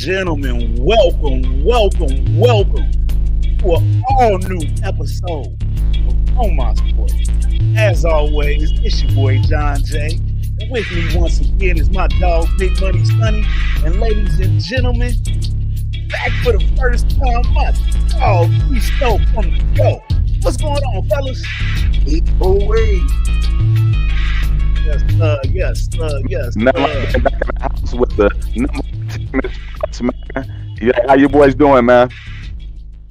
gentlemen, welcome to an all-new episode of On My Sports. As always, it's your boy John J. And with me once again is my dog Big Money Sonny. And ladies and gentlemen, back for the first time, my dog 𝑶𝒏 from the go. What's going on, fellas? Yes. Now I'm back in the house with the number one team in sports, man. Yeah, how you boys doing, man?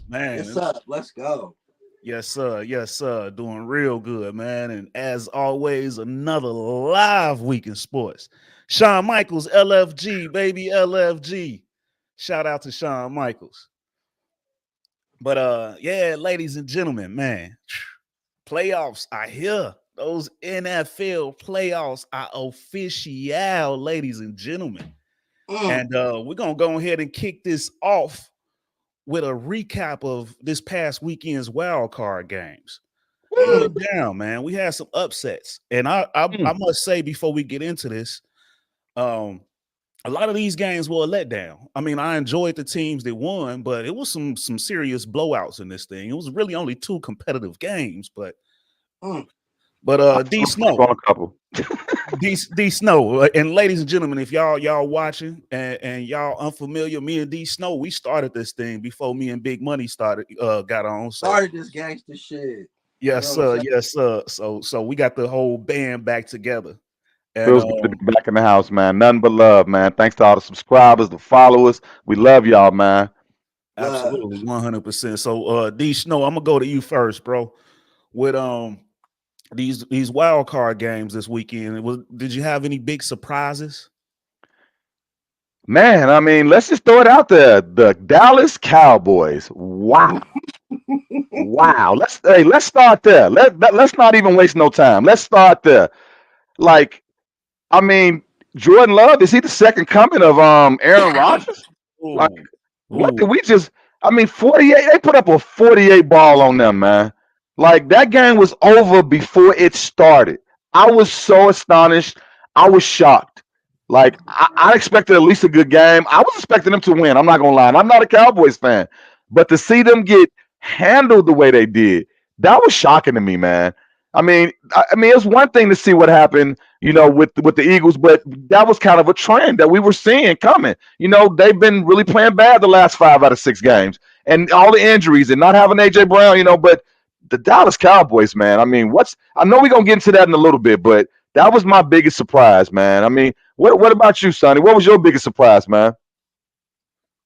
Man, What's up? Let's go. Yes, sir. Doing real good, man. And as always, another live week in sports. Shawn Michaels, LFG, baby, LFG. Shout out to Shawn Michaels. But yeah, ladies and gentlemen, man, playoffs are here. Those NFL playoffs are official, ladies and gentlemen. And we're gonna go ahead and kick this off with a recap of this past weekend's wild card games. It went down, man. We had some upsets, and I must say before we get into this, a lot of these games were a letdown. I mean, I enjoyed the teams that won, but it was some serious blowouts in this thing. It was really only two competitive games, but D Snow, a couple. D Snow, and ladies and gentlemen, if y'all watching and y'all unfamiliar, me and D Snow, we started this thing before me and Big Money got on. So started this gangster shit. Yes, sir. So we got the whole band back together. And, Feels good to be back in the house, man. Nothing but love, man. Thanks to all the subscribers, the followers. We love y'all, man. Absolutely, 100%. So D Snow, I'm gonna go to you first, bro. With these wild card games this weekend, did you have any big surprises? Man, I mean, let's just throw it out there. The Dallas Cowboys. Wow. Wow. Let's start there. Let's not even waste no time. Let's start there. Like, I mean, Jordan Love, is he the second coming of Aaron Rodgers? Like, what did we just? I mean, 48. They put up a 48 ball on them, man. Like, that game was over before it started. I was so astonished. I was shocked. Like, I expected at least a good game. I was expecting them to win. I'm not gonna lie. And I'm not a Cowboys fan, but to see them get handled the way they did, that was shocking to me, man. I mean, it's one thing to see what happened, with the Eagles, but that was kind of a trend that we were seeing coming. They've been really playing bad the last 5 out of 6 games, and all the injuries and not having AJ Brown, but the Dallas Cowboys, man. I mean, I know we're gonna get into that in a little bit, but that was my biggest surprise, man. I mean, what about you, Sonny? What was your biggest surprise, man?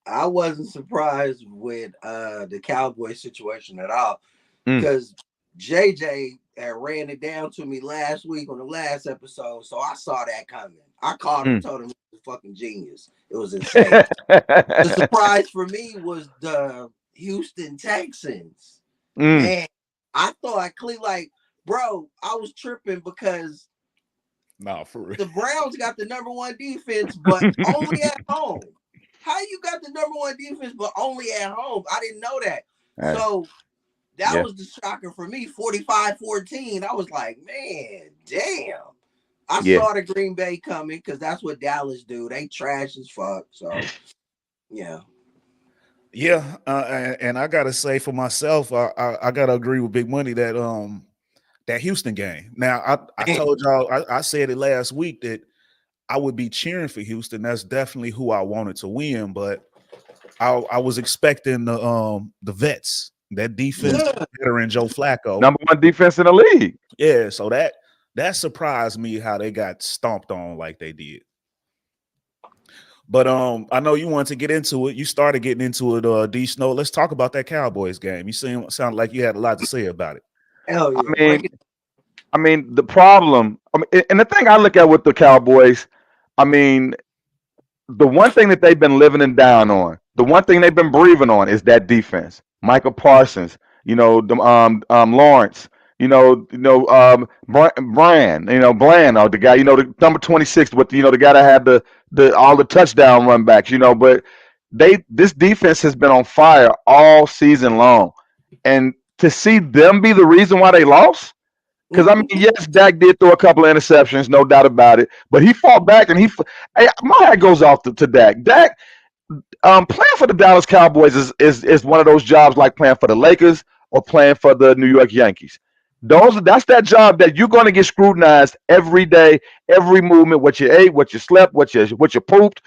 I wasn't surprised with the Cowboys situation at all, because JJ had ran it down to me last week on the last episode, so I saw that coming. I called him, told him he was a fucking genius. It was insane. The surprise for me was the Houston Texans. Man, I thought bro, I was tripping because for real. the Browns got the number one defense, but only at home. How you got the number one defense, but only at home? I didn't know that. So that was the shocker for me. 45-14. I was like, man, damn. I saw the Green Bay coming because that's what Dallas do. They trash as fuck. So, yeah. Yeah, and I gotta say for myself, I gotta agree with Big Money that that Houston game. Now, I told y'all, I said it last week that I would be cheering for Houston. That's definitely who I wanted to win, but I was expecting the vets, that defense veteran Joe Flacco, number one defense in the league. Yeah, so that surprised me how they got stomped on like they did. But I know you wanted to get into it. You started getting into it, D Snow. Let's talk about that Cowboys game. You sound like you had a lot to say about it. Hell yeah. I mean, the problem, and the thing I look at with the Cowboys, I mean, the one thing that they've been living and dying on, the one thing they've been breathing on is that defense. Michael Parsons, Lawrence, Brand, Bland, or the guy, the number 26 with the guy that had all the touchdown run backs, but this defense has been on fire all season long. And to see them be the reason why they lost, because I mean, yes, Dak did throw a couple of interceptions, no doubt about it, but he fought back, and my hat goes off to Dak. Dak, playing for the Dallas Cowboys is one of those jobs like playing for the Lakers or playing for the New York Yankees. That's that job that you're going to get scrutinized every day, every movement, what you ate, what you slept, what you pooped.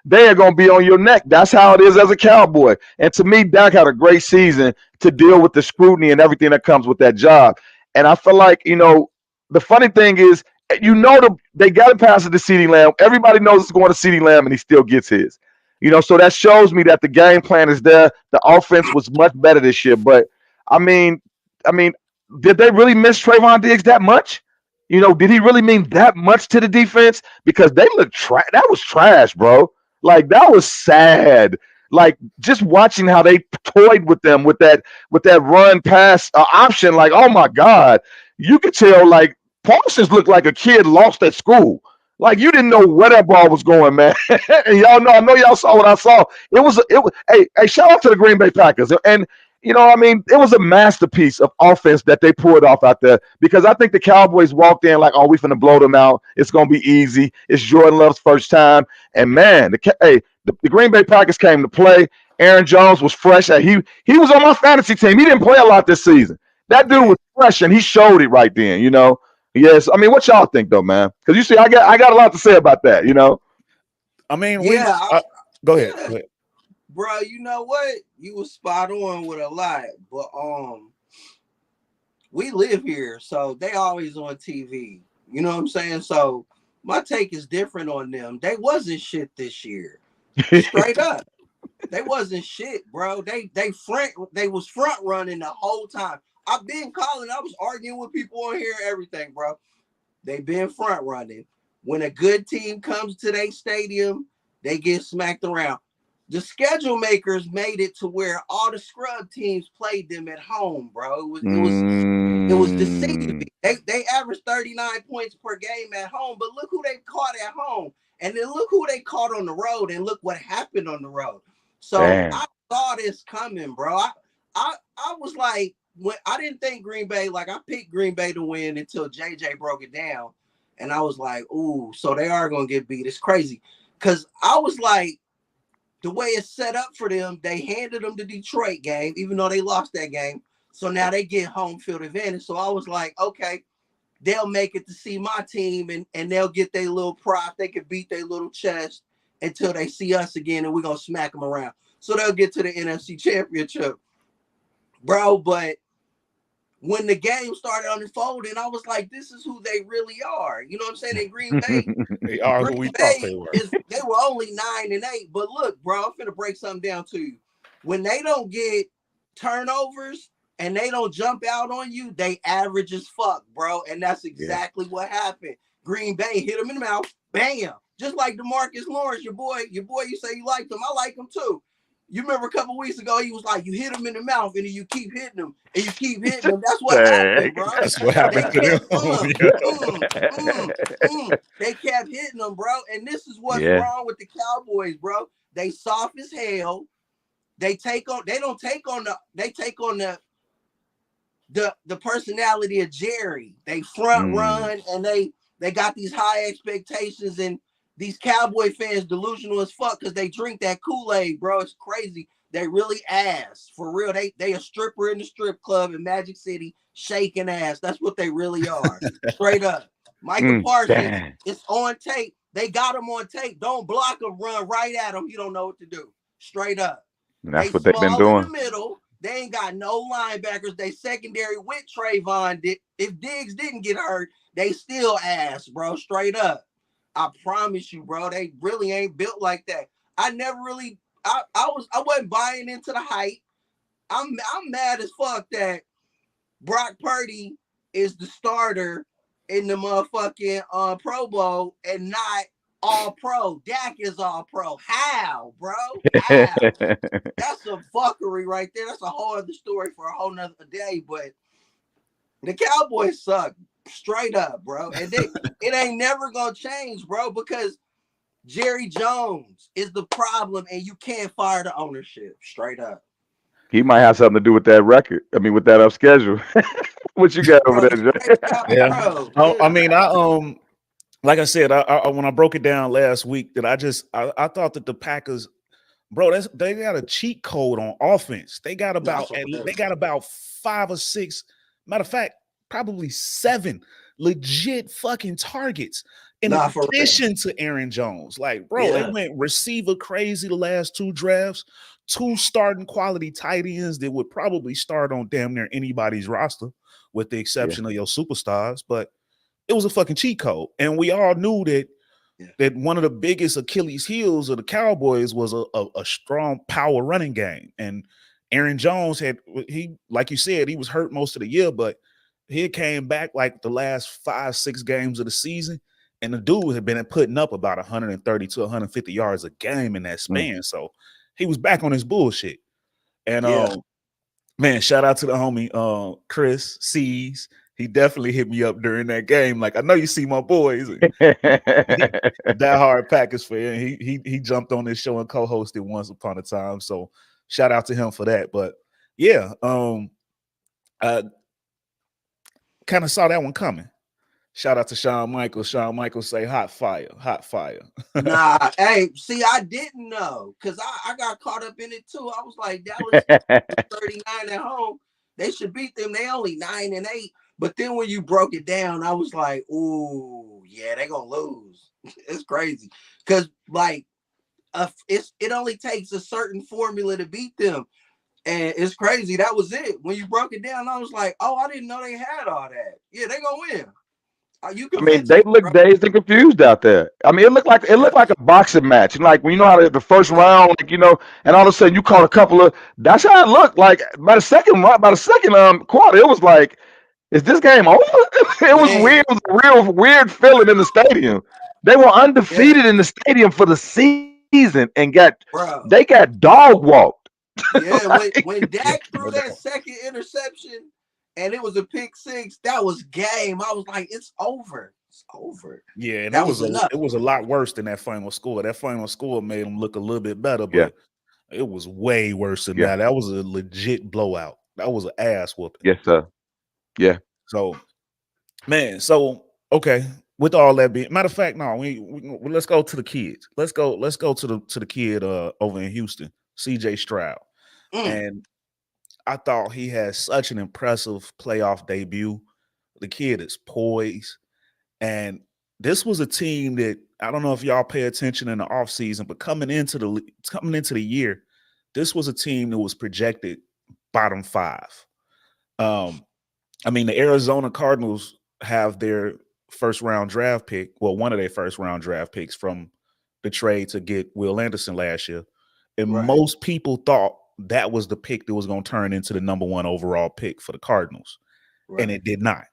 They are going to be on your neck. That's how it is as a Cowboy. And to me, Dak had a great season to deal with the scrutiny and everything that comes with that job. And I feel like the funny thing is, they got it past it to CeeDee Lamb. Everybody knows it's going to CeeDee Lamb, and he still gets his. So that shows me that the game plan is there. The offense was much better this year. But I mean, I mean, did they really miss Trayvon Diggs that much? Did he really mean that much to the defense? Because they looked that was trash, bro. Like that was sad. Like just watching how they toyed with them with that run pass option. Like, oh my God, you could tell like Parsons looked like a kid lost at school. Like you didn't know where that ball was going, man. And y'all know, I know y'all saw what I saw. Hey, shout out to the Green Bay Packers. And it was a masterpiece of offense that they pulled off out there, because I think the Cowboys walked in like, oh, we finna blow them out. It's gonna be easy. It's Jordan Love's first time. And man, the Green Bay Packers came to play. Aaron Jones was fresh. He was on my fantasy team. He didn't play a lot this season. That dude was fresh, and he showed it right then. Yes. I mean, what y'all think though, man? Because you see, I got a lot to say about that. I mean, Go go ahead. Bro, you know what? You was spot on with a lot, but we live here, so they always on TV. You know what I'm saying? So my take is different on them. They wasn't shit this year. Straight up. They wasn't shit, bro. They was front running the whole time. I've been calling, I was arguing with people on here, everything, bro. They been front running. When a good team comes to their stadium, they get smacked around. The schedule makers made it to where all the scrub teams played them at home, bro. It was deceiving. They averaged 39 points per game at home, but look who they caught at home. And then look who they caught on the road, and look what happened on the road. So Damn. I saw this coming, bro. I was like, when I didn't think Green Bay, like I picked Green Bay to win until JJ broke it down. And I was like, ooh, so they are gonna get beat. It's crazy. Cause I was like, the way it's set up for them, they handed them the Detroit game, even though they lost that game. So now they get home field advantage. So I was like, okay, they'll make it to see my team, and they'll get their little prop. They can beat their little chest until they see us again, and we're going to smack them around. So they'll get to the NFC Championship. Bro, but when the game started unfolding, I was like, this is who they really are. You know what I'm saying? In Green Bay. They are who we thought they were. They were only 9-8. But look, bro, I'm finna break something down to you. When they don't get turnovers and they don't jump out on you, they average as fuck, bro. And that's exactly what happened. Green Bay hit him in the mouth, bam. Just like DeMarcus Lawrence, your boy, you say you liked him. I like him too. You remember a couple weeks ago, he was like, you hit him in the mouth and then you keep hitting him and you keep hitting him. That's what happened, bro. That's what happened to them. They kept hitting them, bro. And this is what's wrong with the Cowboys, bro. They soft as hell. They take on the personality of Jerry. They front run, and they got these high expectations, and these Cowboy fans delusional as fuck because they drink that Kool-Aid, bro. It's crazy. They really ass. For real. They a stripper in the strip club in Magic City shaking ass. That's what they really are. Straight up. Michael Parsons, it's on tape. They got him on tape. Don't block him, run right at him. You don't know what to do. Straight up. And that's what they've been doing. In the middle. They ain't got no linebackers. They secondary with Trayvon. If Diggs didn't get hurt, they still ass, bro. Straight up. I promise you, bro, they really ain't built like that. I wasn't buying into the hype. I'm mad as fuck that Brock Purdy is the starter in the motherfucking Pro Bowl and not all pro. Dak is all pro. How, bro? How? That's some fuckery right there. That's a whole other story for a whole nother day. But the Cowboys suck. Straight up, bro. And it ain't never gonna change, bro, because Jerry Jones is the problem, and you can't fire the ownership. Straight up. He might have something to do with that record. I mean, with that up schedule. What you got over there, Jay? Yeah. I mean, like I said, I when I broke it down last week, that I thought that the Packers bro, they got a cheat code on offense. They got about for real. 5 or 6, matter of fact, probably 7 legit fucking targets in For real. addition to Aaron Jones. Like, bro, they went receiver crazy the last 2 drafts. 2 starting quality tight ends that would probably start on damn near anybody's roster, with the exception of your superstars. But it was a fucking cheat code, and we all knew that one of the biggest Achilles heels of the Cowboys was a strong power running game. And Aaron Jones like you said, he was hurt most of the year, but he came back like the last 5-6 games of the season, and the dude had been putting up about 130 to 150 yards a game in that span. So he was back on his bullshit. And man, shout out to the homie Chris C's. He definitely hit me up during that game. Like, I know you see my boys. That hard Packers fan. He jumped on this show and co-hosted once upon a time. So shout out to him for that. But yeah, I kind of saw that one coming. Shout out to Shawn Michaels. Shawn Michaels say hot fire, hot fire. Hey, see, I didn't know, because I got caught up in it too. I was like, Dallas 39 at home. They should beat them. They only 9-8. But then when you broke it down, I was like, ooh, yeah, they're going to lose. It's crazy. Because, like, it only takes a certain formula to beat them. And it's crazy. That was it. When you broke it down, I was like, oh, I didn't know they had all that. Yeah, they're going to win. I mean, they look dazed and confused out there. I mean, it looked like a boxing match. And like, when you know how the first round, like, and all of a sudden you caught a couple of. That's how it looked. Like by the second quarter, it was like, is this game over? It was weird. It was a real weird feeling in the stadium. They were undefeated in the stadium for the season and got dog walked. Yeah, when Dak threw that second interception and it was a pick 6, that was game. I was like, it's over. It's over. Yeah, and it was a lot worse than that final score. That final score made them look a little bit better, but it was way worse than that. That was a legit blowout. That was an ass whooping. Yes, sir. Yeah. So, man, okay. With all that being, matter of fact, no, we let's go to the kids. Let's go to the kid over in Houston, CJ Stroud. And I thought he had such an impressive playoff debut. The kid is poised. And this was a team that, I don't know if y'all pay attention in the offseason, but coming into the year, this was a team that was projected bottom 5. I mean, the Arizona Cardinals have their first round draft pick. Well, one of their first round draft picks from the trade to get Will Anderson last year. And most people thought that was the pick that was going to turn into the #1 overall pick for the Cardinals. And it did not.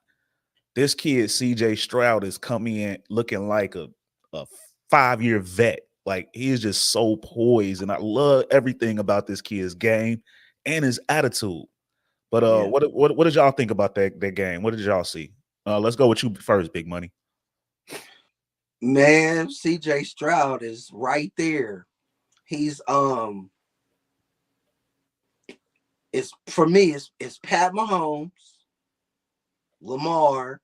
This kid, CJ Stroud, is coming in looking like a 5-year vet. Like, he is just so poised. And I love everything about this kid's game and his attitude. But what did y'all think about that game? What did y'all see? Let's go with you first, Big Money. Man, CJ Stroud is right there. He's it's for me, it's Pat Mahomes, Lamar,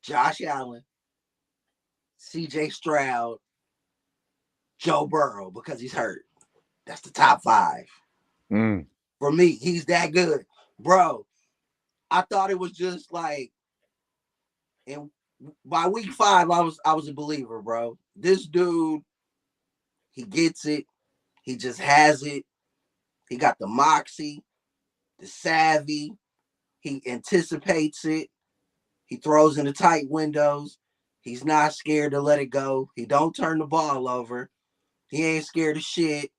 Josh Allen, CJ Stroud, Joe Burrow, because he's hurt. That's the top 5. For me, he's that good. Bro, I thought it was just like, and by week 5, I was a believer, bro. This dude, he gets it. He just has it. He got the moxie, the savvy. He anticipates it. He throws in the tight windows. He's not scared to let it go. He don't turn the ball over. He ain't scared of shit.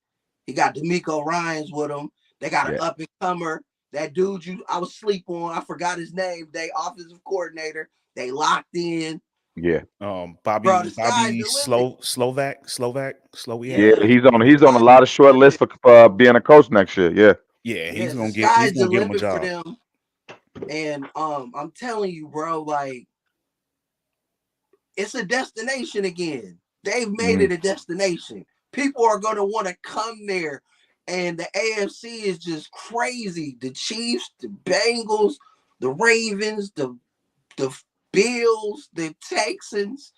He got DeMeco Ryans with him. They got an up-and-comer. That dude I was asleep on. I forgot his name. They offensive coordinator. They locked in. Yeah. Bobby Slovak. Yeah, he's on a lot of short lists for being a coach next year. Yeah. Yeah, he's gonna get him a job. For them. And I'm telling you, bro, like, it's a destination again. They've made it a destination. People are gonna want to come there. And the AFC is just crazy. The Chiefs, the Bengals, the Ravens, the Bills, the Texans.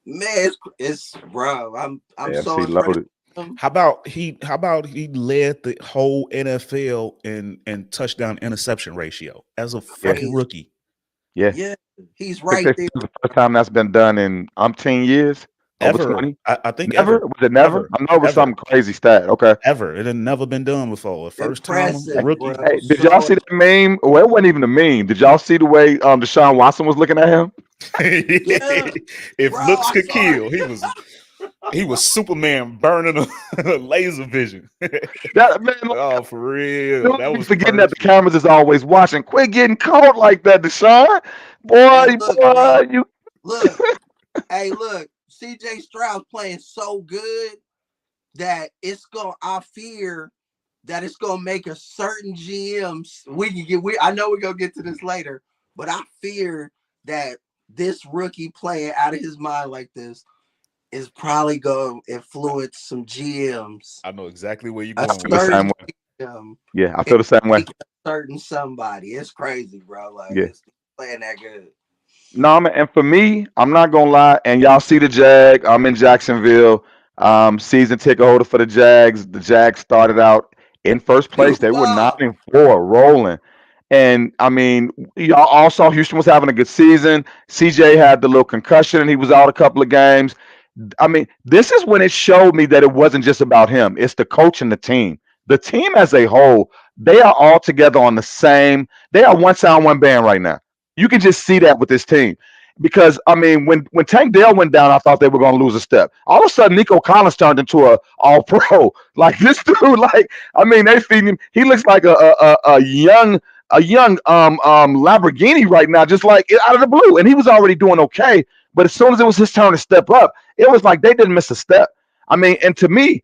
Man, it's bro. I'm so AFC impressed. loaded. How about he led the whole NFL in touchdown interception ratio as a fucking rookie? Yeah, he's right there. This is the first time that's been done in umpteen years. Over Ever. 20. I think Never? ever. Was it never? Ever. I know it was Ever. some crazy stat. Okay. Ever. It had never been done before. A first time Impressive, rookie. bro. Hey, did y'all So see that meme? Well, it wasn't even a meme. Did y'all see the way Deshaun Watson was looking at him? yeah, If bro, looks I could saw it. kill, he was Superman burning a laser vision. That man, like, Oh, for real. dude, That be was forgetting that the perfect. cameras is always watching. Quit getting caught like that, Deshaun. Hey, Boy, look, boy, bro. you. Look, hey, look. CJ Stroud playing so good that I fear that it's gonna make a certain GMs. I know we're gonna get to this later, but I fear that this rookie playing out of his mind like this is probably gonna influence some GMs. I know exactly where you're A going The with same certain this. way. GM Yeah, I is feel the same way. making a certain somebody. It's crazy, bro. Like Yeah. it's playing that good. No, man, and for me, I'm not gonna lie. And y'all see the Jag. I'm in Jacksonville. Season ticket holder for the Jags. The Jags started out in first place. They were 9-4, rolling. And I mean, y'all all saw Houston was having a good season. CJ had the little concussion and he was out a couple of games. I mean, this is when it showed me that it wasn't just about him. It's the coach and the team. The team as a whole, they are all together on the same. They are one sound, one band right now. You can just see that with this team. Because I mean, when Tank Dell went down, I thought they were going to lose a step. All of a sudden, Nico Collins turned into a All Pro. Like this dude, like I mean, they feed him. He looks like a young Lamborghini right now, just like out of the blue. And he was already doing okay. But as soon as it was his turn to step up, it was like they didn't miss a step. I mean, and to me,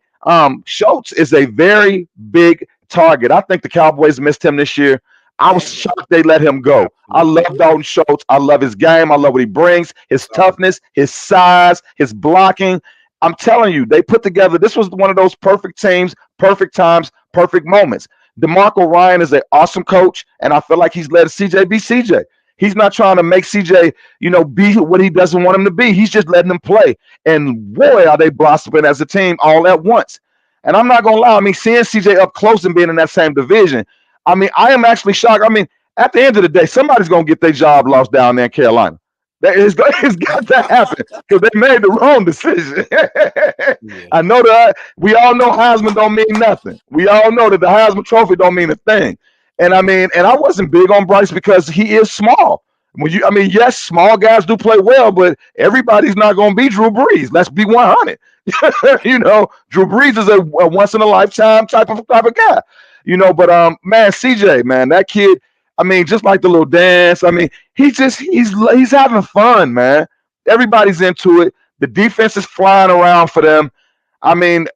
Schultz is a very big target. I think the Cowboys missed him this year. I was Damn. shocked they let him go. I Absolutely. love Dalton Schultz. I love his game. I love what he brings, his toughness, his size, his blocking. I'm telling you, they put together. This was one of those perfect teams, perfect times, perfect moments. DeMarco Ryan is an awesome coach, and I feel like he's let CJ be CJ. He's not trying to make CJ, be what he doesn't want him to be. He's just letting him play. And boy, are they blossoming as a team all at once. And I'm not gonna lie. I mean, seeing CJ up close and being in that same division, I mean, I am actually shocked. I mean, at the end of the day, somebody's gonna get their job lost down there in Carolina. It's got to happen because they made the wrong decision. Yeah. I know that we all know Heisman don't mean nothing. We all know that the Heisman Trophy don't mean a thing. And I mean, and I wasn't big on Bryce because he is small. I mean, yes, small guys do play well, but everybody's not going to be Drew Brees. Let's be 100. Drew Brees is a once in a lifetime type of guy. But man, CJ, man, that kid. I mean, just like the little dance. I mean, he's having fun, man. Everybody's into it. The defense is flying around for them. I mean,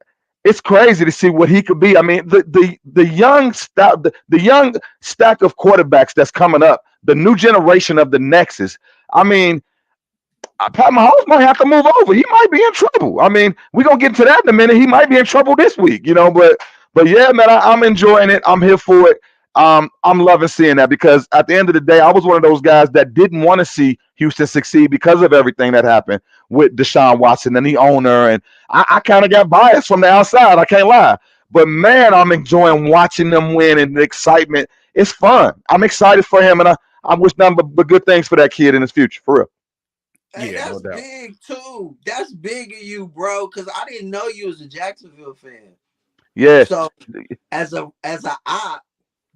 it's crazy to see what he could be. I mean, the young stack of quarterbacks that's coming up, the new generation of the Nexus. I mean, Pat Mahomes might have to move over. He might be in trouble. I mean, we're gonna get to that in a minute. He might be in trouble this week, but yeah, man, I'm enjoying it. I'm here for it. I'm loving seeing that because at the end of the day, I was one of those guys that didn't want to see Houston succeed because of everything that happened with Deshaun Watson and the owner, and I kind of got biased from the outside. I can't lie, but man, I'm enjoying watching them win and the excitement. It's fun. I'm excited for him, and I wish nothing but good things for that kid in his future, for real. Hey, Yeah, no that's doubt. big too. That's big of you, bro. Because I didn't know you was a Jacksonville fan. Yeah. So as a op,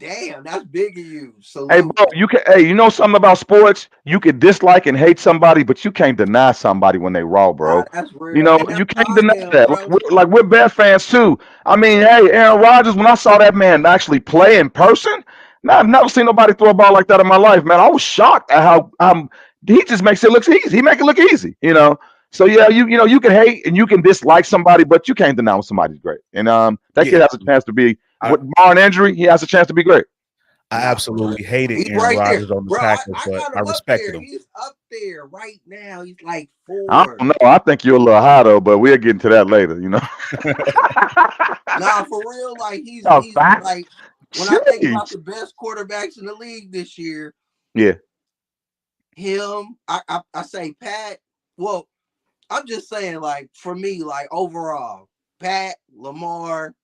damn, that's big of you. Hey, Salute. bro, you know something about sports? You can dislike and hate somebody, but you can't deny somebody when they raw, Nah, bro. that's real, and that's You how can't I deny am, that. bro. We're Bear fans too. I mean, hey, Aaron Rodgers, when I saw that man actually play in person, man, I've never seen nobody throw a ball like that in my life, man. I was shocked at how he just makes it look easy. He make it look easy. So yeah, you can hate and you can dislike somebody, but you can't deny when somebody's great. And that kid Yeah. has a chance to be I, with barring injury, he has a chance to be great. I Nah, for real. absolutely hated He's Aaron right there, Rodgers on the bro. Packers, I but got I him up respected there. him. He's up there right now. He's like I 4. don't know. I think you're a little high though, but we'll get into that later. Nah, for real. Like he's Oh, he's facts. like when I think about Sheesh. the best quarterbacks in the league this year, Yeah. him. I say Pat. Well, I'm just saying, like, for me, like, overall, Pat, Lamar,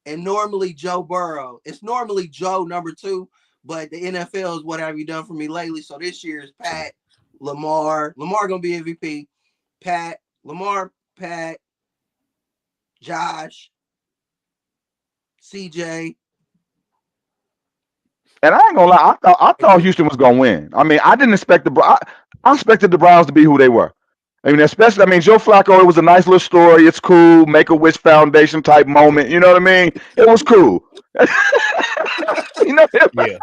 and normally Joe Burrow. It's normally Joe number 2, but the NFL is what have you done for me lately. So this year is Pat, Lamar. Lamar gonna be MVP. Lamar, Pat, Josh, CJ. And I ain't gonna lie, I thought Houston was gonna win. I mean, I didn't expect I expected the Browns to be who they were. I mean, especially, I mean, Joe Flacco, it was a nice little story. It's cool, Make-A-Wish Foundation type moment. You know what I mean? It was cool. you know, Yeah.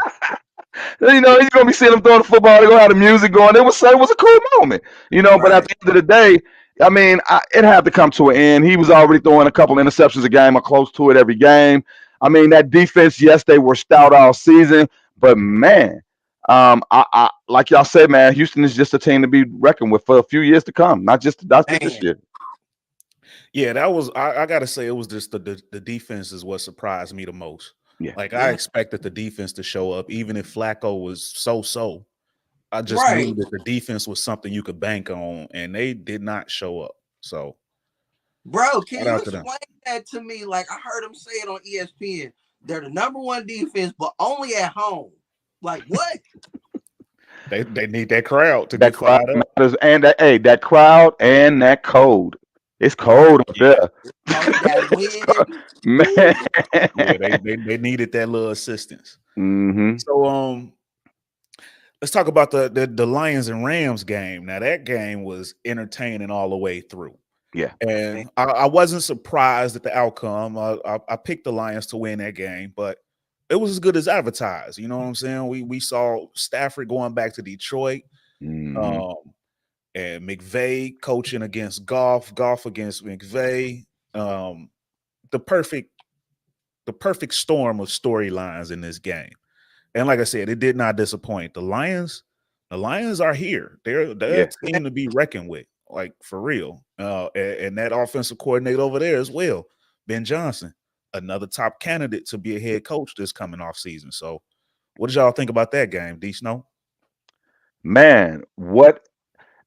you know, you're gonna be seeing them throwing the football. They're gonna have the music going. It was a cool moment, you know. But at the end of the day, I mean, it had to come to an end. He was already throwing a couple interceptions a game or close to it every game. I mean, that defense, yes, they were stout all season, but man, I like y'all said, man, Houston is just a team to be reckoned with for a few years to come, not just this year. Yeah, that was. I gotta say, it was just the defense is what surprised me the most. Yeah. Like I expected the defense to show up, even if Flacco was so. I just knew that the defense was something you could bank on, and they did not show up. So, bro, can you explain that to me? Like I heard him say it on ESPN. They're the number 1 defense, but only at home. Like what? they need that crowd to get fired up. Matters, and that crowd and that code. It's cold up there. Man. Yeah, they needed that little assistance. Mm-hmm. So let's talk about the Lions and Rams game. Now that game was entertaining all the way through. Yeah. And I wasn't surprised at the outcome. I picked the Lions to win that game, but it was as good as advertised. You know what I'm saying? We saw Stafford going back to Detroit. Mm-hmm. And McVay coaching against Goff against McVay. The perfect storm of storylines in this game. And like I said, it did not disappoint. The Lions are here. They're a team to be reckoned with, like for real. And that offensive coordinator over there as well, Ben Johnson, another top candidate to be a head coach this coming off season. So what did y'all think about that game, D Snow? Man,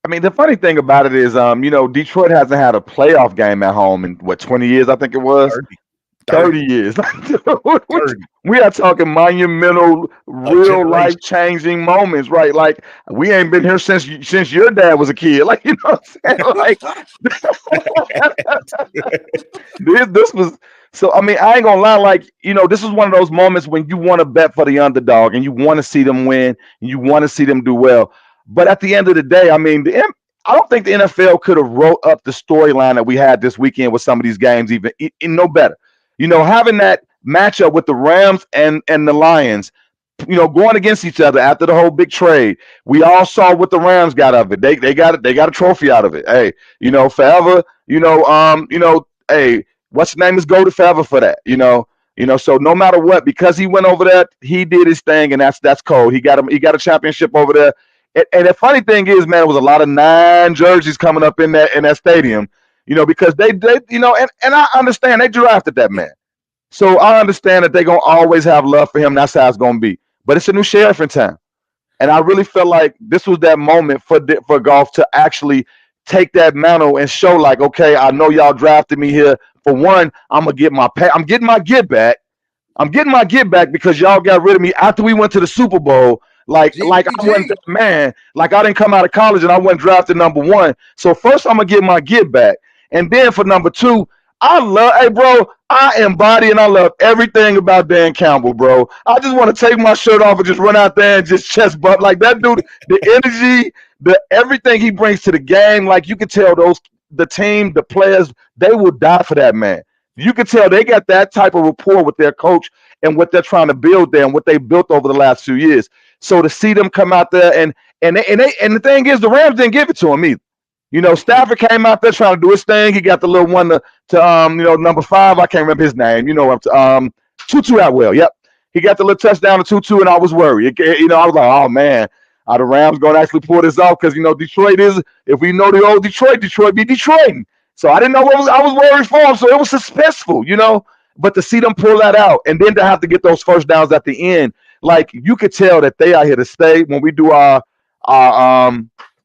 I mean, the funny thing about it is, you know, Detroit hasn't had a playoff game at home in 20 years, I think it was. 30 years. 30. We are talking monumental, real life-changing moments, right? Like we ain't been here since your dad was a kid. Like, you know what I'm saying? Like this was so. I mean, I ain't gonna lie. Like, you know, this is one of those moments when you want to bet for the underdog and you want to see them win and you want to see them do well. But at the end of the day, I mean, I don't think the NFL could have wrote up the storyline that we had this weekend with some of these games even no better. You know, having that matchup with the Rams and the Lions, you know, going against each other after the whole big trade. We all saw what the Rams got of it. They got a trophy out of it. Hey, you know, forever, hey, what's the name is goated forever for that, you know. So no matter what, because he went over there, he did his thing, and that's cold. He got a championship over there. And the funny thing is, man, it was a lot of 9 jerseys coming up in that stadium, you know, because they you know, and I understand they drafted that man. So I understand that they're going to always have love for him. That's how it's going to be. But it's a new sheriff in town. And I really felt like this was that moment for Goff to actually take that mantle and show like, okay, I know y'all drafted me here. For one, I'm getting my get back. I'm getting my get back because y'all got rid of me after we went to the Super Bowl. Like I wasn't that man. Like I didn't come out of college and I wasn't drafted number 1. So first I'm gonna get my get back. And then for number 2, I embody and I love everything about Dan Campbell, bro. I just want to take my shirt off and just run out there and just chest bump like that dude. The energy, everything he brings to the game, like you can tell the team, the players, they will die for that man. You can tell they got that type of rapport with their coach and what they're trying to build there and what they built over the last few years. So to see them come out there and the thing is, the Rams didn't give it to him either. You know, Stafford came out there trying to do his thing. He got the little one to you know, number 5. I can't remember his name. You know, Tutu Atwell. Yep, he got the little touchdown to Tutu, and I was worried. You know, I was like, oh man, are the Rams going to actually pull this off? Because you know, Detroit is. If we know the old Detroit be Detroiting. So I didn't know I was worried for him. So it was suspenseful, you know. But to see them pull that out, and then to have to get those first downs at the end, like you could tell that they are here to stay. When we do our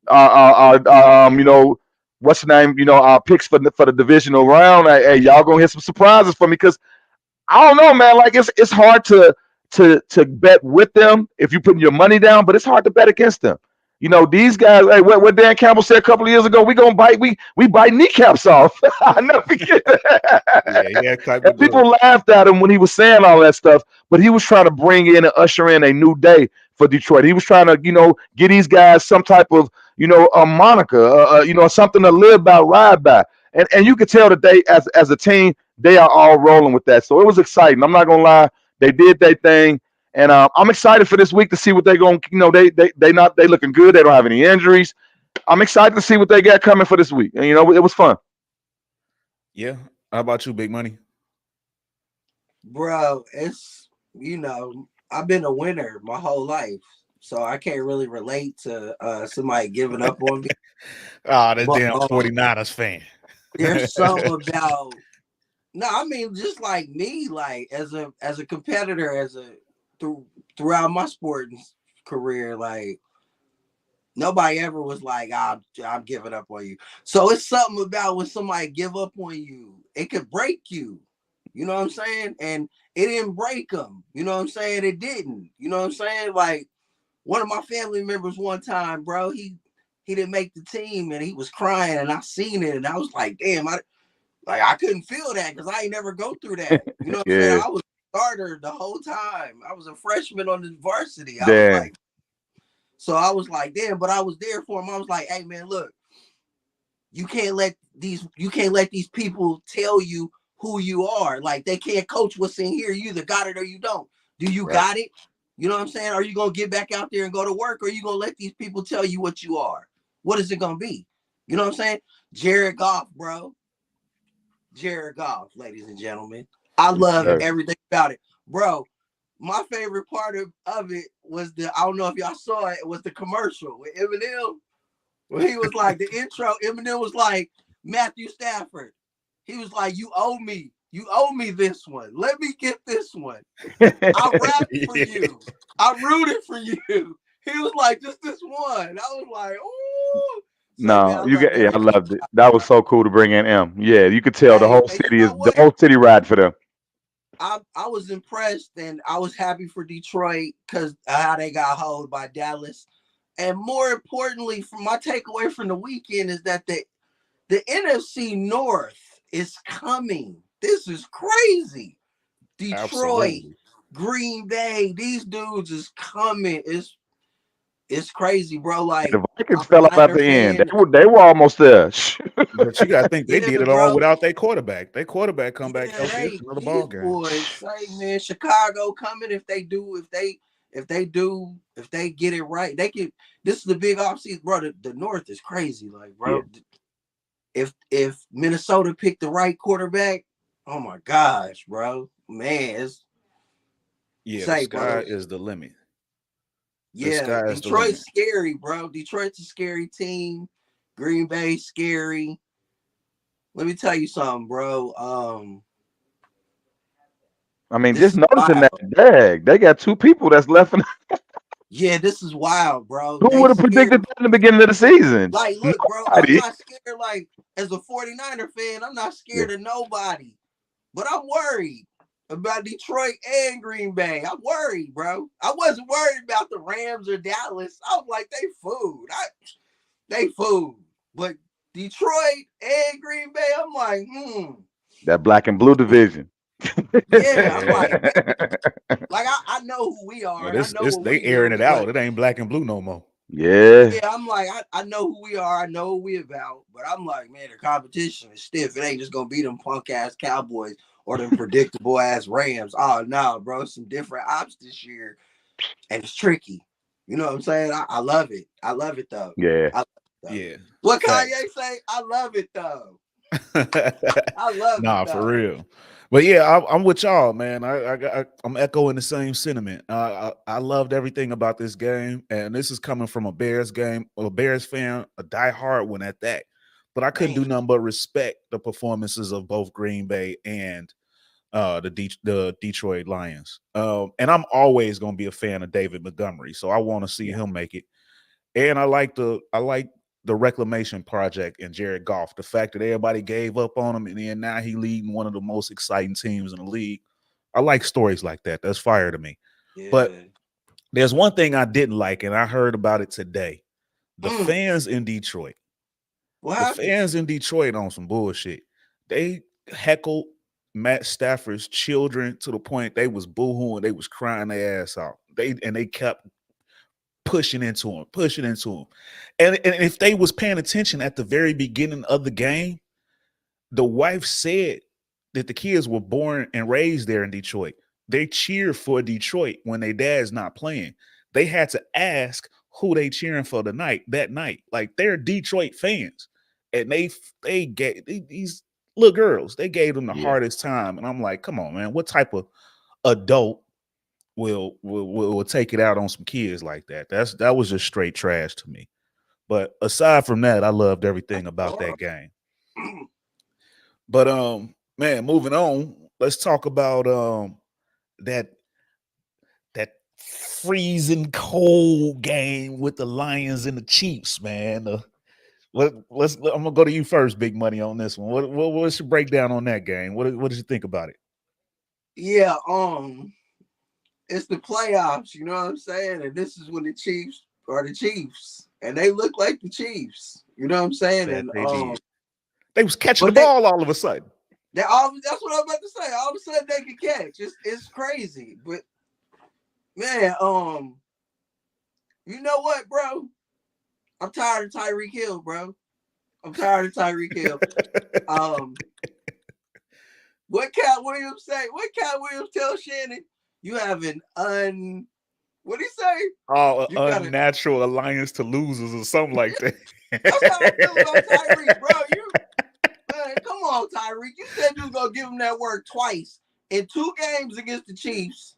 you know, what's the name? Our picks for the divisional round. Hey, y'all gonna hear some surprises for me because I don't know, man. Like it's hard to bet with them if you putting your money down, but it's hard to bet against them. These guys. Hey, what Dan Campbell said a couple of years ago, we bite kneecaps off. I never forget that. Yeah, type And of people gloves. laughed at him when he was saying all that stuff, but he was trying to bring in and usher in a new day for Detroit. He was trying to, get these guys some type of, a moniker, something to live by, ride by. And you could tell that they, as a team, they are all rolling with that. So it was exciting. I'm not gonna lie, they did their thing, and I'm excited for this week to see what they're going. They looking good. They don't have any injuries. I'm excited to see what they got coming for this week. And it was fun. Yeah. How about you, Big Money? Bro, it's I've been a winner my whole life, so I can't really relate to somebody giving up on me. That But damn 49ers fan. there's something about I mean, just like me, like as a competitor, throughout my sporting career, like nobody ever was like, I'm giving up on you. So it's something about when somebody give up on you, it could break you. You know what I'm saying? And it didn't break them. You know what I'm saying? It didn't. You know what I'm saying? Like one of my family members one time, bro, he didn't make the team and he was crying and I seen it and I was like, damn, I couldn't feel that because I ain't never go through that. You know what I'm saying? Yeah. I was a starter the whole time. I was a freshman on the varsity. Damn. So I was like, damn, but I was there for him. I was like, hey man, look, you can't let these people tell you who you are. Like they can't coach what's in here. You either got it or you don't. Do you got it? You know what I'm saying? Are you gonna get back out there and go to work, or are you gonna let these people tell you what you are? What is it gonna be? You know what I'm saying? Jared Goff, bro. Jared Goff, ladies and gentlemen. I love everything about it. Bro, my favorite part of it was I don't know if y'all saw it, was the commercial with Eminem. When he was like, the intro, Eminem was like, Matthew Stafford. He was like, you owe me this one. Let me get this one. I rapped for you. I rooted for you. He was like, just this one. I was like, ooh. I loved it. That was so cool to bring in M. Yeah, you could tell the whole city ride for them. I was impressed and I was happy for Detroit because how they got hold by Dallas. And more importantly, from my takeaway from the weekend is that the NFC North is coming. This is crazy. Detroit, absolutely. Green Bay, these dudes is coming. It's crazy, bro. Like the Vikings fell up at the end. They were almost there. But you gotta think they did it all without their quarterback. Their quarterback come back healthy. It's another ball game. Boys, say man, Chicago coming if they get it right. They can. This is the big offseason, bro. The North is crazy, like, bro. Yeah. If Minnesota picked the right quarterback, oh my gosh, bro, man, the sky is the limit. Yeah, Detroit's scary, bro. Detroit's a scary team. Green Bay scary. Let me tell you something, bro. I mean, just noticing that they got two people that's left. Yeah, this is wild, bro. Who would have predicted that in the beginning of the season? Like, look, bro, I'm not scared. Like, as a 49er fan, I'm not scared of nobody. But I'm worried about Detroit and Green Bay. I'm worried, bro. I wasn't worried about the Rams or Dallas. I was like, they food. They food. But Detroit and Green Bay, I'm like, That black and blue division. Yeah, I'm like I know who we are. They airing it out. It ain't black and blue no more. Yeah. Yeah, I'm like, I know who we are. I know who we about. But I'm like, man, the competition is stiff. It ain't just gonna be them punk ass Cowboys or them predictable ass Rams. Oh no, bro, it's some different ops this year, and it's tricky. You know what I'm saying? I love it. I love it though. Yeah. Yeah. What Kanye say? I love it though. I love it. Nah, for real. But yeah, I'm with y'all, man. I'm echoing the same sentiment. I loved everything about this game, and this is coming from a Bears fan, a diehard one at that. But I couldn't do nothing but respect the performances of both Green Bay and the Detroit Lions. And I'm always gonna be a fan of David Montgomery, so I want to see him make it. And I like the reclamation project and Jared Goff. The fact that everybody gave up on him and then now he leading one of the most exciting teams in the league. I like stories like that. That's fire to me. Yeah. But there's one thing I didn't like, and I heard about it today. The fans in Detroit. What the happened? fans in Detroit on some bullshit. They heckled Matt Stafford's children to the point they was boohooing, they was crying their ass out. They kept pushing into him. And if they was paying attention at the very beginning of the game, the wife said that the kids were born and raised there in Detroit. They cheer for Detroit when their dad's not playing. They had to ask who they cheering for that night. Like, they're Detroit fans. And they gave these little girls, they gave them the hardest time. And I'm like, come on, man, what type of adult will take it out on some kids like that? That was just straight trash to me. But aside from that, I loved everything about that game. But man, moving on, let's talk about that freezing cold game with the Lions and the Chiefs, man. I'm gonna go to you first, Big Money, on this one. What's your breakdown on that game? What did you think about it? Yeah, it's the playoffs, you know what I'm saying? And this is when the Chiefs are the Chiefs, and they look like the Chiefs, you know what I'm saying? And they was catching the ball all of a sudden. That's what I'm about to say. All of a sudden they can catch. It's crazy. But man, you know what, bro? I'm tired of Tyreek Hill, bro. I'm tired of Tyreek Hill. What Cat Williams say? What Cat Williams tell Shannon? You have an what'd he say? Oh, unnatural alliance to losers or something like that. That's how I feel about Tyreek, bro. Man, come on, Tyreek. You said you was gonna give him that work twice. In 2 games against the Chiefs,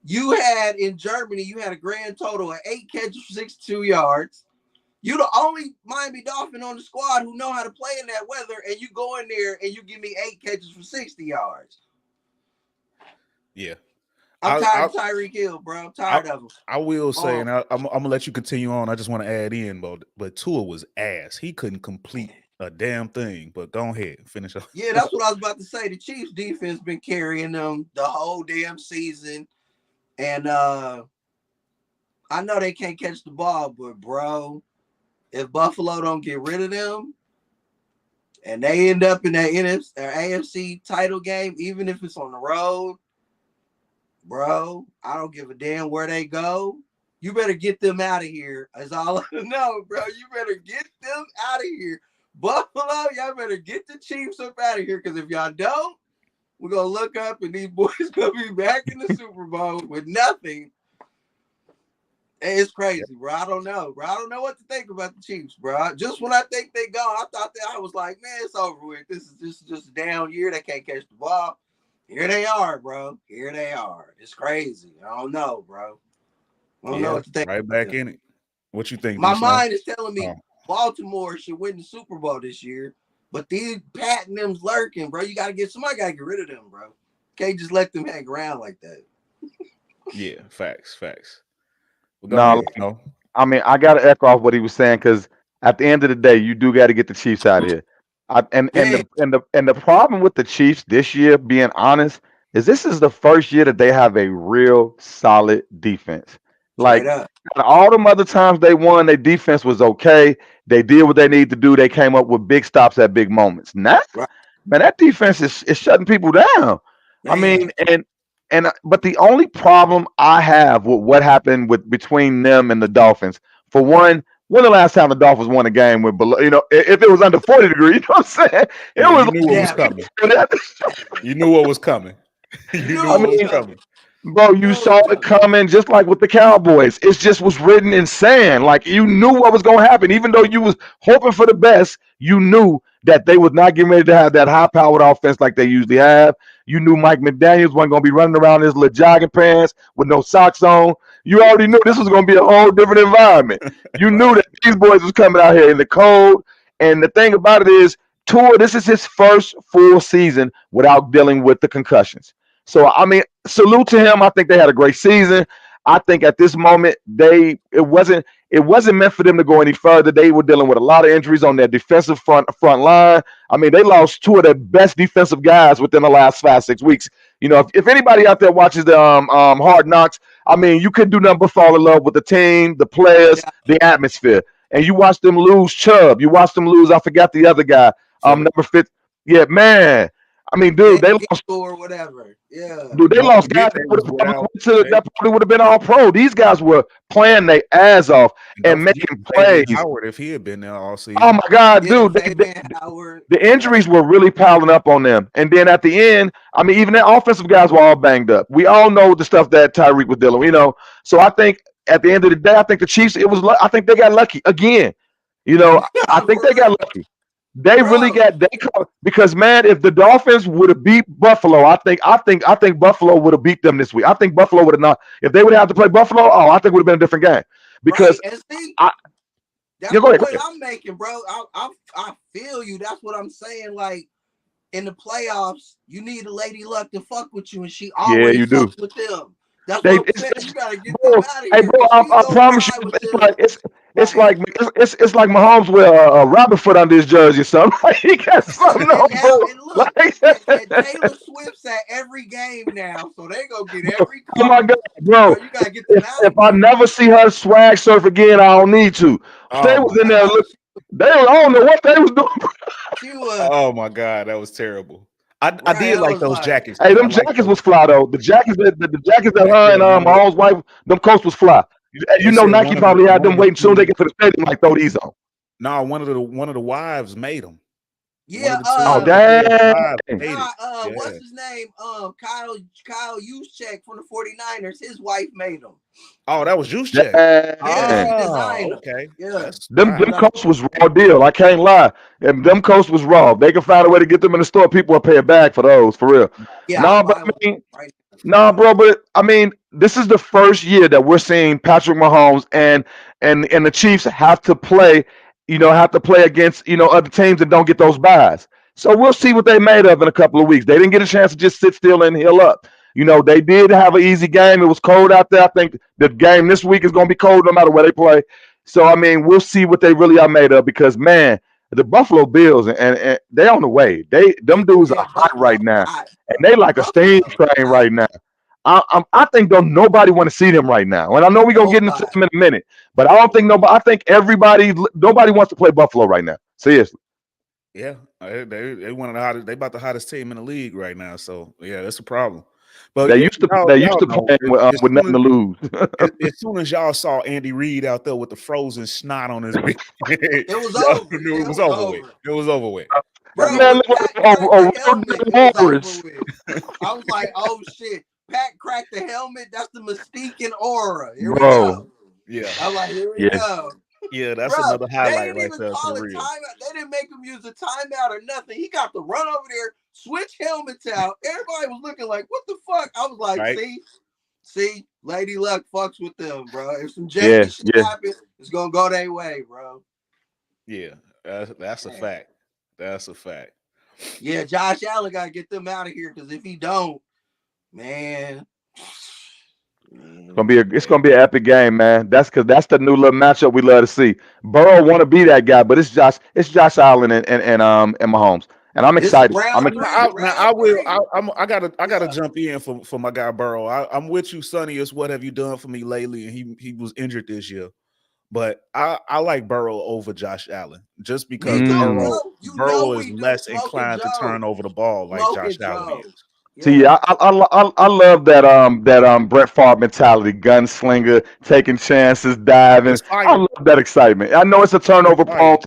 you had in Germany, you had a grand total of 8 catches for 62 yards. You the only Miami Dolphin on the squad who know how to play in that weather, and you go in there and you give me 8 catches for 60 yards. Yeah. I'm tired of Tyreek Hill, bro. I'm tired of him. I will say, and I'm gonna let you continue on. I just want to add in, but Tua was ass. He couldn't complete a damn thing. But go ahead, finish up. Yeah, that's what I was about to say. The Chiefs defense been carrying them the whole damn season, and I know they can't catch the ball, but bro, if Buffalo don't get rid of them, and they end up in that NFC or AFC title game, even if it's on the road, bro, I don't give a damn where they go. You better get them out of here. That's all I know, bro. You better get them out of here. Buffalo, y'all better get the Chiefs up out of here, because if y'all don't, we're going to look up and these boys going to be back in the Super Bowl with nothing. And it's crazy, bro. I don't know, bro. I don't know what to think about the Chiefs, bro. Just when I think they gone, I thought that I was like, man, it's over with. This is just a down year. They can't catch the ball. Here they are, bro. Here they are. It's crazy. I don't know, bro. I don't know what to think. Right back in it. What you think? My mind is telling me Baltimore should win the Super Bowl this year, but these Pat and them's lurking, bro. Somebody got to get rid of them, bro. Can't just let them hang around like that. Yeah, facts. No, I mean, I got to echo off what he was saying, because at the end of the day, you do got to get the Chiefs out of here. And the problem with the Chiefs this year, being honest, is this is the first year that they have a real solid defense. Like, all them other times they won, their defense was okay. They did what they need to do. They came up with big stops at big moments. Now, man, that defense is shutting people down. Man. I mean, but the only problem I have with what happened between them and the Dolphins, for one, when the last time the Dolphins won a game with below, if it was under 40 degrees, you know what I'm saying? You knew what was coming. You knew what was coming. Bro, you saw it coming, just like with the Cowboys. It just was written in sand. Like, you knew what was going to happen. Even though you was hoping for the best, you knew that they was not getting ready to have that high-powered offense like they usually have. You knew Mike McDaniels wasn't going to be running around in his little jogging pants with no socks on. You already knew this was going to be a whole different environment. You knew that these boys was coming out here in the cold. And the thing about it is, Tua, this is his first full season without dealing with the concussions. So, I mean, salute to him. I think they had a great season. I think at this moment it wasn't meant for them to go any further. They were dealing with a lot of injuries on their defensive front line. I mean, they lost two of their best defensive guys within the last 5-6 weeks. You know, if anybody out there watches the Hard Knocks, I mean, you couldn't do nothing but fall in love with the team, the players, the atmosphere. And you watch them lose Chubb. You watch them lose. I forgot the other guy. Number 5. Yeah, man. I mean, dude, they lost or whatever. Yeah, dude, they lost guys that probably would have been all pro. These guys were playing their ass off and making plays. Howard, if he had been there all season. Oh my God, dude, the injuries were really piling up on them. And then at the end, I mean, even their offensive guys were all banged up. We all know the stuff that Tyreek was dealing with, you know. So I think at the end of the day, I think the Chiefs, I think they got lucky again. You know, I think they got lucky. They really because man, if the Dolphins would have beat Buffalo, I think Buffalo would have beat them this week. I think Buffalo would have not. If they would have to play Buffalo, I think it would have been a different game. Because that's the point I'm making, bro. I feel you. That's what I'm saying. Like in the playoffs, you need a Lady Luck to fuck with you, and she always fucks with them. That's what I'm saying. You gotta get them out of here. Hey, bro, I promise you, it's like Mahomes with a rabbit foot under his jersey or something. Like, he got something on, bro. And Taylor Swift's at every game now, so they gonna get every call. Oh my God, bro! You gotta get them out. If I never see her swag surf again, I don't need to. They was in there. I don't know what they was doing. Oh my God, that was terrible. I did like those jackets. Hey, them jackets was fly though. The jackets that her and Mahomes' wife, them coats was fly. You know, Nike probably had them waiting soon they get to the stadium, like throw these on. No, one of the wives made them. Yeah. Oh dang. What's his name? Kyle Juszczyk from the 49ers. His wife made them. Oh, that was Juszczyk. Okay. Yeah. Them coats was raw deal. I can't lie. And them coats was raw. They can find a way to get them in the store. People will pay a bag for those, for real. Yeah. But I mean, this is the first year that we're seeing Patrick Mahomes and the Chiefs have to play against, other teams that don't get those buys. So we'll see what they made of in a couple of weeks. They didn't get a chance to just sit still and heal up. They did have an easy game. It was cold out there. I think the game this week is going to be cold no matter where they play. So, I mean, we'll see what they really are made of because, man, the Buffalo Bills, and they're on the way. Them dudes are hot right now, and they like a steam train right now. I think nobody want to see them right now. And I know we're going to get into them in a minute, but I don't think nobody. I think nobody wants to play Buffalo right now. Seriously. Yeah, they one of the hottest. They about the hottest team in the league right now. So yeah, that's a problem. But they used to play with nothing to lose. As soon as y'all saw Andy Reid out there with the frozen snot on his beard, it was over. It was over with. It was over with. Bro, I was like, oh shit. Pat cracked the helmet. That's the Mystique and aura. Here we go. Yeah. I'm like, here we go. Yeah, that's another highlight right there. They didn't make him use a timeout or nothing. He got to run over there, switch helmets out. Everybody was looking like, what the fuck? I was like, see, Lady Luck fucks with them, bro. If some shit happens, it's gonna go their way, bro. Yeah, that's a fact. That's a fact. Yeah, Josh Allen gotta get them out of here because if he don't, man. It's gonna be an epic game, man. That's the new little matchup we love to see. Burrow want to be that guy, but it's Josh Allen and Mahomes, and I'm excited. I gotta jump in for my guy Burrow. I'm with you, Sonny. It's what have you done for me lately? And he was injured this year, but I like Burrow over Josh Allen just because Burrow is less inclined to turn over the ball like Josh Allen is. See, I love that Brett Favre mentality, gunslinger, taking chances, diving. I love that excitement. I know it's a turnover prone,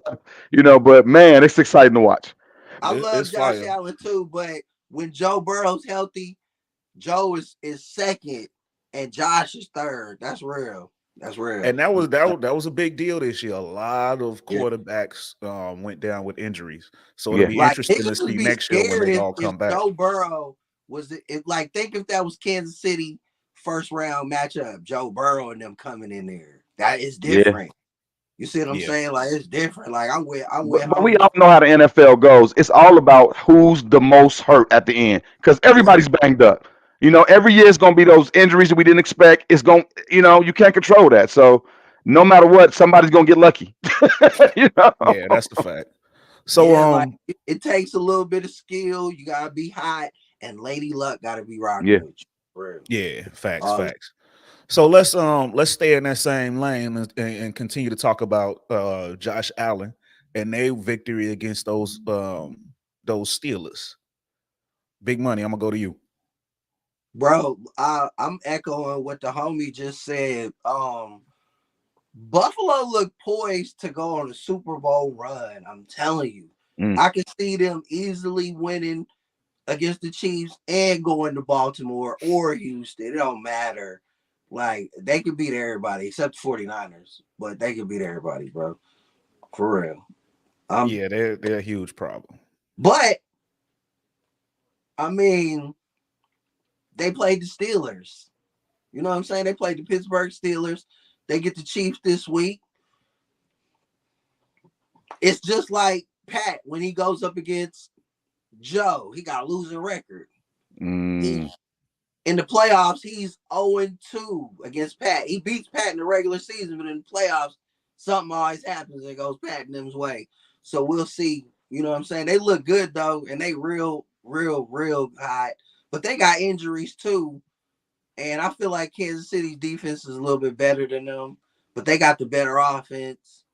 but man, it's exciting to watch. I love Josh Allen too, but when Joe Burrow's healthy, Joe is second and Josh is third. That's real. That's real. And that was a big deal this year. A lot of quarterbacks went down with injuries, so it'll be interesting to see next year when they all come back. Joe Burrow was think if that was Kansas City first round matchup, Joe Burrow and them coming in there. That is different. You see what I'm saying? Like it's different. Like but we all know how the NFL goes. It's all about who's the most hurt at the end because everybody's banged up. You know, every year it's going to be those injuries that we didn't expect. It's going, you know, you can't control that. So no matter what, somebody's going to get lucky. You know? Yeah, that's the fact. So yeah, like it takes a little bit of skill. You gotta be hot, and Lady Luck gotta be rocking with you. For real. Yeah, facts. So let's stay in that same lane and continue to talk about Josh Allen and their victory against those Steelers. Big Money, I'm gonna go to you. Bro, I'm echoing what the homie just said. Buffalo looked poised to go on a Super Bowl run. I'm telling you. I can see them easily winning against the Chiefs and going to Baltimore or Houston. It don't matter. Like, they could beat everybody except the 49ers, but they could beat everybody, bro. For real. Yeah, they're a huge problem. But, I mean, they played the Steelers. You know what I'm saying? They played the Pittsburgh Steelers. They get the Chiefs this week. It's just like Pat when he goes up against Joe. He got a losing record. In the playoffs, he's 0-2 against Pat. He beats Pat in the regular season, but in the playoffs, something always happens and goes Pat and them's way. So we'll see. You know what I'm saying? They look good, though, and they real hot. But they got injuries, too. And I feel like Kansas City's defense is a little bit better than them. But they got the better offense.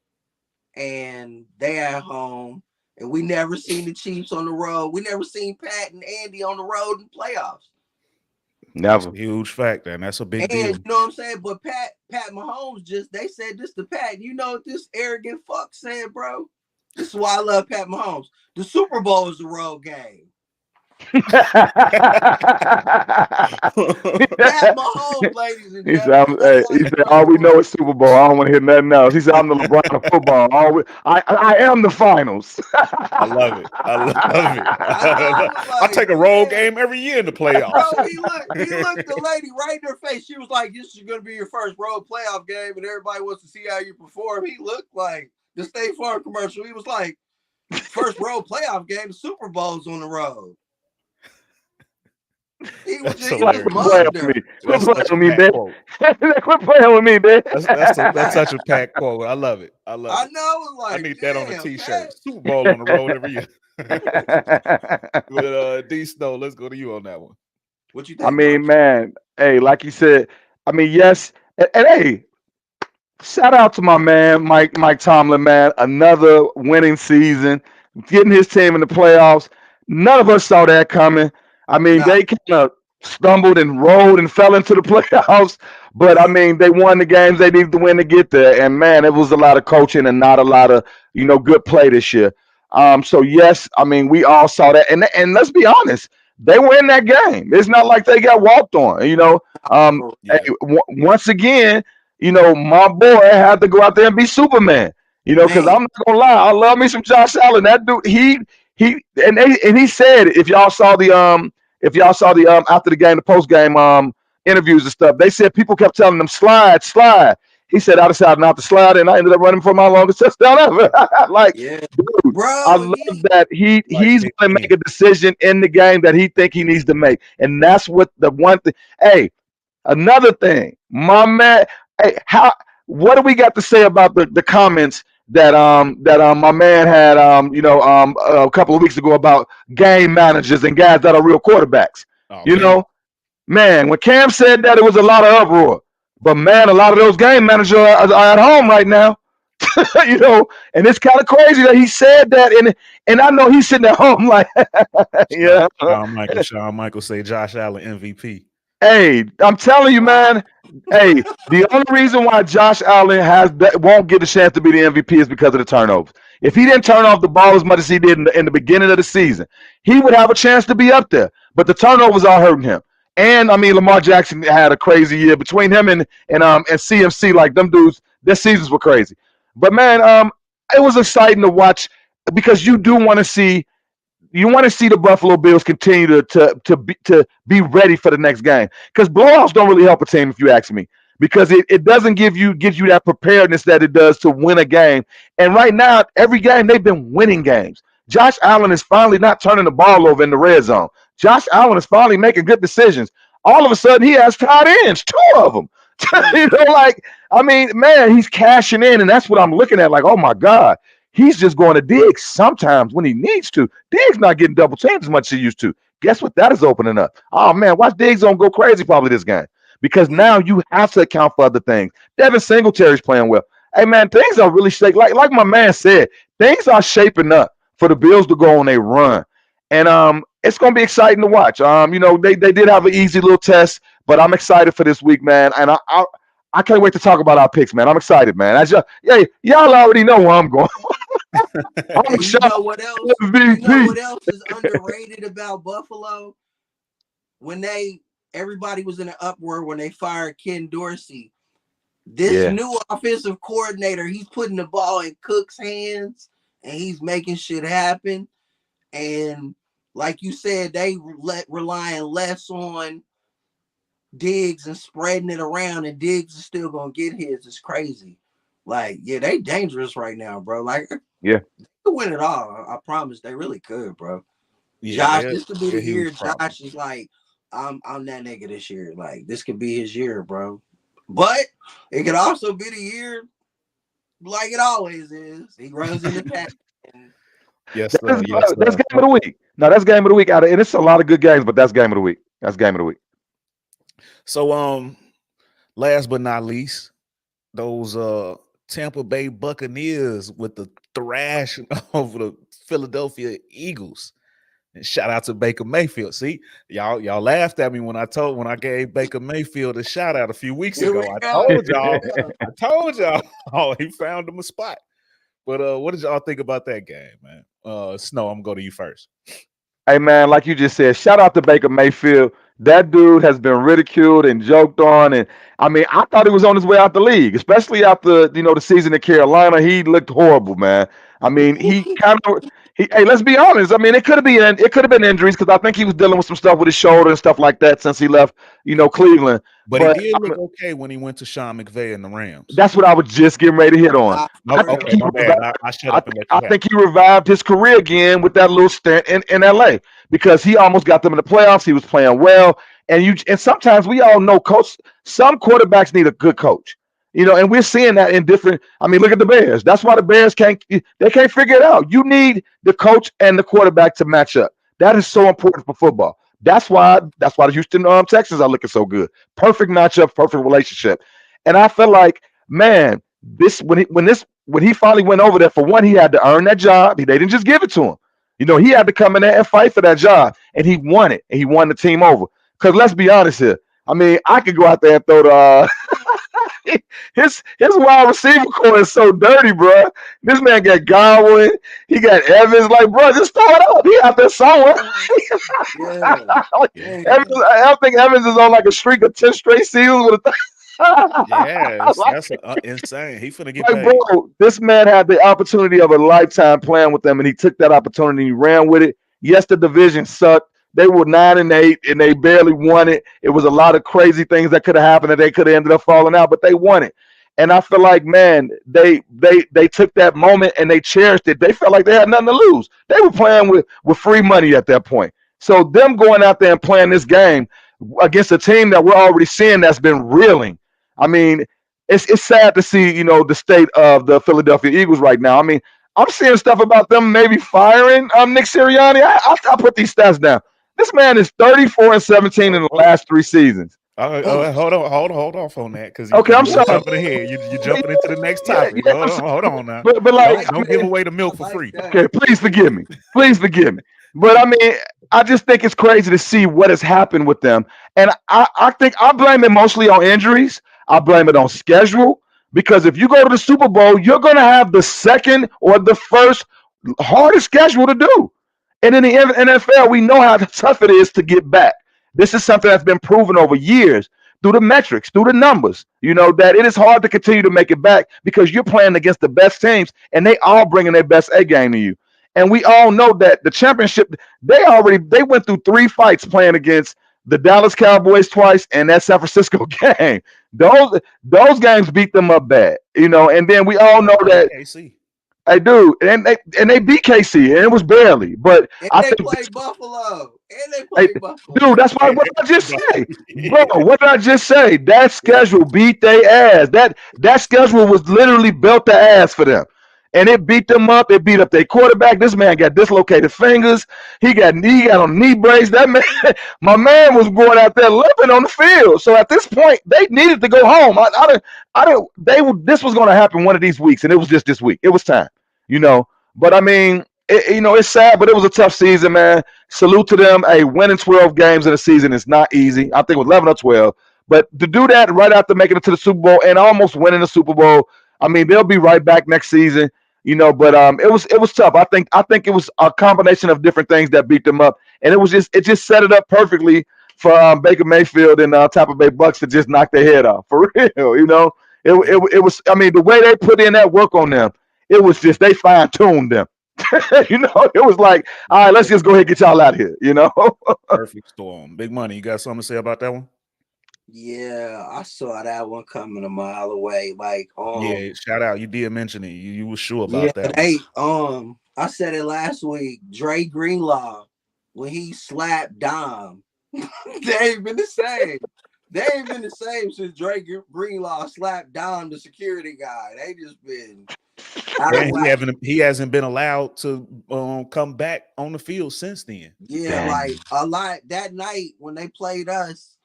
And they at home. And we never seen the Chiefs on the road. We never seen Pat and Andy on the road in playoffs. Never. That's a huge factor, and that's a big deal. You know what I'm saying? But Pat Mahomes they said this to Pat. You know what this arrogant fuck said, bro? This is why I love Pat Mahomes. The Super Bowl is a road game. Pat Mahomes, ladies and gentlemen. He said, all we know is Super Bowl. I don't want to hear nothing else. He said, I'm the LeBron of football. I am the finals. I love it. I take a road game every year in the playoffs. Bro, he looked the lady right in her face. She was like, this is going to be your first road playoff game, and everybody wants to see how you perform. He looked like the State Farm commercial. He was like, first road playoff game, the Super Bowl's on the road. He was just playing with me. Quit playing with me, man. That's such a Pat quote. I love it. I know. Like, I need that on a t-shirt. Super Bowl on the road every year. With D Snow, let's go to you on that one. What you think? I mean, man, hey, like you said, I mean, yes, and hey, shout out to my man, Mike Tomlin, man. Another winning season, getting his team in the playoffs. None of us saw that coming. I mean, they kind of stumbled and rolled and fell into the playoffs, but I mean, they won the games they needed to win to get there. And man, it was a lot of coaching and not a lot of, good play this year. So yes, I mean, we all saw that, and let's be honest, they were in that game. It's not like they got walked on. Hey, once again, my boy had to go out there and be Superman. Because I'm not gonna lie, I love me some Josh Allen. That dude, he said, if y'all saw the after the game, the post game interviews and stuff, they said people kept telling them slide. He said I decided not to slide, and I ended up running for my longest touchdown ever. Dude, bro, I love that he's going to make a decision in the game that he think he needs to make, and that's what the one thing. Hey, another thing, my man. Hey, what do we got to say about the comments that my man had a couple of weeks ago about game managers and guys that are real quarterbacks? Man, when Cam said that, it was a lot of uproar. But man, a lot of those game managers are at home right now. And it's kind of crazy that he said that, and I know he's sitting at home like, yeah. Shawn Michaels say Josh Allen MVP. Hey, I'm telling you, man. Hey, the only reason why Josh Allen won't get a chance to be the MVP is because of the turnovers. If he didn't turn off the ball as much as he did in the beginning of the season, he would have a chance to be up there. But the turnovers are hurting him. And I mean, Lamar Jackson had a crazy year between him and CMC. Like, them dudes, their seasons were crazy. But man, it was exciting to watch because you do want to see. You want to see the Buffalo Bills continue to be ready for the next game, because blowouts don't really help a team, if you ask me, because it doesn't give you that preparedness that it does to win a game. And right now, every game they've been winning games. Josh Allen is finally not turning the ball over in the red zone. Josh Allen is finally making good decisions. All of a sudden, he has tight ends, 2 of them. You know, like, I mean, man, he's cashing in, and that's what I'm looking at. Like, oh my God, he's just going to Diggs sometimes when he needs to. Diggs not getting double teamed as much as he used to. Guess what? That is opening up. Oh man, watch Diggs don't go crazy probably this game because now you have to account for other things. Devin Singletary's playing well. Hey man, things are really shaping. Like my man said, things are shaping up for the Bills to go on a run, and it's gonna be exciting to watch. You know, they did have an easy little test, but I'm excited for this week, man, and I can't wait to talk about our picks, man. I'm excited, man. Y'all already know where I'm going. And you know what else? You know what else is underrated about Buffalo? When everybody was in an uproar when they fired Ken Dorsey. This new offensive coordinator, he's putting the ball in Cook's hands and he's making shit happen. And like you said, they relying less on Diggs and spreading it around, and Diggs is still gonna get his. It's crazy. Like, yeah, they dangerous right now, bro. Like, yeah, they could win it all. I promise they really could, bro. Yeah, Josh, this could be the year. Josh is like, I'm that nigga this year. Like, this could be his year, bro. But it could also be the year, like it always is. He runs in the pack. Yes, that's game of the week. No, that's game of the week. And it's a lot of good games, but that's game of the week. That's game of the week. So, last but not least, those Tampa Bay Buccaneers with the thrashing over the Philadelphia Eagles. And shout out to Baker Mayfield. See, y'all laughed at me when I gave Baker Mayfield a shout out a few weeks ago. I told y'all he found him a spot. But what did y'all think about that game, man? Snow, I'm gonna go to you first. Hey man, like you just said, shout out to Baker Mayfield. That dude has been ridiculed and joked on, and I mean, I thought he was on his way out the league, especially after the season in Carolina. He looked horrible, man. I mean, hey, let's be honest. I mean, it could have been injuries because I think he was dealing with some stuff with his shoulder and stuff like that since he left, Cleveland. But he did look okay when he went to Sean McVay and the Rams. That's what I was just getting ready to hit on. Okay, my bad. I shut up and let you I think he revived his career again with that little stint in LA because he almost got them in the playoffs. He was playing well. And sometimes we all know some quarterbacks need a good coach. And we're seeing that in different. I mean, look at the Bears. That's why the Bears can't figure it out. You need the coach and the quarterback to match up. That is so important for football. That's why the Houston Texans are looking so good. Perfect matchup, perfect relationship. And I felt like, man, when he finally went over there, for one, he had to earn that job. They didn't just give it to him. He had to come in there and fight for that job, and he won it, and he won the team over. Because let's be honest here. I mean, I could go out there and throw the his wide receiver core is so dirty, bro. This man got Godwin, he got Evans. Like, bro, just throw it up. He out there somewhere. I think Evans is on like a streak of 10 straight seasons with a. Yeah, that's insane. He finna get paid. Bro, this man had the opportunity of a lifetime playing with them, and he took that opportunity and he ran with it. Yes, the division sucked. They were 9-8, and they barely won it. It was a lot of crazy things that could have happened, and they could have ended up falling out, but they won it. And I feel like, man, they took that moment and they cherished it. They felt like they had nothing to lose. They were playing with free money at that point. So them going out there and playing this game against a team that we're already seeing that's been reeling. I mean, it's sad to see, the state of the Philadelphia Eagles right now. I mean, I'm seeing stuff about them maybe firing Nick Sirianni. I put these stats down. This man is 34-17 in the last 3 seasons. Hold off on that because I'm sorry. Jumping ahead. You're jumping into the next topic. Hold on now. But like, don't give away the milk for free. Okay, please forgive me. But I mean, I just think it's crazy to see what has happened with them, and I think I blame it mostly on injuries. I blame it on schedule because if you go to the Super Bowl, you're going to have the second or the first hardest schedule to do. And in the NFL, we know how tough it is to get back. This is something that's been proven over years through the metrics, through the numbers, that it is hard to continue to make it back because you're playing against the best teams and they all bringing their best A game to you. And we all know that the championship, they went through 3 fights playing against the Dallas Cowboys twice and that San Francisco game. Those games beat them up bad, and then we all know that. Hey, dude, and they beat KC, and it was barely. But And I they think, play Buffalo. And they hey, play dude, Buffalo. that's why what I just say, bro. Yeah. What did I just say? That schedule beat their ass. That schedule was literally built the ass for them, and it beat them up. It beat up their quarterback. This man got dislocated fingers. He got on knee brace. That man, my man was going out there limping on the field. So at this point, they needed to go home. I don't. This was going to happen one of these weeks, and it was just this week. It was time, you know. But I mean, it's sad, but it was a tough season, man. Salute to them. Hey, winning 12 games in a season is not easy. I think it was 11 or 12. But to do that right after making it to the Super Bowl and almost winning the Super Bowl, I mean, they'll be right back next season, you know. But it was tough. I think it was a combination of different things that beat them up, and it just set it up perfectly for Baker Mayfield and Tampa Bay Bucks to just knock their head off for real, you know. It was. I mean, the way they put in that work on them, it was just they fine tuned them. You know, it was like, all right, let's just go ahead and get y'all out of here, you know. Perfect storm. Big money. You got something to say about that one? Yeah, I saw that one coming a mile away. Like, Yeah, shout out. You did mention it. You were sure yeah, about that one. they I said it last week. Dre Greenlaw, when he slapped Dom, they ain't been the same. They ain't been the same since Dre Greenlaw slapped Dom, the security guy. They just been out of And whack. he hasn't been allowed to come back on the field since then. Yeah, like a lot that night when they played us,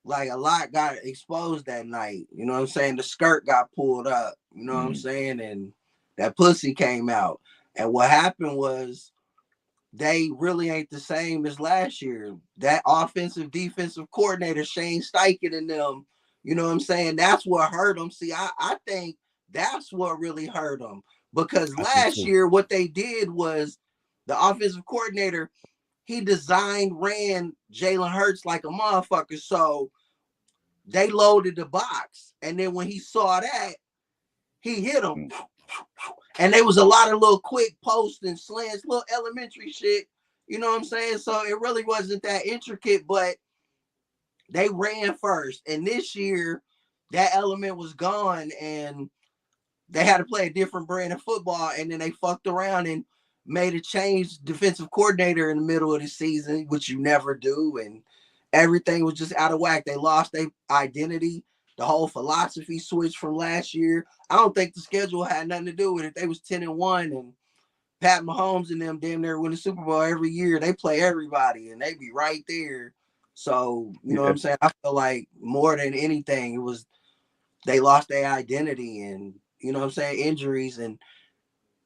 like a lot got exposed that night. You know what I'm saying? The skirt got pulled up, you know what I'm saying? And that pussy came out. And what happened was they really ain't the same as last year. That offensive defensive coordinator, Shane Steichen and them, you know what I'm saying? That's what hurt them. See, I think that's what really hurt them. Because I think last so. year, what they did was the offensive coordinator, he ran Jalen Hurts like a motherfucker. So they loaded the box. And then when he saw that, he hit him. And there was a lot of little quick posts and slants, little elementary shit. You know what I'm saying? So it really wasn't that intricate, but they ran first. And this year, that element was gone and they had to play a different brand of football. And then they fucked around and made a change defensive coordinator in the middle of the season, which you never do. And everything was just out of whack. They lost their identity. The whole philosophy switched from last year. I don't think the schedule had nothing to do with it. They was 10-1 and Pat Mahomes and them damn near win the Super Bowl every year. They play everybody and they be right there. So, you know what I'm saying? I feel like more than anything, it was they lost their identity and, you know what I'm saying, injuries and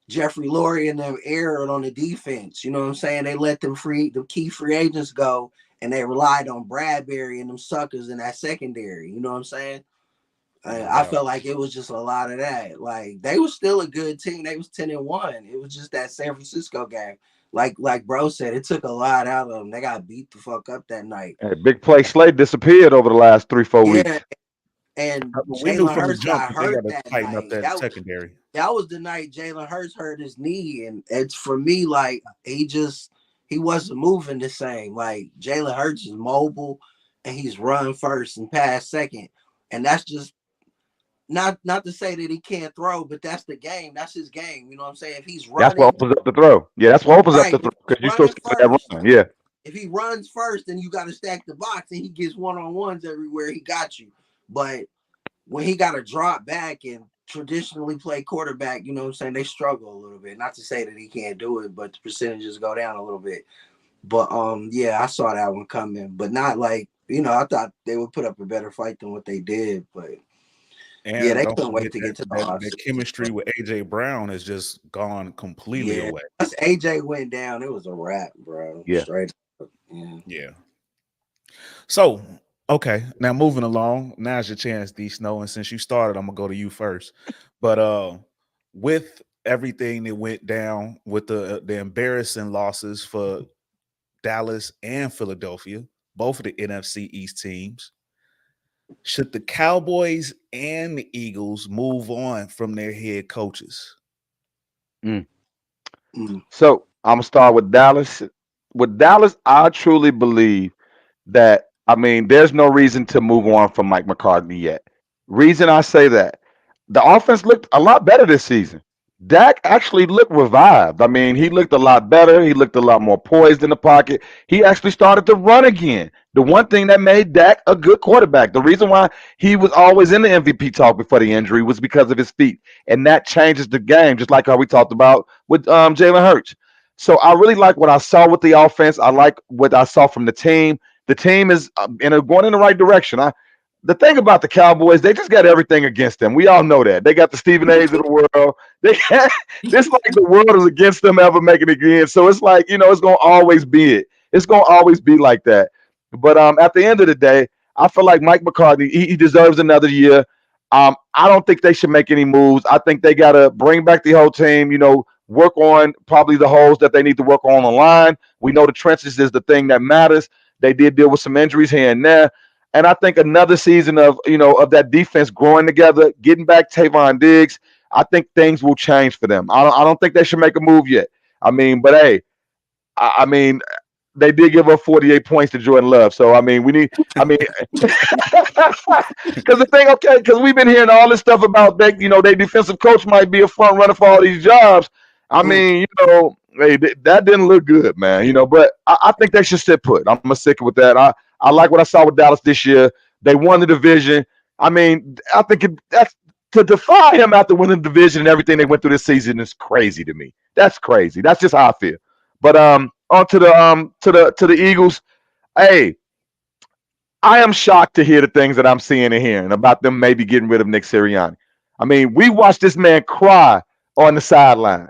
Jeffrey Lurie and them erred on the defense. You know what I'm saying? They let the key free agents go and they relied on Bradbury and them suckers in that secondary. You know what I'm saying? I felt like it was just a lot of that. Like they were still a good team. They was 10-1. It was just that San Francisco game. Like bro said, it took a lot out of them. They got beat the fuck up that night. Big play Slade disappeared over the last 3-4 weeks. And we knew Jalen from the Hurts jump got that they hurt got to that tighten up night. that secondary. That was the night Jalen Hurts hurt his knee, and it's for me like he wasn't moving the same. Like Jalen Hurts is mobile, and he's run first and pass second, and that's just not to say that he can't throw, but that's the game. That's his game. You know what I'm saying? If he's That's what running, opens up the throw. Yeah, that's what opens up right? the If throw he's because you're running supposed to get first, that run. Yeah. if he runs first, then you got to stack the box, and he gets one-on-ones everywhere. He got you, but when he got to drop back and traditionally play quarterback, you know what I'm saying, they struggle a little bit. Not to say that he can't do it, but the percentages go down a little bit. But yeah, I saw that one coming, but not like, you know, I thought they would put up a better fight than what they did, but And yeah, they don't couldn't wait forget to get to the that offseason. chemistry with AJ Brown has just gone completely Yeah, away. once AJ went down, it was a wrap, bro. Yeah. Straight up. Yeah. So, okay, now moving along. Now's your chance, D Snow. And since you started, I'm gonna go to you first. But with everything that went down with the embarrassing losses for Dallas and Philadelphia, both of the NFC East teams, should the Cowboys and the Eagles move on from their head coaches? So I'm gonna start with Dallas. With Dallas, I truly believe that I mean there's no reason to move on from Mike McCarthy yet. Reason I say that the offense looked a lot better this season. Dak actually looked revived. I mean, he looked a lot better. He looked a lot more poised in the pocket. He actually started to run again. The one thing that made Dak a good quarterback, the reason why he was always in the MVP talk before the injury was because of his feet. And that changes the game, just like how we talked about with Jalen Hurts. So I really like what I saw with the offense. I like what I saw from the team. The team is going in the right direction. The thing about the Cowboys, they just got everything against them. We all know that. They got the Stephen A's of the world. They got, this like the world is against them ever making it again. So it's like, it's gonna always be it. It's gonna always be like that. But at the end of the day, I feel like Mike McCarthy, he deserves another year. I don't think they should make any moves. I think they gotta bring back the whole team, work on probably the holes that they need to work on the line. We know the trenches is the thing that matters. They did deal with some injuries here and there. And I think another season of of that defense growing together, getting back Trayvon Diggs, I think things will change for them. I don't think they should make a move yet. I mean, but hey, I mean, they did give up 48 points to Jordan Love. So I mean, we need. I mean, because the thing, okay, because we've been hearing all this stuff about that. Their defensive coach might be a front runner for all these jobs. I mean, hey, that didn't look good, man. But I think they should sit put. I'm gonna stick with that. I like what I saw with Dallas this year. They won the division. I mean, I think that's to defy him after winning the division and everything they went through this season is crazy to me. That's crazy. That's just how I feel. But on to the Eagles. Hey, I am shocked to hear the things that I'm seeing and hearing about them maybe getting rid of Nick Sirianni. I mean, we watched this man cry on the sideline.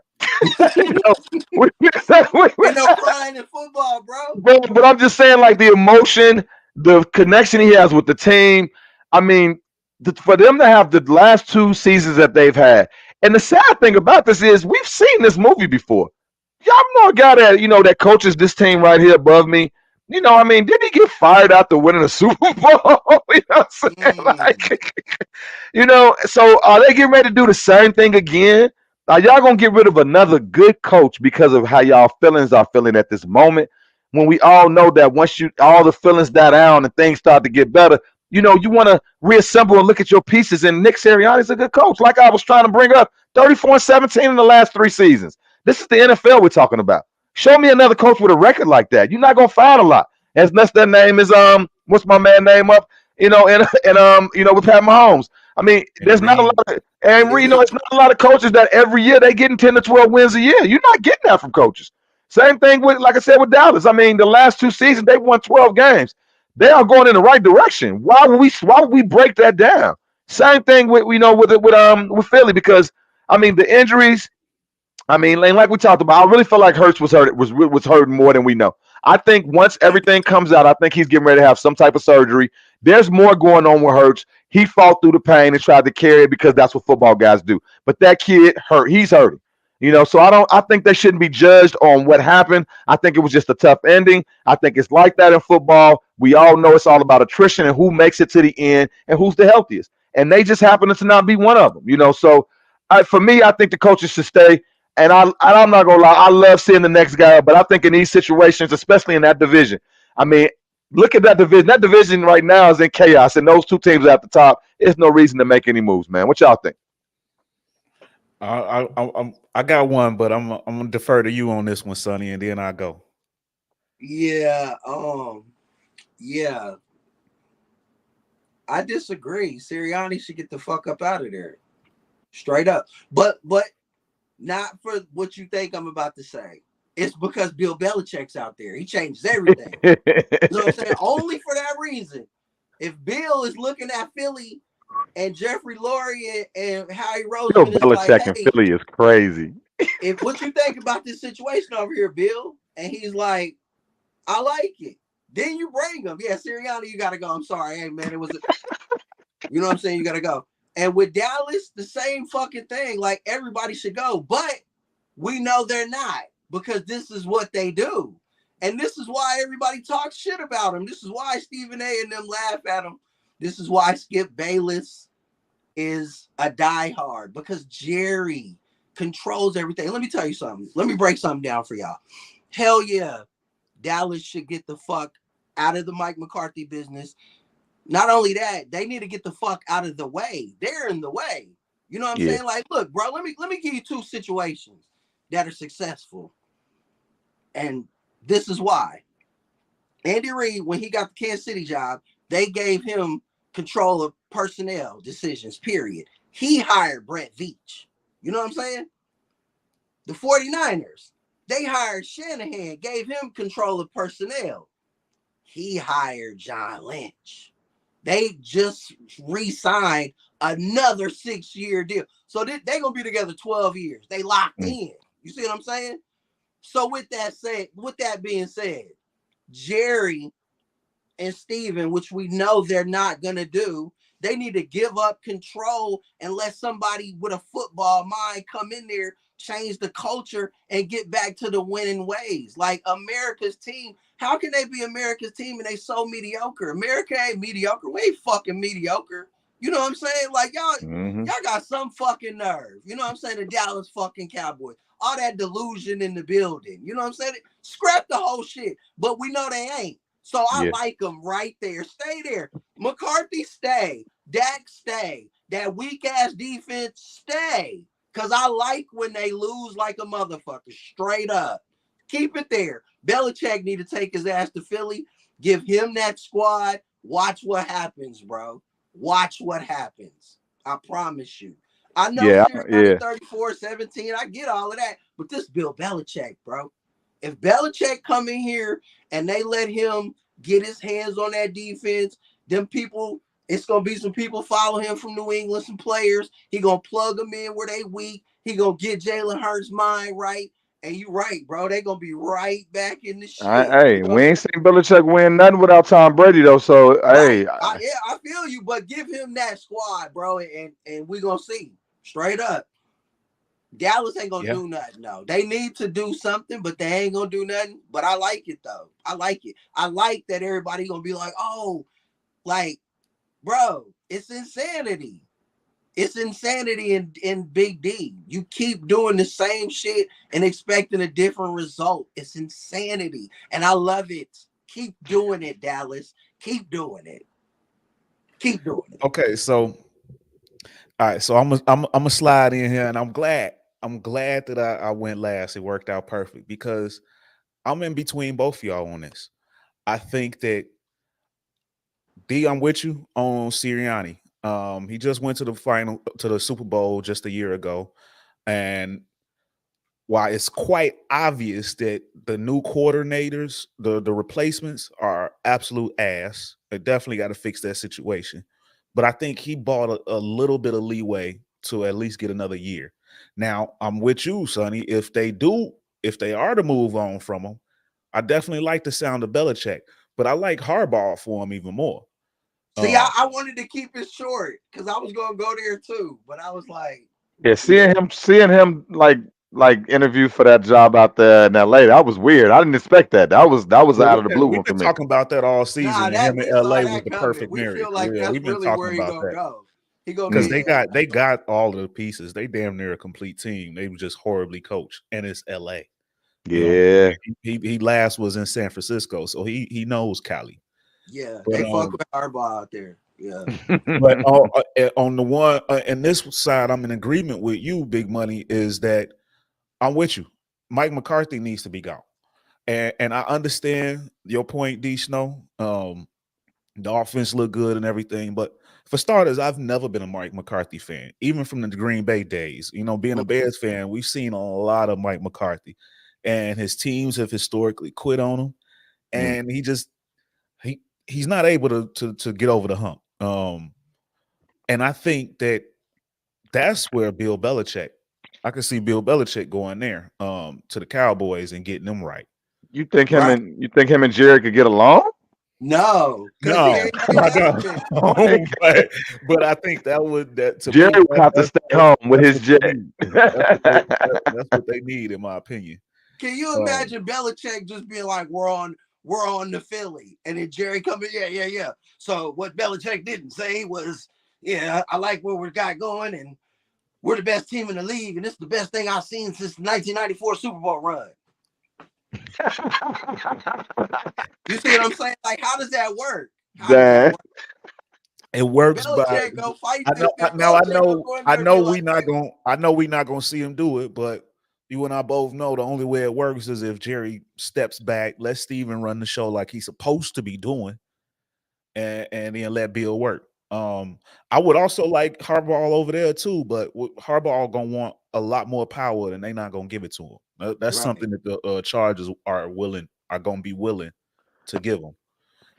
you know, we, Ain't no crying in football, bro. but I'm just saying, like the emotion, the connection he has with the team. I mean, for them to have the last two seasons that they've had, and the sad thing about this is we've seen this movie before. Y'all know a guy that that coaches this team right here above me. I mean, did he get fired after winning a Super Bowl? You know what I'm saying? Like, so are they getting ready to do the same thing again? Are y'all gonna get rid of another good coach because of how y'all feelings are feeling at this moment? When we all know that once all the feelings die down and things start to get better, you want to reassemble and look at your pieces. And Nick Sirianni's a good coach, like I was trying to bring up, 34-17 in the last 3 seasons. This is the NFL we're talking about. Show me another coach with a record like that. You're not gonna find a lot. Unless their name is what's my man name up? With Pat Mahomes. I mean, there's not a lot of it's not a lot of coaches that every year they getting 10 to 12 wins a year. You're not getting that from coaches. Same thing with, like I said, with Dallas. I mean, the last 2 seasons they won 12 games. They are going in the right direction. Why would we break that down? Same thing with Philly, because I mean the injuries. I mean, like we talked about, I really feel like Hurts was hurting more than we know. I think once everything comes out, I think he's getting ready to have some type of surgery. There's more going on with Hurts. He fought through the pain and tried to carry it because that's what football guys do. But that kid hurt. He's hurting. So I think they shouldn't be judged on what happened. I think it was just a tough ending. I think it's like that in football. We all know it's all about attrition and who makes it to the end and who's the healthiest. And they just happen to not be one of them. So for me, I think the coaches should stay. And I'm not gonna lie, I love seeing the next guy, but I think in these situations, especially in that division, I mean, look at that division. That division right now is in chaos, and those two teams at the top, there's no reason to make any moves, man. What y'all think? I got one, but I'm gonna defer to you on this one, Sonny, and then I go. Yeah, yeah. I disagree. Sirianni should get the fuck up out of there, straight up. But not for what you think I'm about to say. It's because Bill Belichick's out there. He changes everything. You know what I'm saying? Only for that reason. If Bill is looking at Philly and Jeffrey Lurie and Howie Bill Roseman is Belichick like, and hey, Philly is crazy. if what you think about this situation over here, Bill? And he's like, I like it. Then you bring him. Yeah, Sirianni, you gotta go. I'm sorry. Hey man, you know what I'm saying? You gotta go. And with Dallas, the same fucking thing. Like, everybody should go. But we know they're not, because this is what they do. And this is why everybody talks shit about him. This is why Stephen A. and them laugh at him. This is why Skip Bayless is a diehard, because Jerry controls everything. Let me tell you something. Let me break something down for y'all. Hell yeah, Dallas should get the fuck out of the Mike McCarthy business. Not only that, they need to get the fuck out of the way. They're in the way. You know what I'm saying? Like, look, bro, let me give you two situations that are successful. And this is why. Andy Reid, when he got the Kansas City job, they gave him control of personnel decisions, period. He hired Brett Veach. You know what I'm saying? The 49ers, they hired Shanahan, gave him control of personnel. He hired John Lynch. They just re-signed another 6-year deal. So they're going to be together 12 years. They locked in. You see what I'm saying? So with that being said, Jerry and Steven, which we know they're not going to do, they need to give up control and let somebody with a football mind come in there, change the culture, and get back to the winning ways. Like America's team, how can they be America's team and they so mediocre? America ain't mediocre. We ain't fucking mediocre. You know what I'm saying? Like y'all got some fucking nerve. You know what I'm saying? The Dallas fucking Cowboys. All that delusion in the building. You know what I'm saying? Scrap the whole shit. But we know they ain't. So I like them right there. Stay there. McCarthy, stay. Dak, stay. That weak-ass defense, stay. Because I like when they lose like a motherfucker. Straight up. Keep it there. Belichick need to take his ass to Philly. Give him that squad. Watch what happens, bro. Watch what happens. I promise you. I know you're 34-17. I get all of that. But this Bill Belichick, bro. If Belichick come in here and they let him get his hands on that defense, them people, it's going to be some people follow him from New England, some players. He going to plug them in where they weak. He going to get Jalen Hurts' mind right. And you right, bro. They going to be right back in the shit. Hey, we ain't seen Belichick win nothing without Tom Brady, though. So, hey. I feel you, but give him that squad, bro, and we going to see. Straight up. Dallas ain't gonna do nothing, no. They need to do something, but they ain't gonna do nothing. But I like it though. I like it. I like that everybody gonna be like, oh, like, bro, it's insanity. It's insanity in Big D. You keep doing the same shit and expecting a different result. It's insanity. And I love it. Keep doing it, Dallas. Keep doing it. Keep doing it. Okay, so all right, so I'm gonna slide in here, and I'm glad that I went last. It worked out perfect because I'm in between both of y'all on this. I think that D, I'm with you on Sirianni. He just went to the Super Bowl just a year ago, and while it's quite obvious that the new coordinators, the replacements are absolute ass, they definitely got to fix that situation. But I think he bought a little bit of leeway to at least get another year. Now, I'm with you, Sonny. If they are to move on from him, I definitely like the sound of Belichick, but I like Harbaugh for him even more. See, I wanted to keep it short because I was gonna go there too, but I was like, seeing him like interview for that job out there in LA, that was weird. I didn't expect that. That was out of the blue one for We've been me. talking about that all season. Nah, and him in LA was the coming. perfect We marriage. feel like that's we've been really talking where he about gonna that. go. He gonna because they got all of the pieces. They damn near a complete team. They were just horribly coached, and it's LA. Yeah, he last was in San Francisco, so he knows Cali. Yeah, but, they fuck with Harbaugh out there. Yeah, but on the one and this side, I'm in agreement with you, Big Money. Is that I'm with you. Mike McCarthy needs to be gone, and I understand your point, D Snow. The offense looked good and everything, but for starters, I've never been a Mike McCarthy fan, even from the Green Bay days. You know, being a Bears fan, we've seen a lot of Mike McCarthy, and his teams have historically quit on him, and he's not able to get over the hump. And I think that's where Bill Belichick, I can see Bill Belichick going there to the Cowboys and getting them right. You think him and Jerry could get along? No, but I think Jerry would have to stay home with his jet. That's what they need, in my opinion. Can you imagine Belichick just being like, we're on the Philly, and then Jerry coming, yeah. So what Belichick didn't say was, I like where we got going, and we're the best team in the league, and this is the best thing I've seen since the 1994 Super Bowl run. You see what I'm saying? Like, how does that work? It works by Belichick go fight I this. know I know we not gonna see him do it, but you and I both know the only way it works is if Jerry steps back, let Steven run the show like he's supposed to be doing, and then let Bill work. I would also like Harbaugh over there too, but Harbaugh gonna want a lot more power, and they not gonna give it to him. That's something that the Chargers are gonna be willing to give him.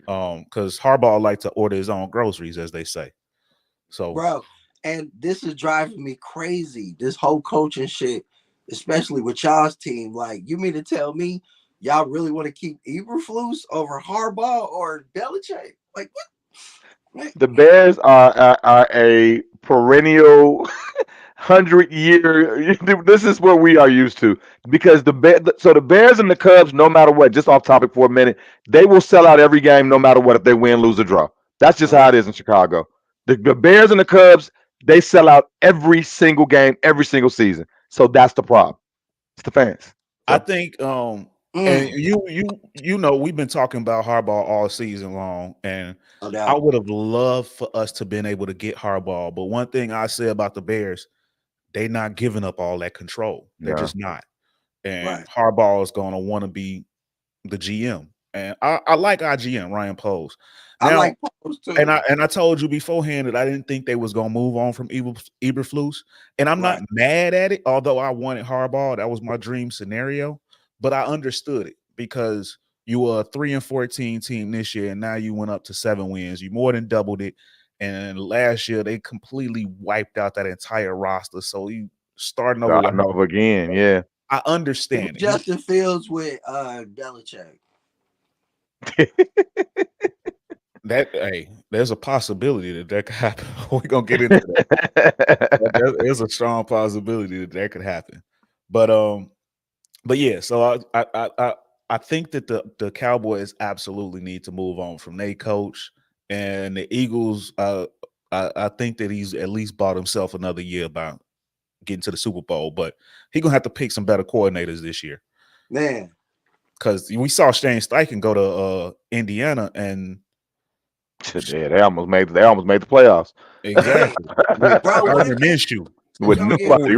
Because Harbaugh like to order his own groceries, as they say. So, bro, and this is driving me crazy. This whole coaching shit, especially with y'all's team. Like, you mean to tell me y'all really want to keep Eberflus over Harbaugh or Belichick? Like, what? The Bears are a perennial 100-year. This is what we are used to because the Bears and the Cubs, no matter what, just off topic for a minute, they will sell out every game no matter what if they win, lose, or draw. That's just how it is in Chicago. The Bears and the Cubs, they sell out every single game, every single season. So that's the problem. It's the fans. So. I think and you know we've been talking about Harbaugh all season long, and I would have loved for us to been able to get Harbaugh. But one thing I say about the Bears, they not giving up all that control. They're just not. And Harbaugh is going to want to be the GM. And I like our GM, Ryan Poles. Now, I like Poles too. And I told you beforehand that I didn't think they was going to move on from Eberflus. And I'm not mad at it, although I wanted Harbaugh. That was my dream scenario. But I understood it because you were a 3-14 team this year, and now you went up to 7 wins. You more than doubled it. And last year, they completely wiped out that entire roster. So you starting over again, yeah. I understand it. Justin Fields with Belichick. There's a possibility that could happen. We're gonna get into that. There's a strong possibility that could happen. But yeah. So I think that the Cowboys absolutely need to move on from their coach, and the Eagles. I think that he's at least bought himself another year about getting to the Super Bowl, but he's gonna have to pick some better coordinators this year, man. Because we saw Shane Steichen go to Indiana and. Yeah, they almost made the playoffs. Exactly. With Gardner Minshew. With nobody.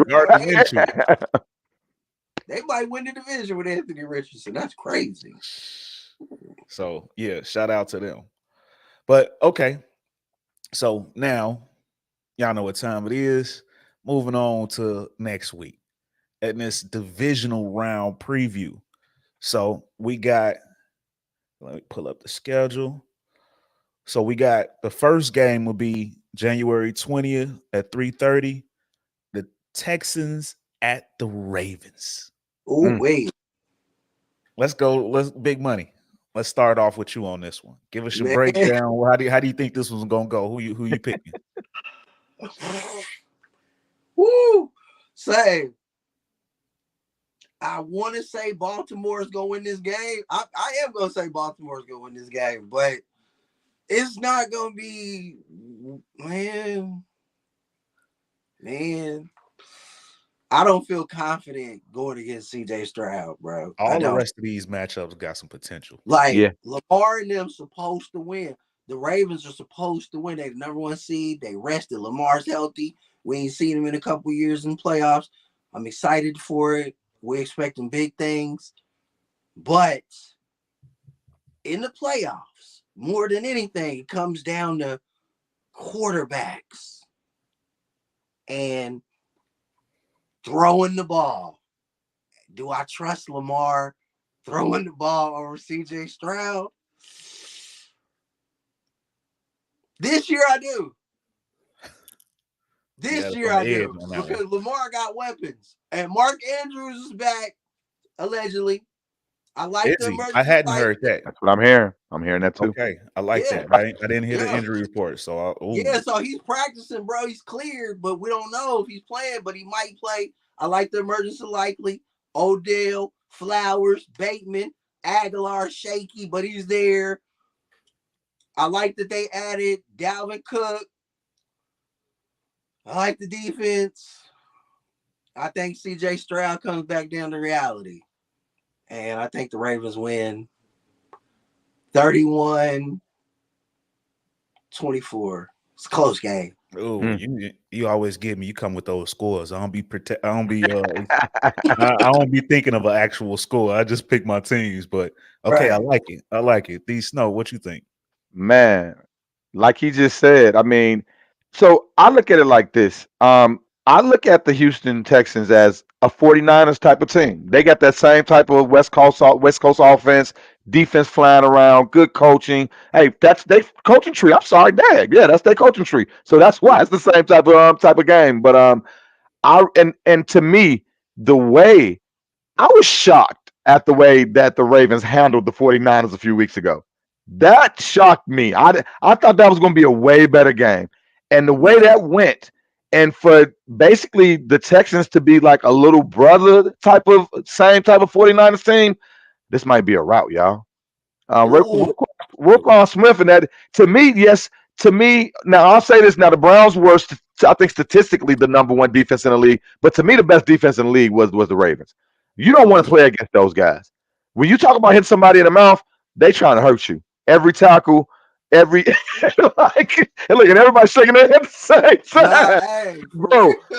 They might win the division with Anthony Richardson. That's crazy. So yeah, shout out to them. But okay. So now y'all know what time it is. Moving on to next week and this divisional round preview. So we got, let me pull up the schedule. So we got the first game will be January 20th at 3:30. The Texans at the Ravens. Oh, wait. Let's go. Let's big money. Let's start off with you on this one. Give us your breakdown. How do you think this one's gonna go? Who you picking? Woo! Say, I want to say Baltimore is gonna win this game. I am gonna say Baltimore is gonna win this game, but it's not gonna be, man. I don't feel confident going against CJ Stroud, bro. All the rest of these matchups got some potential. Like Lamar and them supposed to win. The Ravens are supposed to win. They're the number 1 seed. They rested. Lamar's healthy. We ain't seen him in a couple years in playoffs. I'm excited for it. We're expecting big things. But in the playoffs, more than anything, it comes down to quarterbacks and throwing the ball. Do I trust Lamar throwing the ball over CJ Stroud? This year I do. This year I do. Because Lamar got weapons. And Mark Andrews is back, allegedly. I like the emergency. I hadn't heard that. That's what I'm hearing. I'm hearing that too. Okay. I like that. I didn't hear the injury report. So so he's practicing, bro. He's cleared, but we don't know if he's playing, but he might play. I like the emergency likely. Odell, Flowers, Bateman, Aguilar, shaky, but he's there. I like that they added Dalvin Cook. I like the defense. I think CJ Stroud comes back down to reality. And I think the Ravens win 31-24. It's a close game. Oh, you always give me. You come with those scores. I don't be I don't be. I don't be thinking of an actual score. I just pick my teams. But okay, I Right. like it. I like it. These Snow, what you think? Man, like he just said, I mean, so I look at it like this. I look at the Houston Texans as a 49ers type of team. They got that same type of West Coast offense, defense flying around, good coaching. Hey, that's their coaching tree. I'm sorry, Dag. Yeah, that's their coaching tree. So that's why it's the same type of game. But and to me, the way I was shocked at the way that the Ravens handled the 49ers a few weeks ago. That shocked me. I thought that was going to be a way better game. And the way Yeah. that went, and for basically the Texans to be like a little brother type of same type of 49ers team, this might be a route, y'all. Ooh. Roquan Smith and that to me, yes, to me. Now I'll say this. Now the Browns were, I think, statistically the number one defense in the league, but to me the best defense in the league was the Ravens. You don't want to play against those guys. When you talk about hitting somebody in the mouth, they trying to hurt you every tackle, every like, and look, and everybody shaking their head at the same Nah, time. hey, for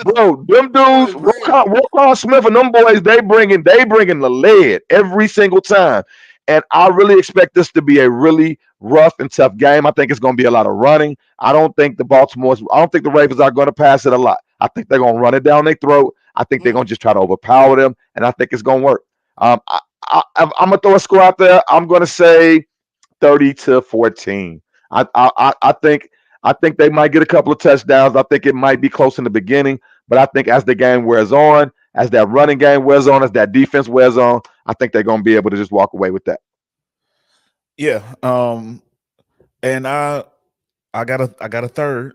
Bro, them I dudes, agree. Roquan Smith and them boys, they bringing the lead every single time. And I really expect this to be a really rough and tough game. I think it's going to be a lot of running. I don't think the Ravens are going to pass it a lot. I think they're going to run it down their throat. I think they're Mm. going to just try to overpower them, and I think it's going to work. I'm going to throw a score out there. I'm going to say 30-14. I think they might get a couple of touchdowns. I think it might be close in the beginning, but I think as the game wears on, as that running game wears on, as that defense wears on, I think they're going to be able to just walk away with that. Yeah. And I got a third.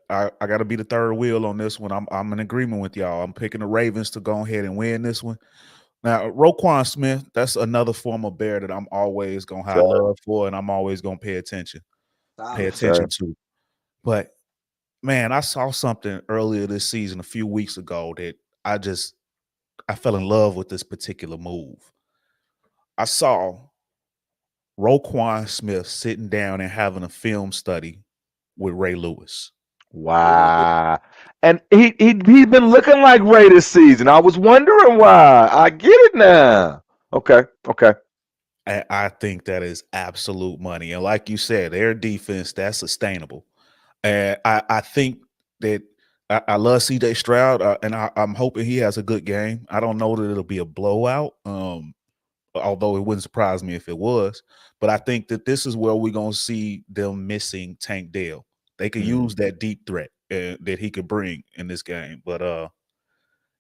I got to be the third wheel on this one. I'm in agreement with y'all. I'm picking the Ravens to go ahead and win this one. Now, Roquan Smith, that's another former Bear that I'm always gonna have Sir. love for, and I'm always gonna pay attention Solid. Sir. to. But man, I saw something earlier this season, a few weeks ago, that I fell in love with this particular move. I saw Roquan Smith sitting down and having a film study with Ray Lewis. Ooh. Wow. And he's been looking like Ray this season. I was wondering why. I get it now. Okay. Okay. I think that is absolute money. And like you said, their defense, that's sustainable. And I think that I love CJ Stroud, and I'm hoping he has a good game. I don't know that it'll be a blowout, although it wouldn't surprise me if it was. But I think that this is where we're going to see them missing Tank Dell. They could use that deep threat that he could bring in this game. But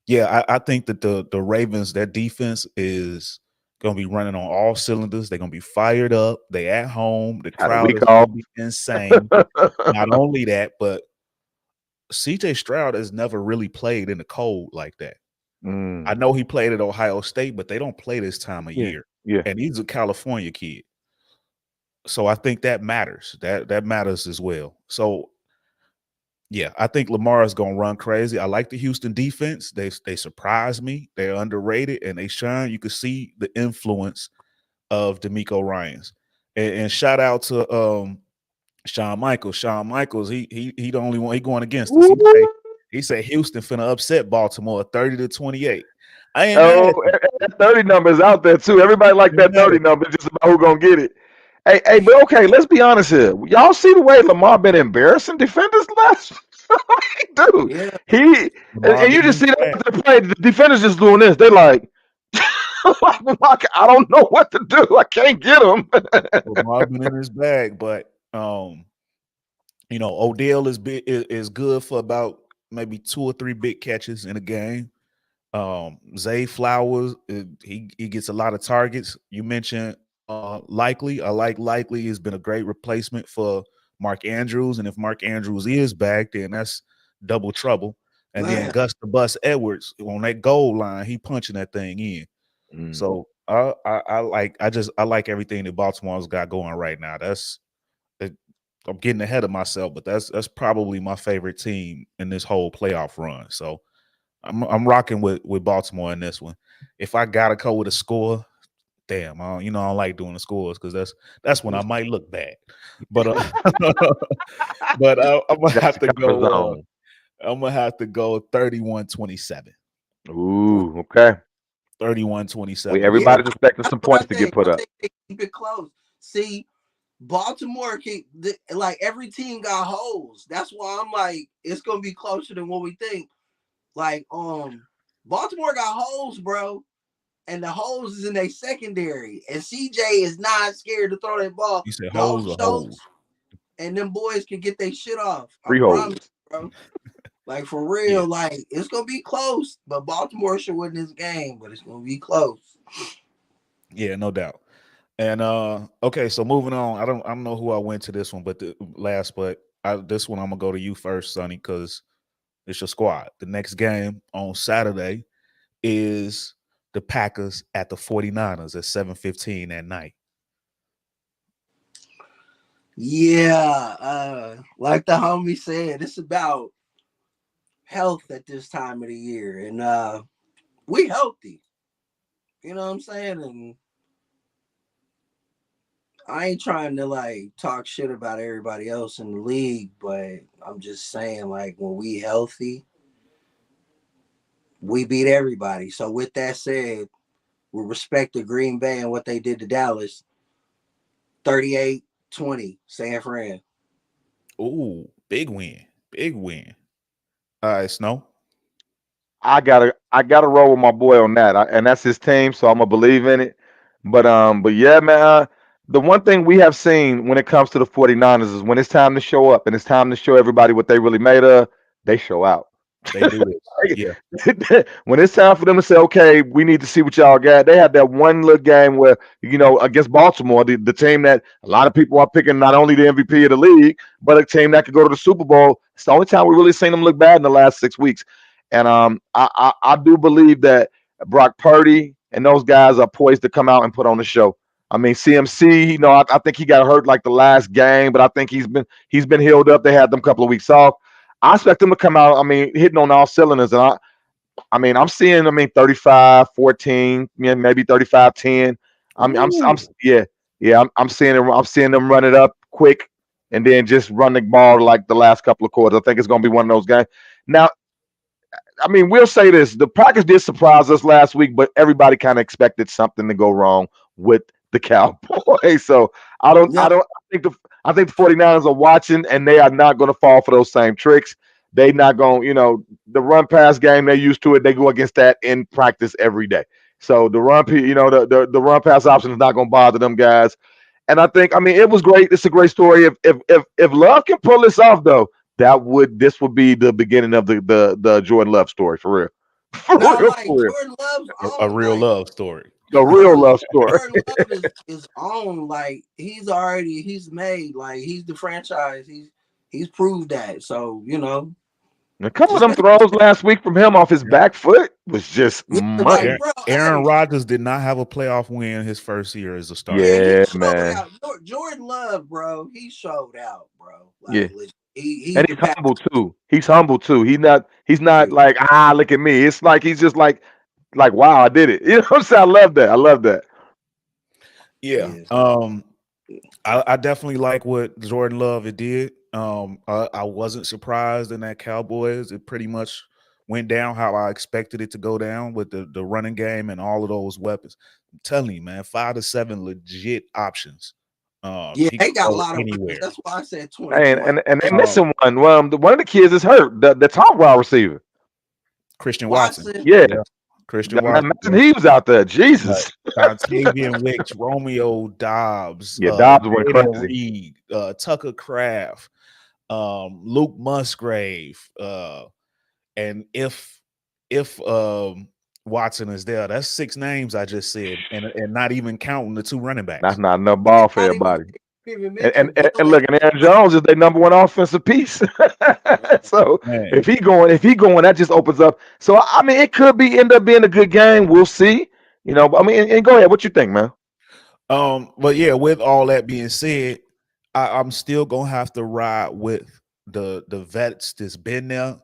yeah, I think that the Ravens, their defense is going to be running on all cylinders. They're going to be fired up. They at home. The Had a crowd week is going off. to be insane. Not only that, but CJ Stroud has never really played in the cold like that. I Mm. know he played at Ohio State, but they don't play this time of Yeah. year. Yeah. And he's a California kid. So I think that matters. That matters as well. So yeah, I think Lamar is gonna run crazy. I like the Houston defense. They surprise me. They're underrated and they shine. You can see the influence of D'Amico Ryans. And shout out to Shawn Michaels. Shawn Michaels, he the only one he going against us. Woo! He said Houston finna upset Baltimore 30-28. I ain't mad Oh, at you. that 30 number is out there too. Everybody I like ain't that mad 30 at you. number. It's just about who gonna get it. Hey, but okay, let's be honest here. Y'all see the way Lamar been embarrassing defenders last dude. Yeah. He Lamar and you been just in see his that bag. after the play, the defenders just doing this. They like, I don't know what to do. I can't get him. Lamar been in his bag, but Odell is good for about maybe 2 or 3 big catches in a game. Zay Flowers, he gets a lot of targets. You mentioned Likely. I like Likely has been a great replacement for Mark Andrews, and if Mark Andrews is back, then that's double trouble. And then Man. Gus the Bus Edwards on that goal line, he punching that thing in. Mm. So I like everything that Baltimore's got going right now. I'm getting ahead of myself, but that's probably my favorite team in this whole playoff run. So I'm rocking with Baltimore in this one. If I gotta go with a score, Damn, I don't like doing the scores because that's when I might look bad. But but I'm gonna have to go. I'm gonna have to go 31-27. Ooh, okay. 31-27. Everybody's expecting That's some what points to get put I up. think they keep it close. See, Baltimore like every team got holes. That's why I'm like, it's gonna be closer than what we think. Like, Baltimore got holes, bro. And the holes is in their secondary. And CJ is not scared to throw that ball. You said holes or holes? And them boys can get their shit off. Three holes, bro. Like, for real, like, it's gonna be close. But Baltimore should win this game, but it's gonna be close. Yeah, no doubt. And okay, so moving on. I don't know who I went to this one, but this one I'm gonna go to you first, Sonny, because it's your squad. The next game on Saturday is the Packers at the 49ers at 7:15 at night. Yeah, like the homie said, it's about health at this time of the year, and we healthy. You know what I'm saying? And I ain't trying to like talk shit about everybody else in the league, but I'm just saying, like, when we healthy, we beat everybody. So with that said, we respect the Green Bay and what they did to Dallas. 38-20, San Fran. Ooh, big win. Big win. All right, Snow. I gotta roll with my boy on that, and that's his team, so I'm gonna believe in it. But yeah, man, the one thing we have seen when it comes to the 49ers is when it's time to show up and it's time to show everybody what they really made of, they show out. They do this. Yeah. When it's time for them to say, okay, we need to see what y'all got, they had that one little game where, against Baltimore, the team that a lot of people are picking not only the MVP of the league, but a team that could go to the Super Bowl. It's the only time we really seen them look bad in the last 6 weeks. And I do believe that Brock Purdy and those guys are poised to come out and put on the show. I mean, CMC, I think he got hurt like the last game, but I think he's been healed up. They had them a couple of weeks off. I expect them to come out, hitting on all cylinders. And I'm seeing, 35-14, maybe 35-10. I'm seeing them run it up quick and then just run the ball like the last couple of quarters. I think it's going to be one of those games. Now, we'll say this: the Packers did surprise us last week, but everybody kind of expected something to go wrong with the Cowboys. So I think the 49ers are watching, and they are not going to fall for those same tricks. They not going, the run pass game, they're used to it. They go against that in practice every day. So the the run pass option is not going to bother them guys. And I think, it was great. It's a great story. If Love can pull this off, though, this would be the beginning of the Jordan Love story for real. Jordan Love's a real love story. The real love story. Jordan Love is on. Like, he's made. Like, he's the franchise. He's proved that. So, A couple of them throws last week from him off his back foot was just money. Aaron Rodgers did not have a playoff win his first year as a starter. Yeah, man. Jordan Love, bro, he showed out, bro. Like, he's humble too. He's humble too. He's not like, look at me. It's like he's just like, wow, I did it. You know what I'm saying? I love that. Yeah. I definitely like what Jordan Love did. I wasn't surprised in that Cowboys. It pretty much went down how I expected it to go down with the running game and all of those weapons. I'm telling you, man, 5 to 7 legit options. They got a lot of weapons. That's why I said 20. And they're missing one. Well, one of the kids is hurt. The top wide receiver, Christian Watson. Yeah. Christian Watson. Imagine he was out there. Jesus. Dontayvion Wicks, Romeo Dobbs. Dobbs went crazy. Reed, Tucker Kraft, Luke Musgrave. And if Watson is there, that's 6 names I just said, and not even counting the 2 running backs. That's not enough ball for everybody. And look, and Aaron Jones is their number 1 offensive piece. So if he going, that just opens up. So it could end up being a good game. We'll see. And go ahead. What you think, man? But yeah, with all that being said, I'm still gonna have to ride with the vets that's been there,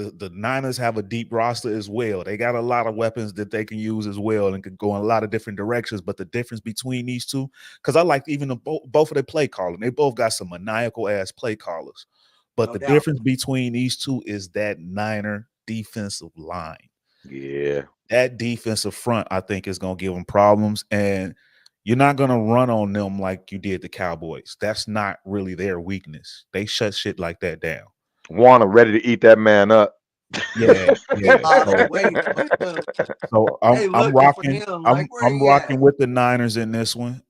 the Niners have a deep roster as well. They got a lot of weapons that they can use as well and can go in a lot of different directions. But the difference between these two, because I like even both of their play calling, they both got some maniacal ass play callers. But No the doubt. difference between these two is that Niner defensive line. Yeah. That defensive front, I think, is going to give them problems. And you're not going to run on them like you did the Cowboys. That's not really their weakness. They shut shit like that down. Warner ready to eat that man up. Yeah, yeah. Wait. So They I'm looking for rocking. him. I'm Like, where he rocking at? with the Niners in this one.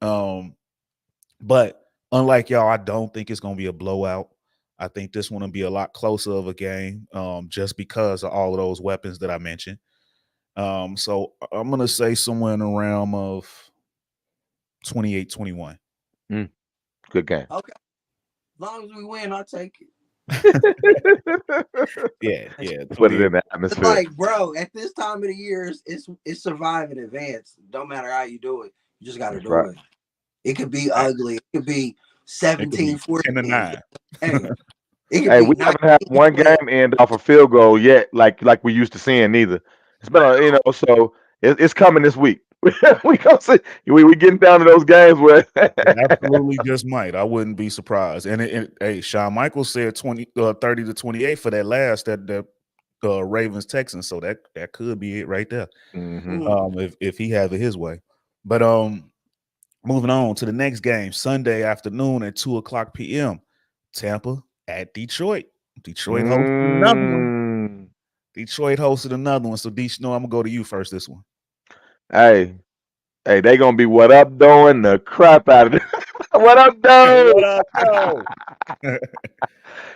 But unlike y'all, I don't think it's going to be a blowout. I think this one will be a lot closer of a game, just because of all of those weapons that I mentioned. So I'm going to say somewhere in the realm of 28-21. Good game. Okay. As long as we win, I'll take it. Yeah. Put it in 28. the It's atmosphere. like, bro, at this time of the year, it's survive in advance. Don't matter how you do it. You just got to do it. It could be ugly. It could be 17-14. 10-9. Hey, it could Hey, be we haven't had one 19-12. game end off a field goal yet, like we used to seeing neither. It's been so it's coming this week. we gonna see we getting down to those games where It absolutely just might. I wouldn't be surprised. And hey, Shawn Michaels said 30-28 for that last that Ravens Texans. So that could be it right there. If he has it his way. But moving on to the next game, Sunday afternoon at 2:00 p.m. Tampa at Detroit. Detroit hosted another one. Detroit hosted another one. So I'm gonna go to you first this one. Hey, they gonna be what up doing the crap out of it. What up, doing? What up, though?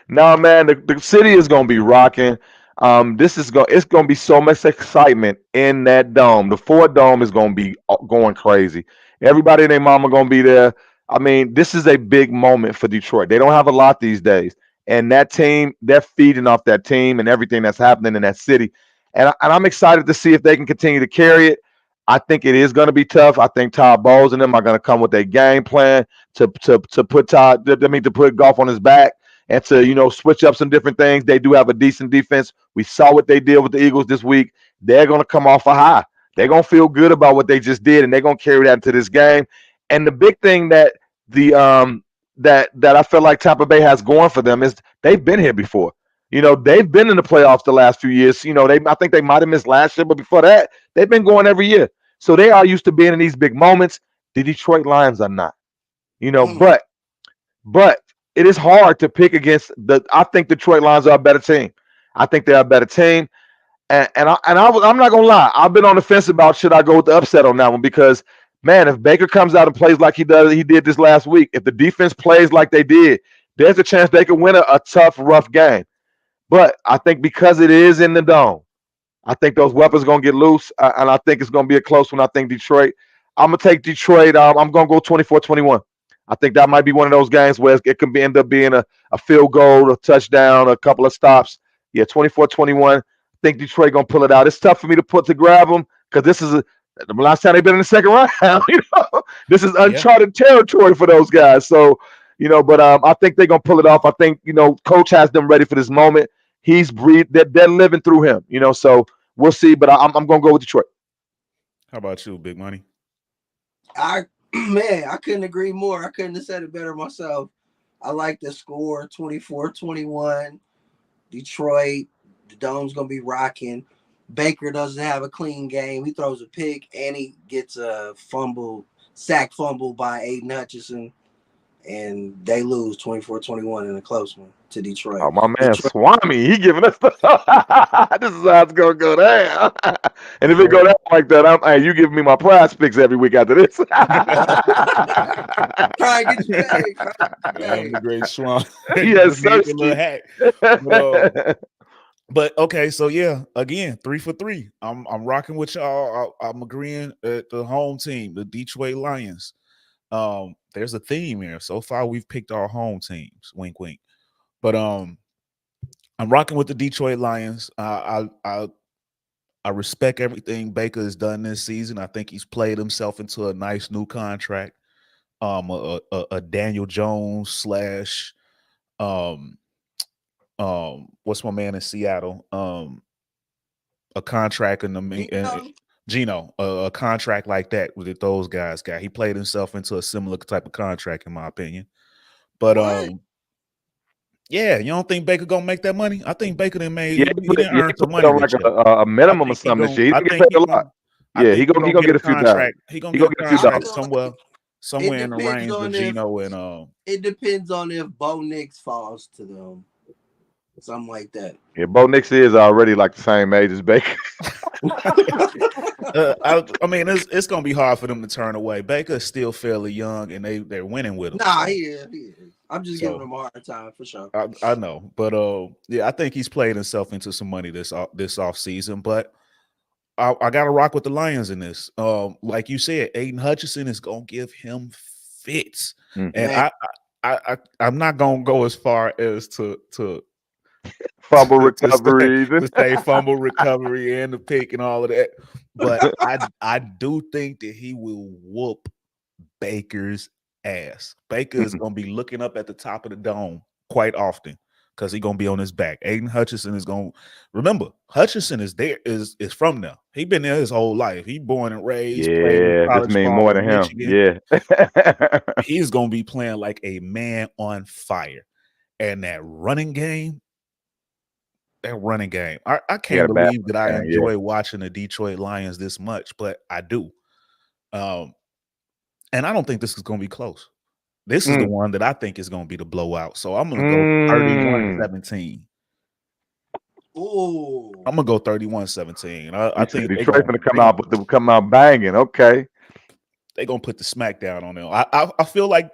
No, man, the city is gonna be rocking. It's gonna be so much excitement in that dome. The Ford Dome is gonna be going crazy. Everybody and their mama gonna be there. I mean, this is a big moment for Detroit. They don't have a lot these days, and that team, they're feeding off that team and everything that's happening in that city. And I'm excited to see if they can continue to carry it. I think it is going to be tough. I think Todd Bowles and them are going to come with a game plan to put to put golf on his back and to switch up some different things. They do have a decent defense. We saw what they did with the Eagles this week. They're going to come off a high. They're going to feel good about what they just did, and they're going to carry that into this game. And the big thing that that I feel like Tampa Bay has going for them is they've been here before. They've been in the playoffs the last few years. I think they might have missed last year, but before that, they've been going every year. So they are used to being in these big moments. The Detroit Lions are not. But it is hard to pick against I think Detroit Lions are a better team. I think they're a better team. I'm not gonna lie. I've been on the fence about should I go with the upset on that one because man, if Baker comes out and plays like he did this last week, if the defense plays like they did, there's a chance they could win a tough, rough game. But I think because it is in the dome, I think those weapons are gonna get loose, and I think it's gonna be a close one. I think Detroit. I'm gonna take Detroit. I'm gonna go 24-21. I think that might be one of those games where it can end up being a field goal, a touchdown, a couple of stops. Yeah, 24-21. I think Detroit gonna pull it out. It's tough for me to grab them because this is the last time they've been in the second round. This is uncharted territory for those guys. So, but I think they're gonna pull it off. I think Coach has them ready for this moment. He's breathed. They're living through him. So we'll see. But I'm gonna go with Detroit. How about you, Big Money? I couldn't agree more. I couldn't have said it better myself. I like the score 24-21. Detroit, the dome's gonna be rocking. Baker doesn't have a clean game. He throws a pick and he gets a sack fumble by Aiden Hutchinson, and they lose 24-21 in a close one to Detroit. Oh, my man, Swami, he giving us this is how it's gonna go down. And if it go down like that, hey, you giving me my prize picks every week after this. Try and get you paid. I'm the great Swan. Yes, sir. Little hat. But okay, so yeah, again, 3 for 3. I'm rocking with y'all. I'm agreeing at the home team, the Detroit Lions. There's a theme here. So far, we've picked our home teams. Wink, wink. But I'm rocking with the Detroit Lions. I respect everything Baker has done this season. I think he's played himself into a nice new contract. A Daniel Jones / what's my man in Seattle? A contract in the Gino, a contract like that with those guys got. He played himself into a similar type of contract, in my opinion. But yeah, you don't think Baker gonna make that money? I think Baker didn't make he didn't earn some money on this like year. a minimum or something this year. He I didn't get think paid a lot. Yeah, he gonna get a few contract. He gonna get a few contract dollars. somewhere in the range of Gino and it depends on if Bo Nix falls to them. Something like that. Yeah, Bo Nix is already like the same age as Baker. I mean, it's gonna be hard for them to turn away. Baker is still fairly young, and they're winning with him. Nah, he is. I'm just giving him a hard time for sure. I know, but yeah, I think he's played himself into some money this off season. But I got to rock with the Lions in this. Like you said, Aiden Hutchinson is gonna give him fits, and I'm not gonna go as far as to fumble recovery, to say fumble recovery and the pick and all of that. But I do think that he will whoop Baker's ass. Baker is going to be looking up at the top of the dome quite often because he's going to be on his back. Aiden Hutchinson is going to remember. Hutchinson is from there. He been there his whole life. He born and raised. Yeah, this means more than him. Yeah, he's going to be playing like a man on fire, and that running game. I can't believe that I enjoy watching the Detroit Lions this much, but I do. And I don't think this is going to be close. This is the one that I think is going to be the blowout. So I'm going to go 31-17. Oh, I'm going to go 31-17. I think Detroit's going to come out banging. Okay. They're going to put the smack down on them. I feel like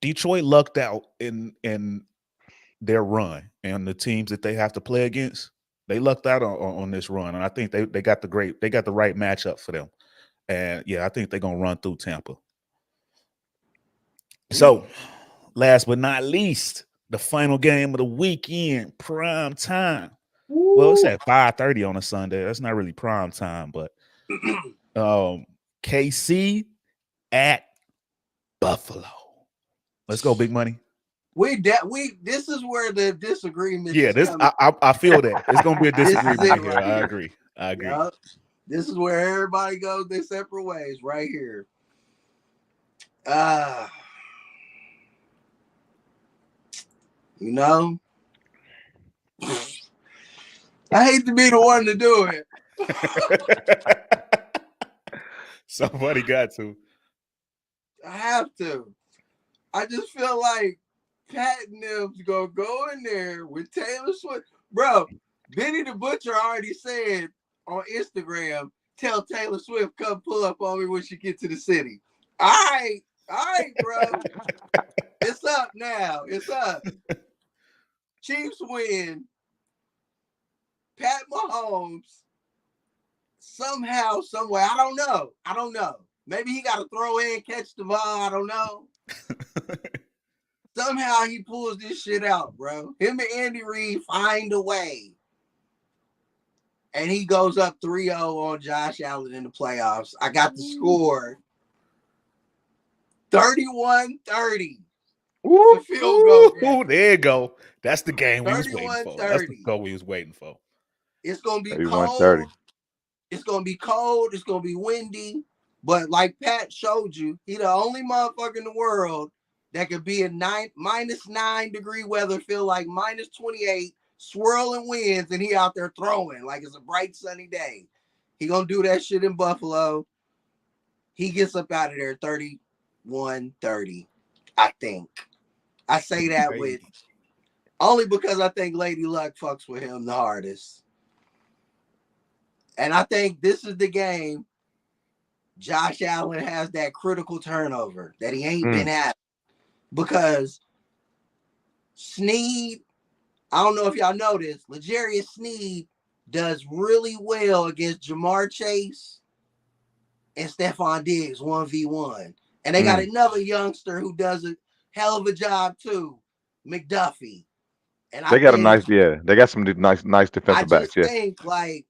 Detroit lucked out in their run and the teams that they have to play against. They lucked out on this run, and I think they got the right matchup for them. And yeah, I think they're gonna run through Tampa. So, last but not least, the final game of the weekend, prime time. Woo. Well, it's at 5:30 on a Sunday. That's not really prime time, but KC at Buffalo. Let's go, Big Money. This is where the disagreement. Yeah, I feel that it's gonna be a disagreement here. Right I agree. Yep. This is where everybody goes their separate ways. Right here. You know, I hate to be the one to do it. Somebody got to. I have to. I just feel like Pat and them's gonna go in there with Taylor Swift. Bro, Benny the Butcher already said on Instagram, tell Taylor Swift come pull up on me when she get to the city. All right, bro. It's up now. It's up. Chiefs win. Pat Mahomes somehow, somewhere. I don't know. Maybe he got to throw in, catch the ball. I don't know. Somehow he pulls this shit out, bro. Him and Andy Reid find a way. And he goes up 3-0 on Josh Allen in the playoffs. I got the score. 31-30. The field goal. There you go. That's the game we was waiting for. That's the goal we was waiting for. It's going to be cold. It's going to be cold. It's going to be windy. But like Pat showed you, he the only motherfucker in the world that could be in -9 degree weather, feel like -28, swirling winds, and he out there throwing like it's a bright sunny day. He gonna do that shit in Buffalo. He gets up out of there 31-30, I think. I say that with only because I think Lady Luck fucks with him the hardest. And I think this is the game Josh Allen has that critical turnover that he ain't been having. Because Sneed, I don't know if y'all know this, L'Jarius Sneed does really well against Jamar Chase and Stephon Diggs 1v1. And they got another youngster who does a hell of a job too, McDuffie. And they got they got some nice defensive backs. I just think like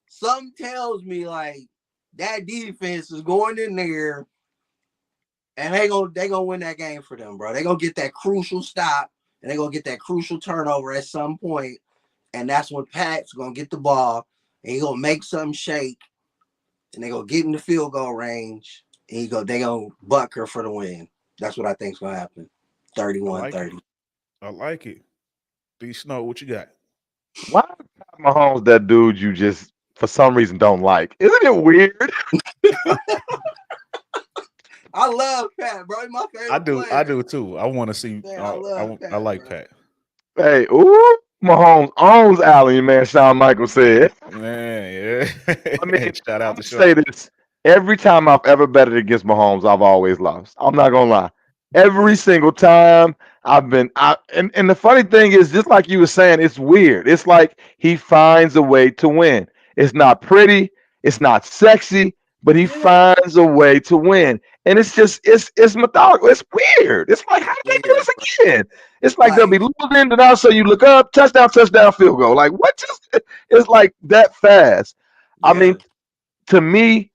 something tells me like that defense is going in there and they gonna win that game for them, bro. They gonna get that crucial stop and they're gonna get that crucial turnover at some point, and that's when Pat's gonna get the ball and he gonna make something shake, and they gonna get in the field goal range, and they gonna buck her for the win. That's what I think's gonna happen. 31-30. I like it. D Snow, what you got? Why is Pat Mahomes that dude you just for some reason don't like? Isn't it weird? I love Pat, bro. He's my favorite player. I do too. I want to see. Man, I love Pat, I like bro. Pat. Hey, ooh, Mahomes owns Allen, man. Shawn Michaels said. Man, yeah. I mean, Shout I'm out to gonna say Sean. this: every time I've ever betted against Mahomes, I've always lost. I'm not gonna lie. Every single time and the funny thing is, just like you were saying, it's weird. It's like he finds a way to win. It's not pretty, it's not sexy, but he finds a way to win. And it's methodical. It's weird. It's like, how did they do this again? It's like they'll be losing, and also you look up, touchdown, field goal. Like, what just it's like that fast. I mean, to me,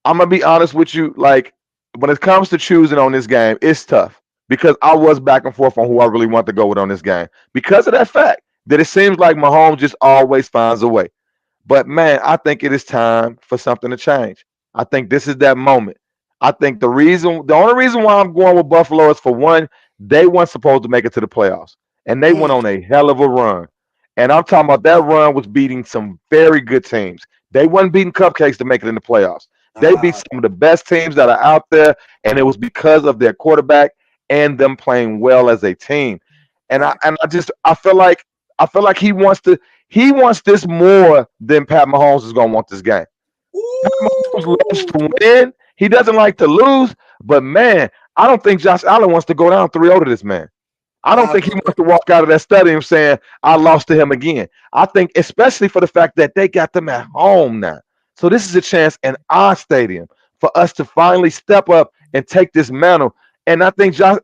I'm gonna be honest with you. Like, when it comes to choosing on this game, it's tough because I was back and forth on who I really want to go with on this game because of that fact that it seems like Mahomes just always finds a way. But man, I think it is time for something to change. I think this is that moment. I think the only reason why I'm going with Buffalo is for one, they weren't supposed to make it to the playoffs, and they went on a hell of a run. And I'm talking about that run was beating some very good teams. They wasn't beating cupcakes to make it in the playoffs. They beat some of the best teams that are out there, and it was because of their quarterback and them playing well as a team. And I feel like he wants this more than Pat Mahomes is gonna want this game. Pat Mahomes loves to win. He doesn't like to lose. But man, I don't think Josh Allen wants to go down 3-0 to this man. I don't think he wants to walk out of that stadium saying, I lost to him again. I think, especially for the fact that they got them at home now. So this is a chance in our stadium for us to finally step up and take this mantle. And I think Josh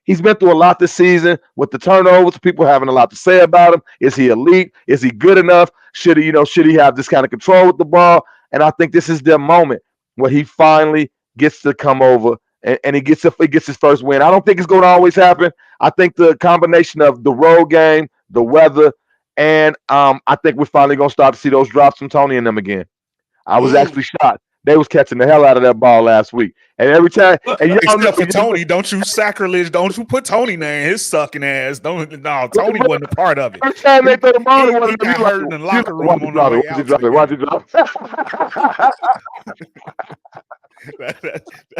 he's been through a lot this season with the turnovers, people having a lot to say about him. Is he elite? Is he good enough? Should he have this kind of control with the ball? And I think this is their moment where he finally gets to come over and he gets his first win. I don't think it's going to always happen. I think the combination of the road game, the weather, and I think we're finally going to start to see those drops from Tony and them again. I was actually shocked. They was catching the hell out of that ball last week. And every time, and except for Tony, don't you sacrilege, don't you put Tony name, his sucking ass. Tony wasn't a part of it. Every time they throw the ball, he got hurt in the locker room on the way out. Watch it drop.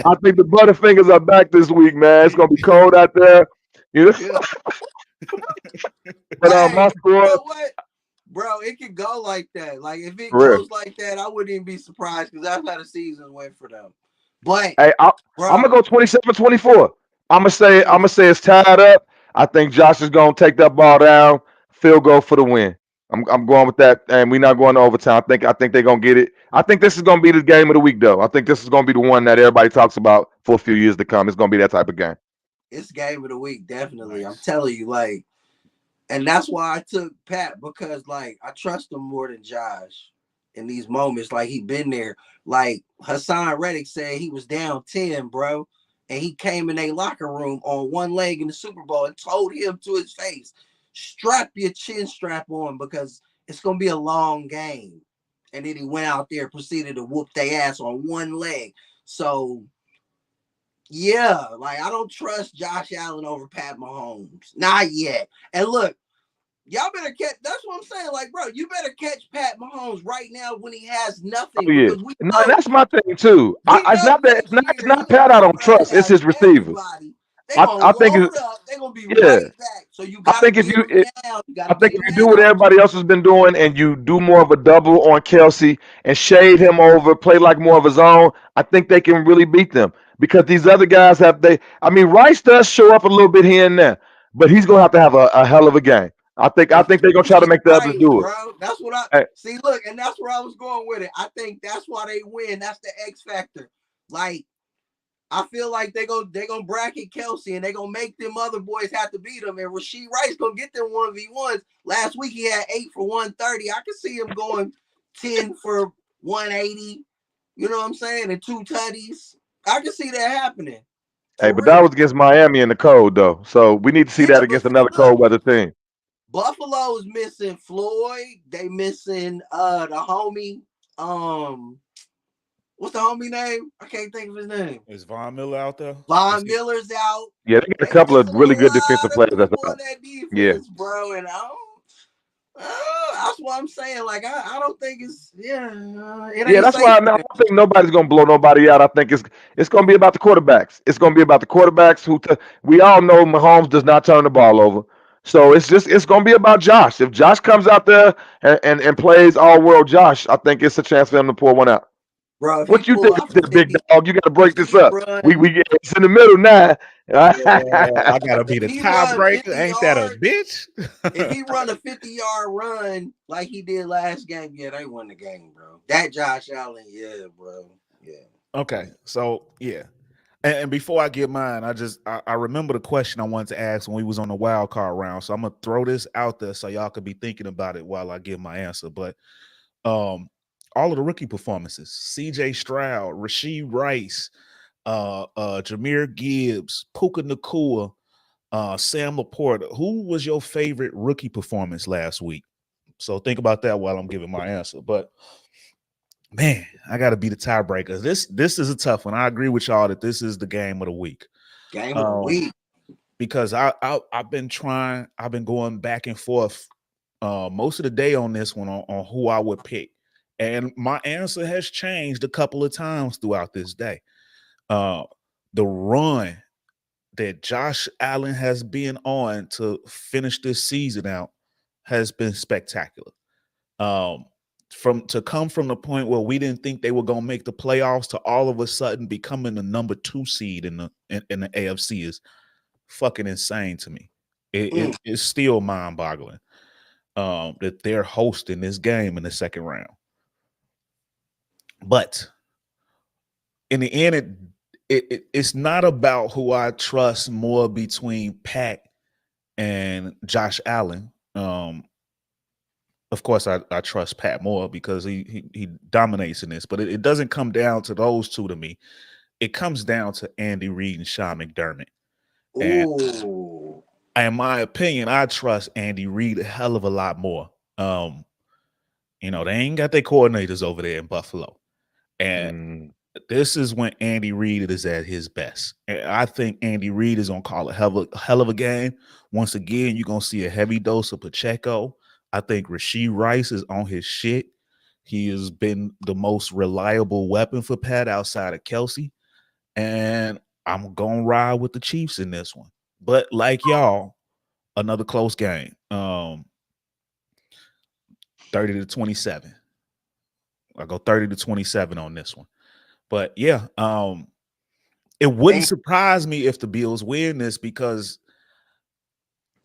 I think the Butterfingers are back this week, man. It's gonna be cold out there. You know? But my score, you know what? Bro, it could go like that. Like, if it goes like that, I wouldn't even be surprised because that's how the season went for them. But hey, I'm gonna go 27-24. I'm gonna say it's tied up. I think Josh is gonna take that ball down, field goal for the win. I'm going with that, and we're not going to overtime. I think they're gonna get it. I think this is gonna be the game of the week, though. I think this is gonna be the one that everybody talks about for a few years to come. It's gonna be that type of game. It's game of the week, definitely. Nice. I'm telling you, like. And that's why I took Pat, because, like, I trust him more than Josh in these moments. Like, he been there. Like, Haason Reddick said he was down 10, bro. And he came in their locker room on one leg in the Super Bowl and told him to his face, strap your chin strap on because it's going to be a long game. And then he went out there, proceeded to whoop their ass on one leg. So, yeah, like, I don't trust Josh Allen over Pat Mahomes. Not yet. And look, y'all better catch. That's what I'm saying. Like, bro, you better catch Pat Mahomes right now when he has nothing. Oh, yeah. No, that's my thing too. It's not Pat I don't trust. It's his receivers. They're gonna load up. They're gonna be right back. So you gotta get him down. I think if you do what everybody else has been doing and you do more of a double on Kelsey and shade him over, play like more of his own, I think they can really beat them. Because these other guys Rice does show up a little bit here and there, but he's gonna have to have a hell of a game. I think they're gonna try to make the others do it. Bro. That's what I see. Look, and that's where I was going with it. I think that's why they win. That's the X factor. Like, I feel like they're gonna bracket Kelsey and they're gonna make them other boys have to beat them. And Rashee Rice gonna get them 1v1s. Last week he had 8 for 130. I can see him going 10 for 180. You know what I'm saying? And 2 tutties. I can see that happening. Hey, For but that real. was against Miami in the cold though. So we need to see Yeah, that but against see, another look, cold weather team. Buffalo's missing Floyd. They missing the homie. What's the homie name? I can't think of his name. Is Von Miller out there? Von Miller's out. Yeah, they got a They couple of missing a really good lot defensive of players that's people on out. that Yeah. defense, bro. And that's what I'm saying. Like, I don't think it's it Yeah, ain't that's safe why I for them. don't think nobody's gonna blow nobody out. I think it's gonna be about the quarterbacks. It's gonna be about the quarterbacks we all know Mahomes does not turn the ball over. So it's gonna be about Josh. If Josh comes out there and plays all world Josh, I think it's a chance for him to pull one out. Bro, if he What you pull think off of this, big dog? You gotta a break this 50 up. run, It's in the middle now. I gotta be if the he run tiebreaker. 50 Ain't that a yards, bitch? if he run a 50-yard run like he did last game, yeah, they won the game, bro. That Josh Allen, yeah, bro. Yeah. Okay, so yeah. And before I get mine, I remember the question I wanted to ask when we was on the wild card round. So I'm gonna throw this out there so y'all could be thinking about it while I give my answer. But all of the rookie performances, CJ Stroud, Rashee Rice, Jahmyr Gibbs, Puka Nacua, Sam Laporta. Who was your favorite rookie performance last week? So think about that while I'm giving my answer. But man, I got to be the tiebreaker. This is a tough one. I agree with y'all that this is the game of the week. Game of the week. Because I've been going back and forth most of the day on this one on who I would pick. And my answer has changed a couple of times throughout this day. The run that Josh Allen has been on to finish this season out has been spectacular. To come from the point where we didn't think they were going to make the playoffs to all of a sudden becoming the number 2 seed in the AFC is fucking insane to me. It's still mind-boggling that they're hosting this game in the second round. But in the end, it's not about who I trust more between Pat and Josh Allen. Of course, I trust Pat more because he dominates in this, but it doesn't come down to those two to me. It comes down to Andy Reid and Sean McDermott. And in my opinion, I trust Andy Reid a hell of a lot more. They ain't got their coordinators over there in Buffalo. And this is when Andy Reid is at his best. And I think Andy Reid is going to call a hell of a game. Once again, you're going to see a heavy dose of Pacheco. I think Rashee Rice is on his shit. He has been the most reliable weapon for Pat outside of Kelsey. And I'm going to ride with the Chiefs in this one. But like y'all, another close game. 30-27. I go 30-27 on this one. But yeah, it wouldn't surprise me if the Bills win this because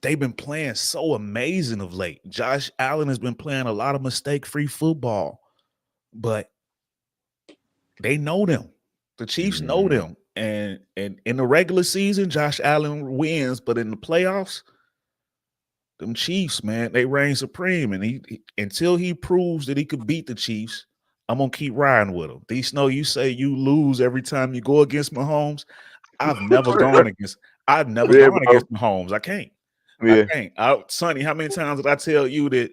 they've been playing so amazing of late. Josh Allen has been playing a lot of mistake-free football, but they know them. The Chiefs know them. And in the regular season, Josh Allen wins, but in the playoffs, them Chiefs, man, they reign supreme. And he until he proves that he could beat the Chiefs, I'm gonna keep riding with him. D Snow, you say you lose every time you go against Mahomes. I've never gone against Mahomes. I can't. Yeah. I can't. Sonny, how many times did I tell you that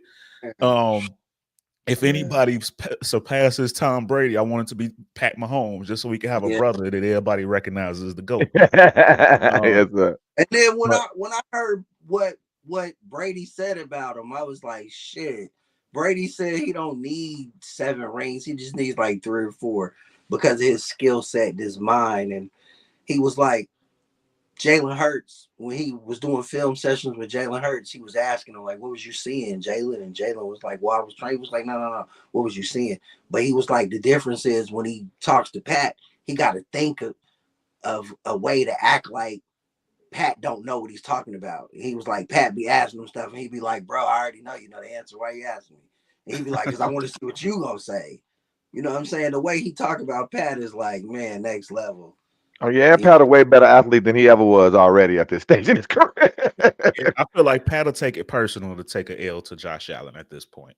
if anybody surpasses Tom Brady, I want it to be Pat Mahomes, just so we can have a brother that everybody recognizes as the GOAT. Yes, sir. And then when I heard what Brady said about him, I was like, shit. Brady said he don't need 7 rings. He just needs like 3 or 4 because of his skill set, his mind. And he was like, Jalen Hurts, when he was doing film sessions with Jalen Hurts, he was asking him, like, what was you seeing, Jalen? And Jalen was like, well, I was trying. He was like, no. What was you seeing? But he was like, the difference is when he talks to Pat, he got to think of a way to act like Pat don't know what he's talking about. He was like, Pat be asking him stuff, and he'd be like, bro, I already know you know the answer. Why you asking me? And he'd be like, because I want to see what you gonna say. You know what I'm saying? The way he talk about Pat is like, man, next level. Oh yeah, Pat a way better athlete than he ever was already at this stage in his career. I feel like Pat will take it personal to take an L to Josh Allen at this point.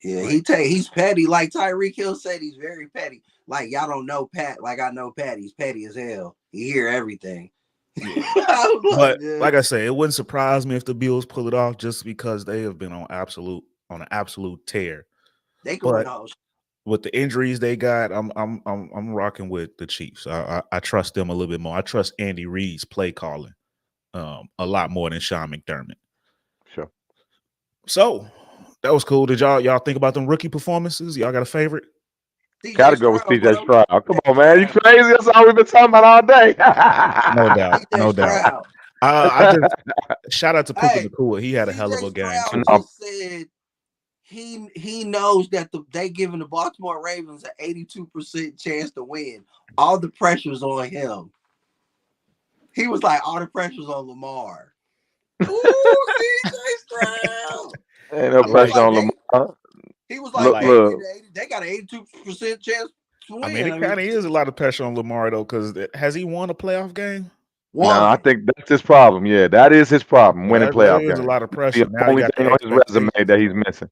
Yeah, he's petty. Like Tyreek Hill said, he's very petty. Like, y'all don't know Pat. Like, I know Pat. He's petty as hell. He hear everything. Yeah. But like I say, it wouldn't surprise me if the Bills pull it off just because they have been on an absolute tear. They can win all. With the injuries they got, I'm rocking with the Chiefs. I trust them a little bit more. I trust Andy Reid's play calling a lot more than Sean McDermott. Sure. So that was cool. Did y'all think about them rookie performances? Y'all got a favorite? Gotta go with CJ Stroud. Come on, man. You crazy? That's all we've been talking about all day. No doubt. No doubt. I just shout out to Puka Nacua. He had a hell of a game too. Just said he knows that they giving the Baltimore Ravens an 82% chance to win. All the pressure's on him. He was like, all the pressure's on Lamar. Ooh, CJ Stroud. Ain't no pressure on Lamar. He was like, they got an 82% chance to win. I mean, it kind of is a lot of pressure on Lamar, though, because has he won a playoff game? No, I think that's his problem. Yeah, that is his problem, winning playoff games. There's a lot of pressure. The only thing on his resume that he's missing.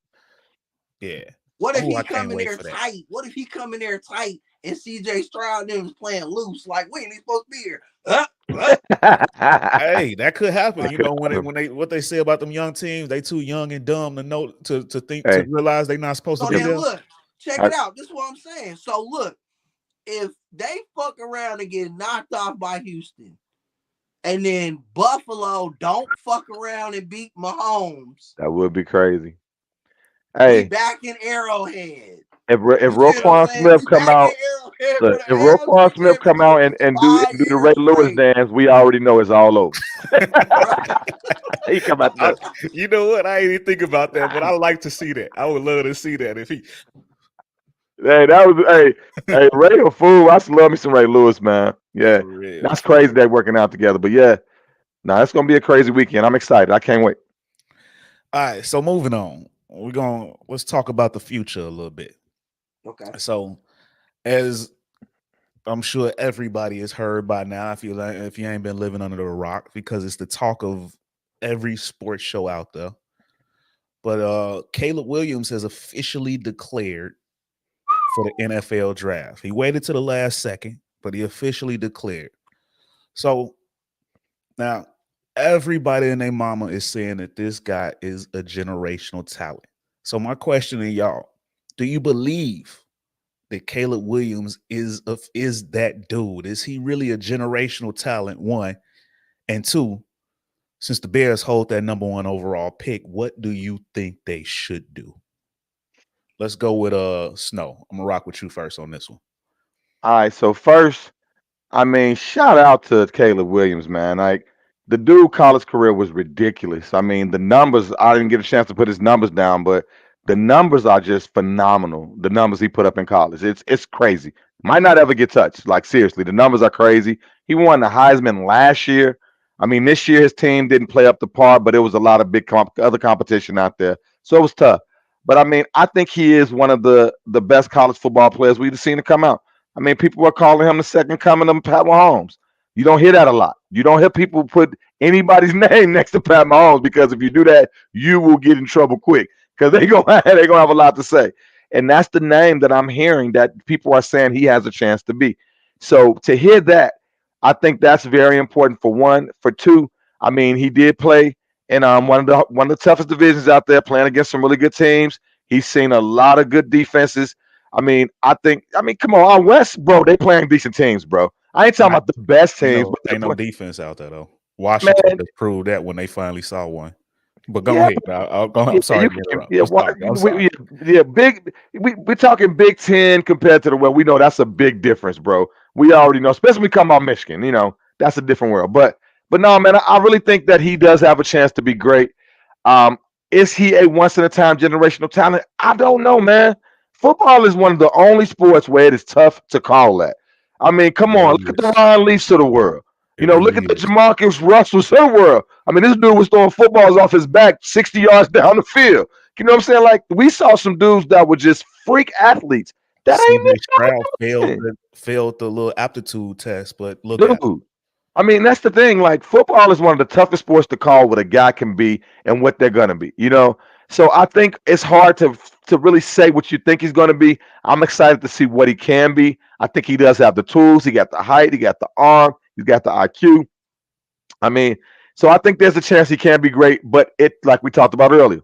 Yeah. What if he come in there tight? What if he come in there tight and CJ Stroud then was playing loose? Like, we ain't supposed to be here. Hey, that could happen. You know, what they say about them young teams, they too young and dumb to know to think to realize they're not supposed to be there. Look, check it out. This is what I'm saying. So look, if they fuck around and get knocked off by Houston, and then Buffalo don't fuck around and beat Mahomes, that would be crazy. Hey, back in Arrowhead. If Roquan Smith come out, and do the Ray Lewis dance, we already know it's all over. He come out there. You know what? I ain't even think about that, but I like to see that. I would love to see that if he. Hey, Ray a fool. I love me some Ray Lewis, man. Yeah, that's crazy they're working out together. But yeah, it's gonna be a crazy weekend. I'm excited. I can't wait. All right, so moving on. Let's talk about the future a little bit. Okay. So, as I'm sure everybody has heard by now, if you ain't been living under the rock, because it's the talk of every sports show out there. But Caleb Williams has officially declared for the NFL draft. He waited to the last second, but he officially declared. So now everybody and their mama is saying that this guy is a generational talent. So my question to y'all, do you believe that Caleb Williams is that dude? Is he really a generational talent, one? And two, since the Bears hold that number 1 overall pick, what do you think they should do? Let's go with Snow. I'm gonna rock with you first on this one. All right, so first, I mean, shout out to Caleb Williams, man. Like, the dude college career was ridiculous. I mean, the numbers, I didn't get a chance to put his numbers down, but the numbers are just phenomenal. The numbers he put up in college, it's crazy. Might not ever get touched. Like, seriously, the numbers are crazy. He won the Heisman last year. I mean, this year his team didn't play up to par, but it was a lot of big other competition out there, so it was tough. But I mean, I think he is one of the best college football players we've seen to come out. I mean, people are calling him the second coming of Pat Mahomes. You don't hear that a lot. You don't hear people put anybody's name next to Pat Mahomes, because if you do that, you will get in trouble quick, because they're gonna have a lot to say. And that's the name that I'm hearing that people are saying he has a chance to be. So to hear that, I think that's very important, for one. For two, I mean, he did play in one of the toughest divisions out there, playing against some really good teams. He's seen a lot of good defenses. I mean, come on, out West, bro, they playing decent teams, bro. I ain't talking about the best teams, but ain't no defense out there though. Washington just proved that when they finally saw one. But go ahead. I'm sorry. We're talking Big Ten compared to the West. We know that's a big difference, bro. We already know, especially when we come out Michigan. You know, that's a different world. But no, man, I really think that he does have a chance to be great. Is he a once in a time generational talent? I don't know, man. Football is one of the only sports where it is tough to call that. I mean, come on, look at the Ryan Leafs of the world. You know, look at the Jamarcus Russells of the world. I mean, this dude was throwing footballs off his back 60 yards down the field. You know what I'm saying? Like, we saw some dudes that were just freak athletes. That ain't Stroud failed the little aptitude test, but look at it. I mean, that's the thing. Like, football is one of the toughest sports to call what a guy can be and what they're gonna be. You know, so I think it's hard to to really say what you think he's going to be. I'm excited to see what he can be. I think he does have the tools. He got the height. He got the arm. He's got the IQ. I mean, so I think there's a chance he can be great. But like we talked about earlier,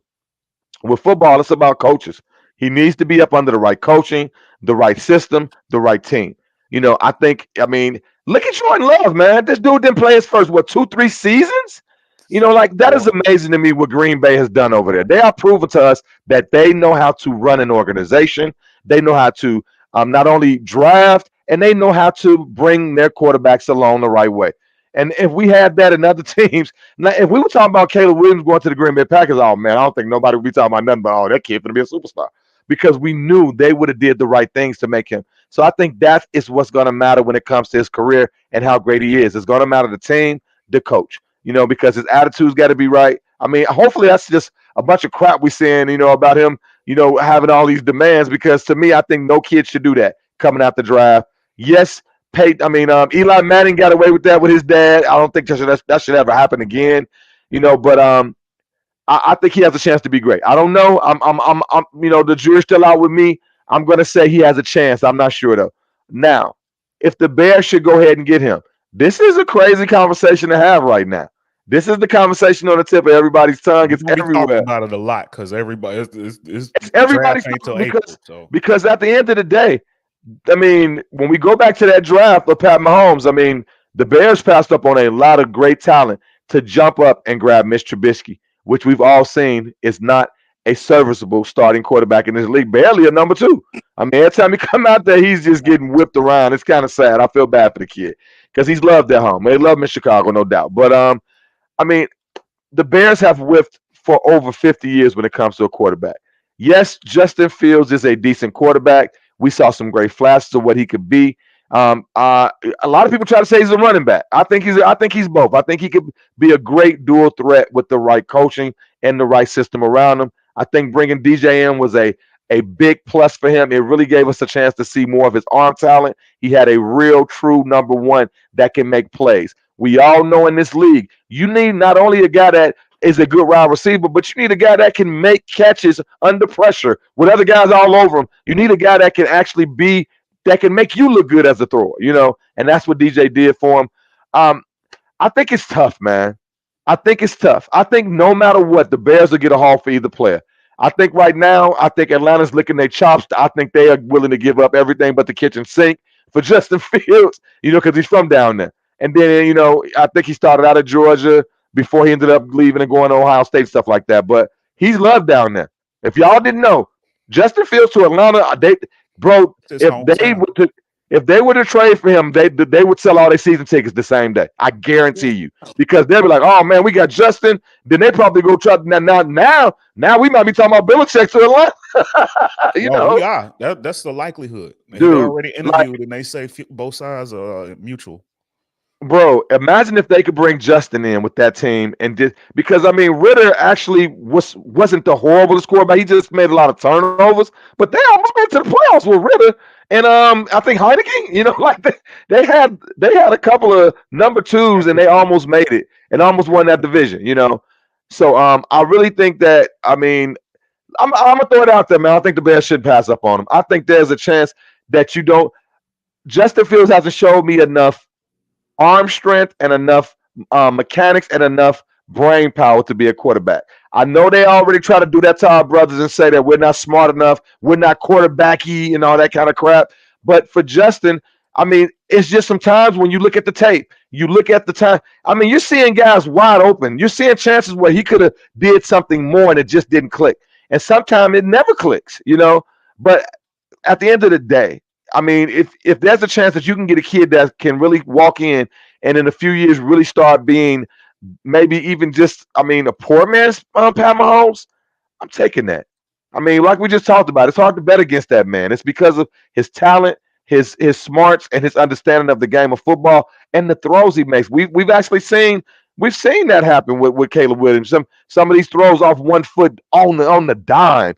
with football, it's about coaches. He needs to be up under the right coaching, the right system, the right team. I mean, look at Jordan Love, man. This dude didn't play his first, 2, 3 seasons? Like that is amazing to me what Green Bay has done over there. They are proving to us that they know how to run an organization. They know how to not only draft, and they know how to bring their quarterbacks along the right way. And if we had that in other teams, now if we were talking about Caleb Williams going to the Green Bay Packers, oh man, I don't think nobody would be talking about nothing but that kid's gonna be a superstar, because we knew they would have did the right things to make him. So I think that is what's going to matter when it comes to his career and how great he is. It's going to matter the team, the coach, because his attitude's got to be right. I mean, hopefully that's just a bunch of crap we're saying, about him, having all these demands, because to me, I think no kid should do that coming out the draft. Yes, Eli Manning got away with that with his dad. I don't think that should ever happen again, but I think he has a chance to be great. I don't know. I'm the jury's still out with me. I'm going to say he has a chance. I'm not sure though. Now, if the Bears should go ahead and get him, this is a crazy conversation to have right now. This is the conversation on the tip of everybody's tongue. It's everywhere. Talking about it a lot because everybody it's everybody's because at the end of the day, I mean, when we go back to that draft of Pat Mahomes, I mean, the Bears passed up on a lot of great talent to jump up and grab Mitch Trubisky, which we've all seen is not a serviceable starting quarterback in this league, barely a number 2. I mean, every time he come out there, he's just getting whipped around. It's kind of sad. I feel bad for the kid because he's loved at home. They love him in Chicago, no doubt. But, I mean, the Bears have whiffed for over 50 years when it comes to a quarterback. Yes, Justin Fields is a decent quarterback. We saw some great flashes of what he could be. A lot of people try to say he's a running back. I think he's both. I think he could be a great dual threat with the right coaching and the right system around him. I think bringing DJ in was a big plus for him. It really gave us a chance to see more of his arm talent. He had a real, true number 1 that can make plays. We all know in this league, you need not only a guy that is a good wide receiver, but you need a guy that can make catches under pressure with other guys all over him. You need a guy that can actually that can make you look good as a thrower, and that's what DJ did for him. I think it's tough, man. I think it's tough. I think no matter what, the Bears will get a haul for either player. I think right now, Atlanta's licking their chops. I think they are willing to give up everything but the kitchen sink for Justin Fields, because he's from down there. And then, I think he started out at Georgia before he ended up leaving and going to Ohio State, stuff like that. But he's loved down there. If y'all didn't know, Justin Fields to Atlanta, if they were to trade for him, they would sell all their season tickets the same day. I guarantee you, because they'll be like, "Oh man, we got Justin." Then they probably go try now. We might be talking about Belichick to Atlanta. We are. That's the likelihood. Dude, they already interviewed and they say both sides are mutual. Bro, imagine if they could bring Justin in with that team because I mean Ridder actually wasn't the horriblest quarterback. He just made a lot of turnovers, but they almost made it to the playoffs with Ridder and I think Heineke. They had a couple of number 2s and they almost made it and almost won that division. So I really think that I'm gonna throw it out there, man. I think the Bears should pass up on him. I think there's a chance that you don't. Justin Fields hasn't showed me enough arm strength and enough mechanics and enough brain power to be a quarterback. I know they already try to do that to our brothers and say that we're not smart enough, we're not quarterbacky and all that kind of crap. But for Justin, I mean, it's just sometimes when you look at the tape, you look at the time. I mean, you're seeing guys wide open. You're seeing chances where he could have did something more and it just didn't click. And sometimes it never clicks, But at the end of the day, I mean, if there's a chance that you can get a kid that can really walk in and in a few years really start being maybe even just, a poor man's Pat Mahomes, I'm taking that. I mean, like we just talked about, it's hard to bet against that man. It's because of his talent, his smarts, and his understanding of the game of football and the throws he makes. We've actually seen that happen with Caleb Williams. Some of these throws off 1 foot on the dime,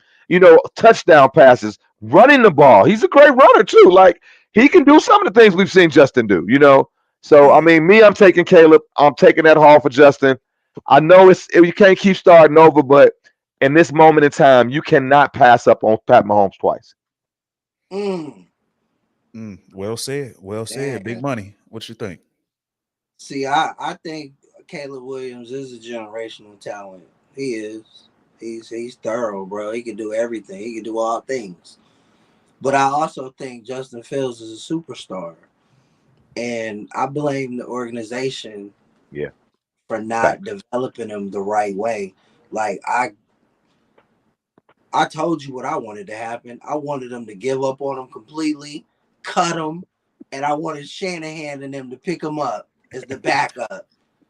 touchdown passes. Running the ball. He's a great runner too. Like he can do some of the things we've seen Justin do, So I mean, I'm taking Caleb. I'm taking that haul for Justin. I know you can't keep starting over, but in this moment in time, you cannot pass up on Pat Mahomes twice. Well said. Well said. Big money. What you think? See, I think Caleb Williams is a generational talent. He is. He's thorough, bro. He can do everything. He can do all things. But I also think Justin Fields is a superstar. And I blame the organization for not developing him the right way. Like I told you what I wanted to happen. I wanted them to give up on him completely, cut him, and I wanted Shanahan and them to pick him up as the backup.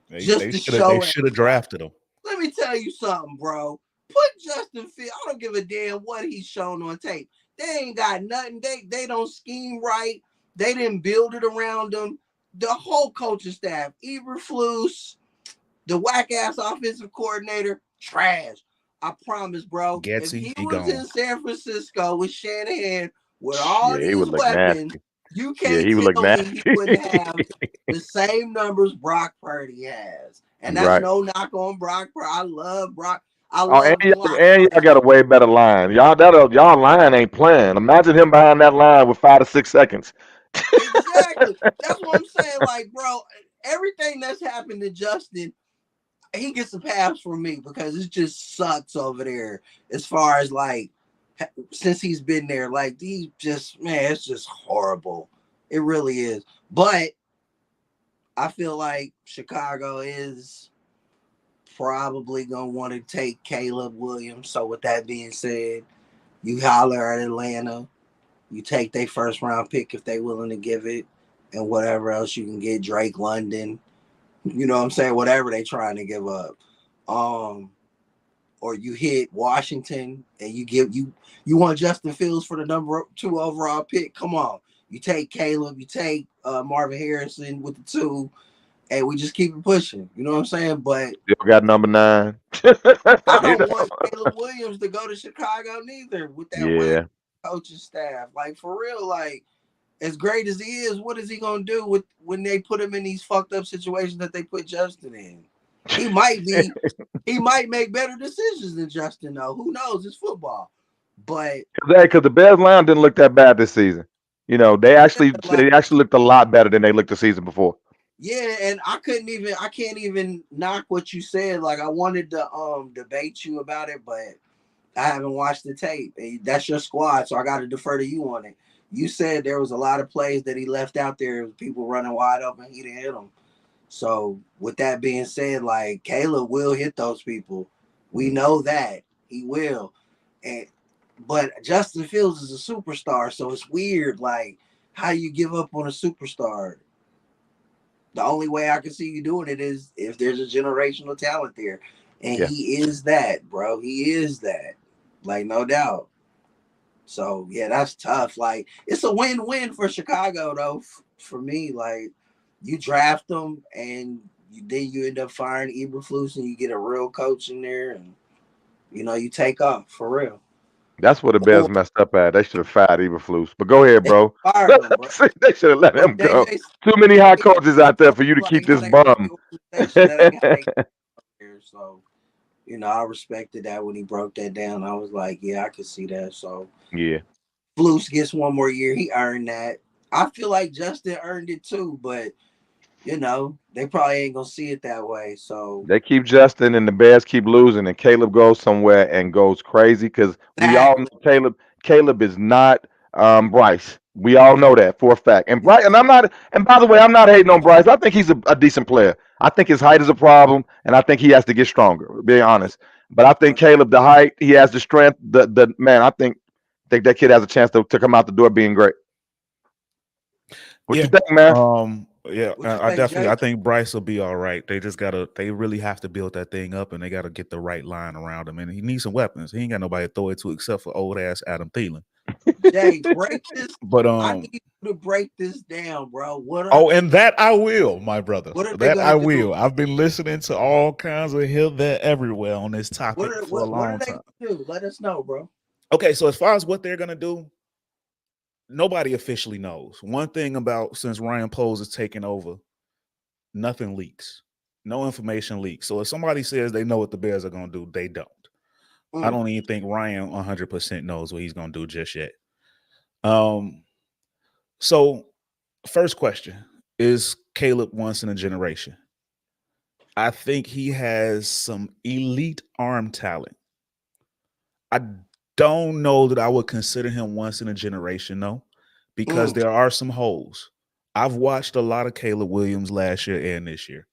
They should have drafted him. Let me tell you something, bro. Put Justin Fields. I don't give a damn what he's shown on tape. They ain't got nothing. They don't scheme right. They didn't build it around them. The whole coaching staff, Eberflus, the whack ass offensive coordinator, trash. I promise, bro. If he was in San Francisco with Shanahan with all these weapons, you can't tell me he wouldn't have the same numbers Brock Purdy has. And that's no knock on Brock Purdy. I love Brock. And y'all got a way better line. Y'all line ain't playing. Imagine him behind that line with 5 to 6 seconds. Exactly. That's what I'm saying. Like, bro, everything that's happened to Justin, he gets a pass from me because it just sucks over there as far as like since he's been there. Like it's just horrible. It really is. But I feel like Chicago is probably gonna want to take Caleb Williams. So with that being said, you holler at Atlanta, you take their first round pick if they're willing to give it, and whatever else you can get, Drake London. You know what I'm saying? Whatever they trying to give up. Or you hit Washington and you want Justin Fields for the number 2 overall pick. Come on. You take Caleb, you take Marvin Harrison with the 2, and we just keep it pushing. You know what I'm saying? But you got number 9. I don't want Caleb Williams to go to Chicago neither with that coaching staff. Like, for real, like, as great as he is, what is he gonna do when they put him in these fucked up situations that they put Justin in? He might make better decisions than Justin, though. Who knows? It's football. But because the Bears line didn't look that bad this season. You know, they actually looked a lot better than they looked the season before. Yeah, and I can't even knock what you said. Like, I wanted to debate you about it, but I haven't watched the tape. That's your squad, so I got to defer to you on it. You said there was a lot of plays that he left out there, people running wide open, he didn't hit them. So with that being said, like, Caleb will hit those people. We know that he will. But Justin Fields is a superstar, so it's weird, like, how you give up on a superstar. The only way I can see you doing it is if there's a generational talent there. And he is that, bro. He is that. Like, no doubt. So, yeah, that's tough. Like, it's a win-win for Chicago, though, for me. Like, you draft them, and then you end up firing Eberflus, and you get a real coach in there, and, you know, you take off, for real. That's what the Bears messed up at. They should have fired Eberflus. But go ahead, bro. Him, bro. They should have let him go. Too many hot coaches out there for you to keep this bum. So, you know, I respected that when he broke that down. I was like, yeah, I could see that. So, yeah. Flus gets one more year. He earned that. I feel like Justin earned it too, but, you know, they probably ain't going to see it that way. So they keep Justin and the Bears keep losing, and Caleb goes somewhere and goes crazy because we all know Caleb is not Bryce. We all know that for a fact. And Bryce, and by the way, I'm not hating on Bryce. I think he's a decent player. I think his height is a problem, and I think he has to get stronger, being honest. But I think Caleb, the height, he has the strength. The man, I think that kid has a chance to come out the door being great. What you think, man? I think Bryce will be all right. They really have to build that thing up, and they got to get the right line around him. And he needs some weapons. He ain't got nobody to throw it to except for old ass Adam Thielen. Jay, break this. But I need you to break this down, bro. And that I will, my brother. That I will. I've been listening to all kinds of here, there, everywhere on this topic for a long time. What are they do? Let us know, bro. Okay, so as far as what they're gonna do, nobody officially knows. One thing about since Ryan Poles is taking over, nothing leaks. No information leaks. So if somebody says they know what the Bears are going to do, they don't. I don't even think Ryan 100% knows what he's going to do just yet. So first question, is Caleb once in a generation? I think he has some elite arm talent. I don't know that I would consider him once in a generation, though, because there are some holes. I've watched a lot of Caleb Williams last year and this year,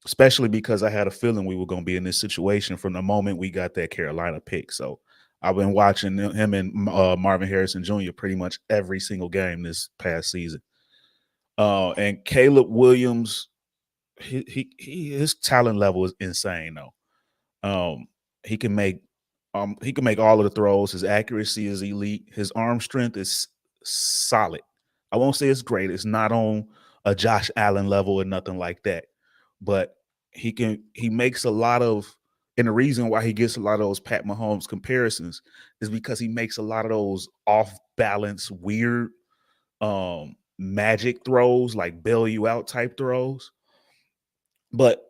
especially because I had a feeling we were going to be in this situation from the moment we got that Carolina pick. So I've been watching him and Marvin Harrison Jr. pretty much every single game this past season. And Caleb Williams, his talent level is insane, though. He can make all of the throws. His accuracy is elite. His arm strength is solid. I won't say it's great. It's not on a Josh Allen level or nothing like that. But he makes a lot of, and the reason why he gets a lot of those Pat Mahomes comparisons is because he makes a lot of those off balance, weird magic throws, like bail you out type throws. But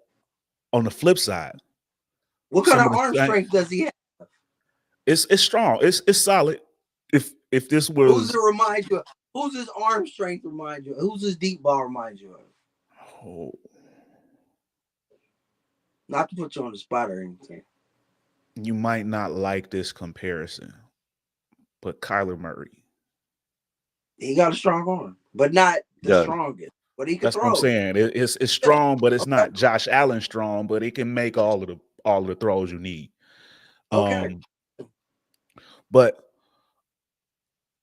on the flip side, what kind of arm strength does he have? It's strong. It's solid. If this was, who's it remind you of? Who's his arm strength remind you of? Who's his deep ball remind you of? Oh. Not to put you on the spot or anything. You might not like this comparison, but Kyler Murray. He got a strong arm, but not the strongest. But he can That's throw. what I'm saying. It's strong, but it's not Josh Allen strong, but it can make all of the throws you need. Okay. But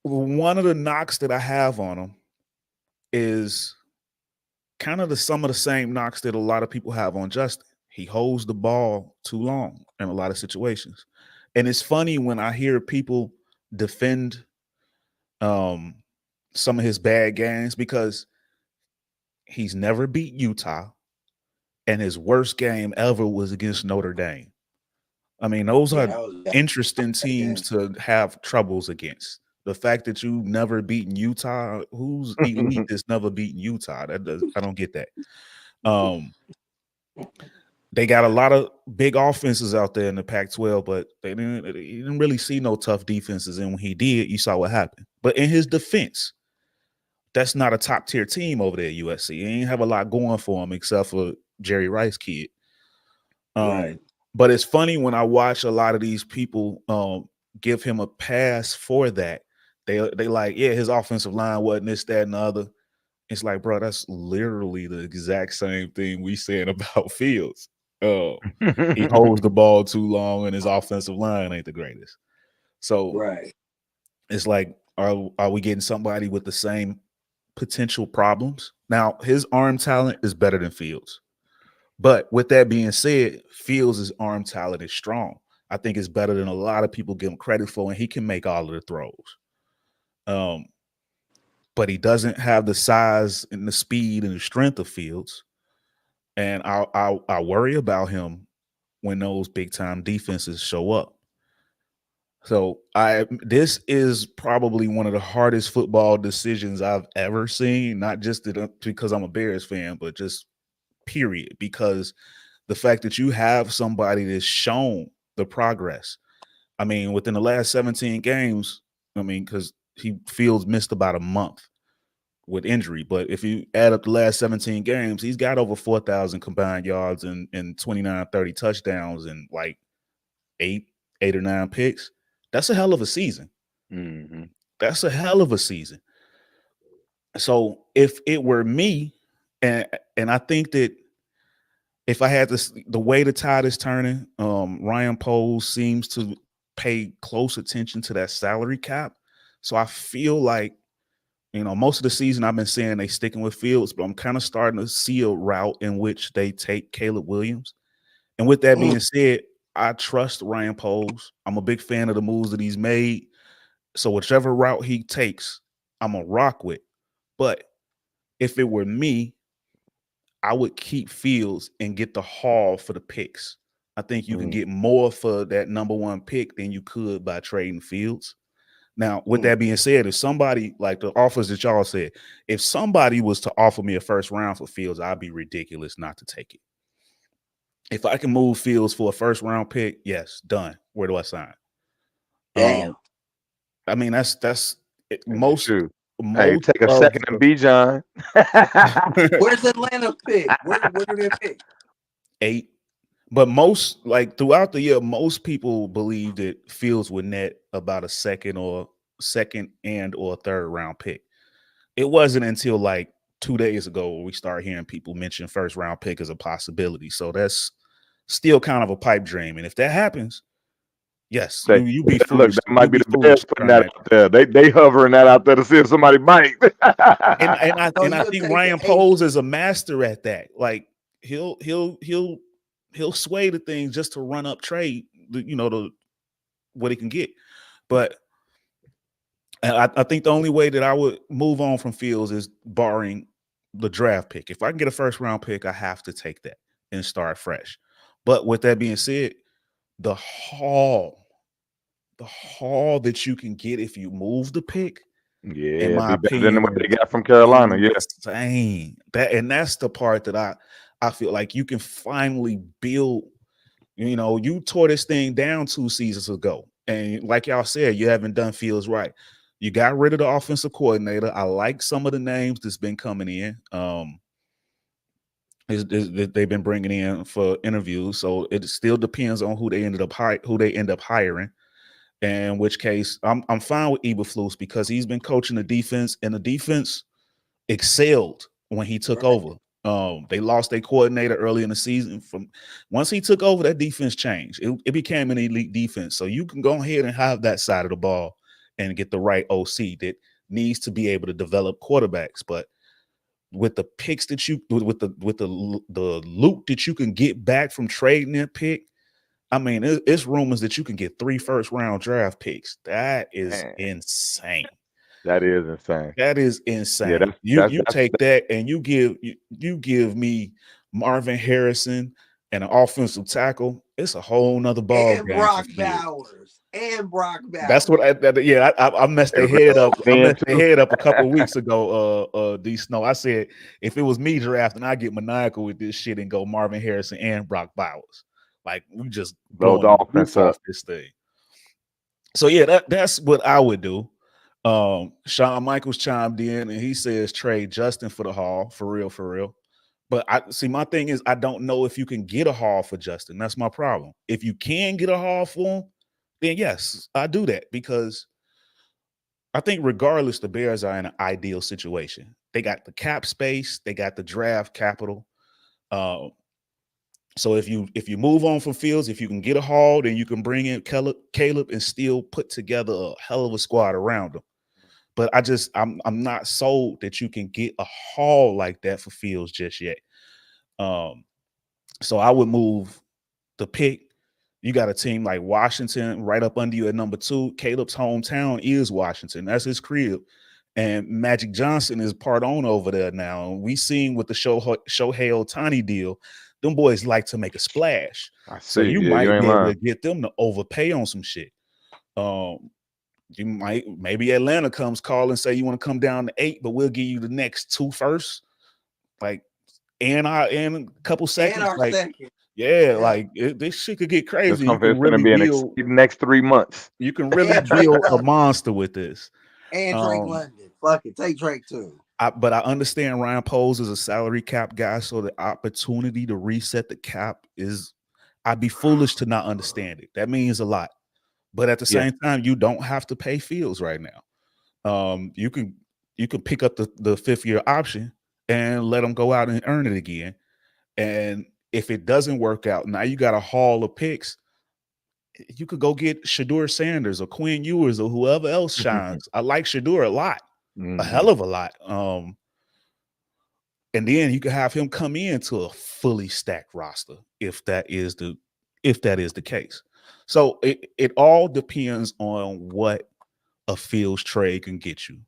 one of the knocks that I have on him is kind of some of the same knocks that a lot of people have on Justin. He holds the ball too long in a lot of situations. And it's funny when I hear people defend some of his bad games, because he's never beat Utah, and his worst game ever was against Notre Dame. I mean, those are interesting teams to have troubles against. The fact that you've never beaten Utah, who's elite that's never beaten Utah? I don't get that. They got a lot of big offenses out there in the Pac-12, but you didn't really see no tough defenses. And when he did, you saw what happened. But in his defense, that's not a top-tier team over there at USC. He ain't have a lot going for him except for Jerry Rice kid. Right. But it's funny when I watch a lot of these people give him a pass for that. They like, yeah, his offensive line wasn't this, that, and the other. It's like, bro, that's literally the exact same thing we saying about Fields. He holds the ball too long and his offensive line ain't the greatest. So it's like, are we getting somebody with the same potential problems? Now, his arm talent is better than Fields. But with that being said, Fields' arm talent is strong. I think it's better than a lot of people give him credit for, and he can make all of the throws. But he doesn't have the size and the speed and the strength of Fields. And I worry about him when those big time defenses show up. So this is probably one of the hardest football decisions I've ever seen, not just because I'm a Bears fan, but just period, because the fact that you have somebody that's shown the progress. I mean, within the last 17 games, I mean, because Fields missed about a month with injury, but if you add up the last 17 games, he's got over 4,000 combined yards and 29, 30 touchdowns and like eight or nine picks. That's a hell of a season. Mm-hmm. That's a hell of a season. So if it were me, and I think that if I had this, the way the tide is turning, Ryan Poles seems to pay close attention to that salary cap. So I feel like, most of the season I've been saying they sticking with Fields, but I'm kind of starting to see a route in which they take Caleb Williams. And with that being said, I trust Ryan Poles. I'm a big fan of the moves that he's made. So whichever route he takes, I'm a rock with. But if it were me, I would keep Fields and get the haul for the picks. I think you can get more for that number one pick than you could by trading Fields. Now, with that being said, if somebody, like the offers that y'all said, if somebody was to offer me a first round for Fields, I'd be ridiculous not to take it. If I can move Fields for a first round pick, yes, done. Where do I sign? Damn. I mean, that's most Hey, take a of second and be John. Where's Atlanta's pick? Where do they pick? 8. But most, like throughout the year, most people believe that Fields would net about a second or third round pick. It wasn't until like 2 days ago where we started hearing people mention first round pick as a possibility. So that's still kind of a pipe dream. And if that happens, yes, you be foolish. Look, that might be the Bears putting that out there. They hovering that out there to see if somebody bites. and I think Ryan Poles is a master at that. Like he'll sway the things just to run up trade, what he can get. But I think the only way that I would move on from Fields is barring the draft pick. If I can get a first round pick, I have to take that and start fresh. But with that being said, the haul that you can get if you move the pick, in my opinion, than what they got from Carolina. Insane. That's the part that I feel like you can finally build. You tore this thing down 2 seasons ago, and like y'all said, you haven't done Fields right. You got rid of the offensive coordinator. I like some of the names that's been coming in. They've been bringing in for interviews, so it still depends on who they end up hiring. In which case, I'm fine with Eberflus because he's been coaching the defense, and the defense excelled when he took over. They lost their coordinator early in the season. Once he took over, that defense changed. It became an elite defense. So you can go ahead and have that side of the ball and get the right OC that needs to be able to develop quarterbacks. But with the picks that with the loot that you can get back from trading that pick, I mean, it's rumors that you can get 3 first-round draft picks. That is insane. That is insane. That is insane. Yeah, you take that and you give me Marvin Harrison and an offensive tackle. It's a whole nother ball game. Brock Bowers. That's what I messed their head up. I messed their head up a couple of weeks ago. D Snow. I said if it was me drafting, I get maniacal with this shit and go Marvin Harrison and Brock Bowers. Like we just blowing the off this thing. So yeah, that's what I would do. Shawn Michaels chimed in and he says trade Justin for the haul, for real. But my thing is I don't know if you can get a haul for Justin. That's my problem. If you can get a haul for him, then yes, I do that because I think regardless, the Bears are in an ideal situation. They got the cap space, they got the draft capital. So if you move on from Fields, if you can get a haul, then you can bring in Caleb and still put together a hell of a squad around him. But I'm not sold that you can get a haul like that for Fields just yet. So I would move the pick. You got a team like Washington right up under you at number 2. Caleb's hometown is Washington. That's his crib. And Magic Johnson is part owner over there now. And we seen with the Shohei Ohtani deal, them boys like to make a splash. So you might be able to get them to overpay on some shit. Maybe Atlanta comes call and say you want to come down to 8, but we'll give you the next 2 first. Like and a couple seconds. Like second. Yeah, like this shit could get crazy. You can really build the next 3 months. You can really build a monster with this. And Drake London. Fuck it. Take Drake too. But I understand Ryan Poles is a salary cap guy, so the opportunity to reset the cap I'd be foolish to not understand it. That means a lot. But at the same time, you don't have to pay Fields right now. You can pick up the 5th-year option and let him go out and earn it again. And if it doesn't work out, now you got a haul of picks. You could go get Shedeur Sanders or Quinn Ewers or whoever else shines. I like Shedeur a lot, a hell of a lot. And then you could have him come into a fully stacked roster if that is the case. So it all depends on what a Fields trade can get you.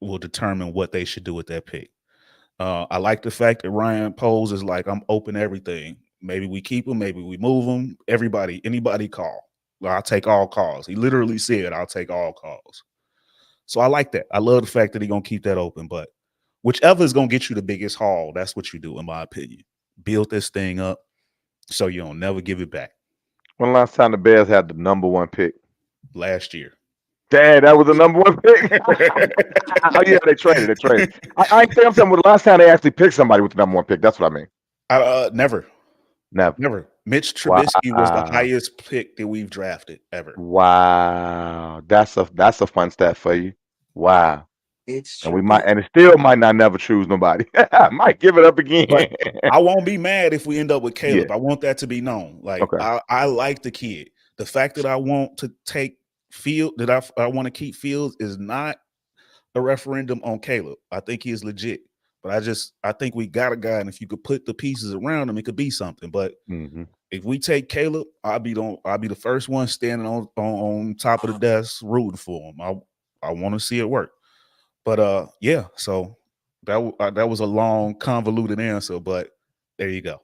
Will determine what they should do with that pick. I like the fact that Ryan Poles is like, I'm open to everything. Maybe we keep him, maybe we move him. Anybody call. I'll take all calls. He literally said, I'll take all calls. So I like that. I love the fact that he's going to keep that open. But whichever is going to get you the biggest haul, that's what you do, in my opinion. Build this thing up. so you don't never give it back. When last time the Bears had the #1 pick? Last year. Dad, that was the #1 pick. Oh yeah, they traded. I think I'm saying when the last time they actually picked somebody with the #1 pick. That's what I mean. Never. Never. Mitch Wow. Trubisky was the highest pick that we've drafted ever. Wow. That's a fun stat for you. Wow. It's And true. it still might not never choose nobody. Might give it up again. But I won't be mad if we end up with Caleb. Yeah. I want that to be known. Like Okay. I like the kid. The fact that I want to take Field, that I want to keep Fields is not a referendum on Caleb. I think he is legit. But I think we got a guy, and if you could put the pieces around him, it could be something. But if we take Caleb, I'll be the first one standing on top of the desk rooting for him. I want to see it work. But yeah, so that was a long, convoluted answer, but there you go.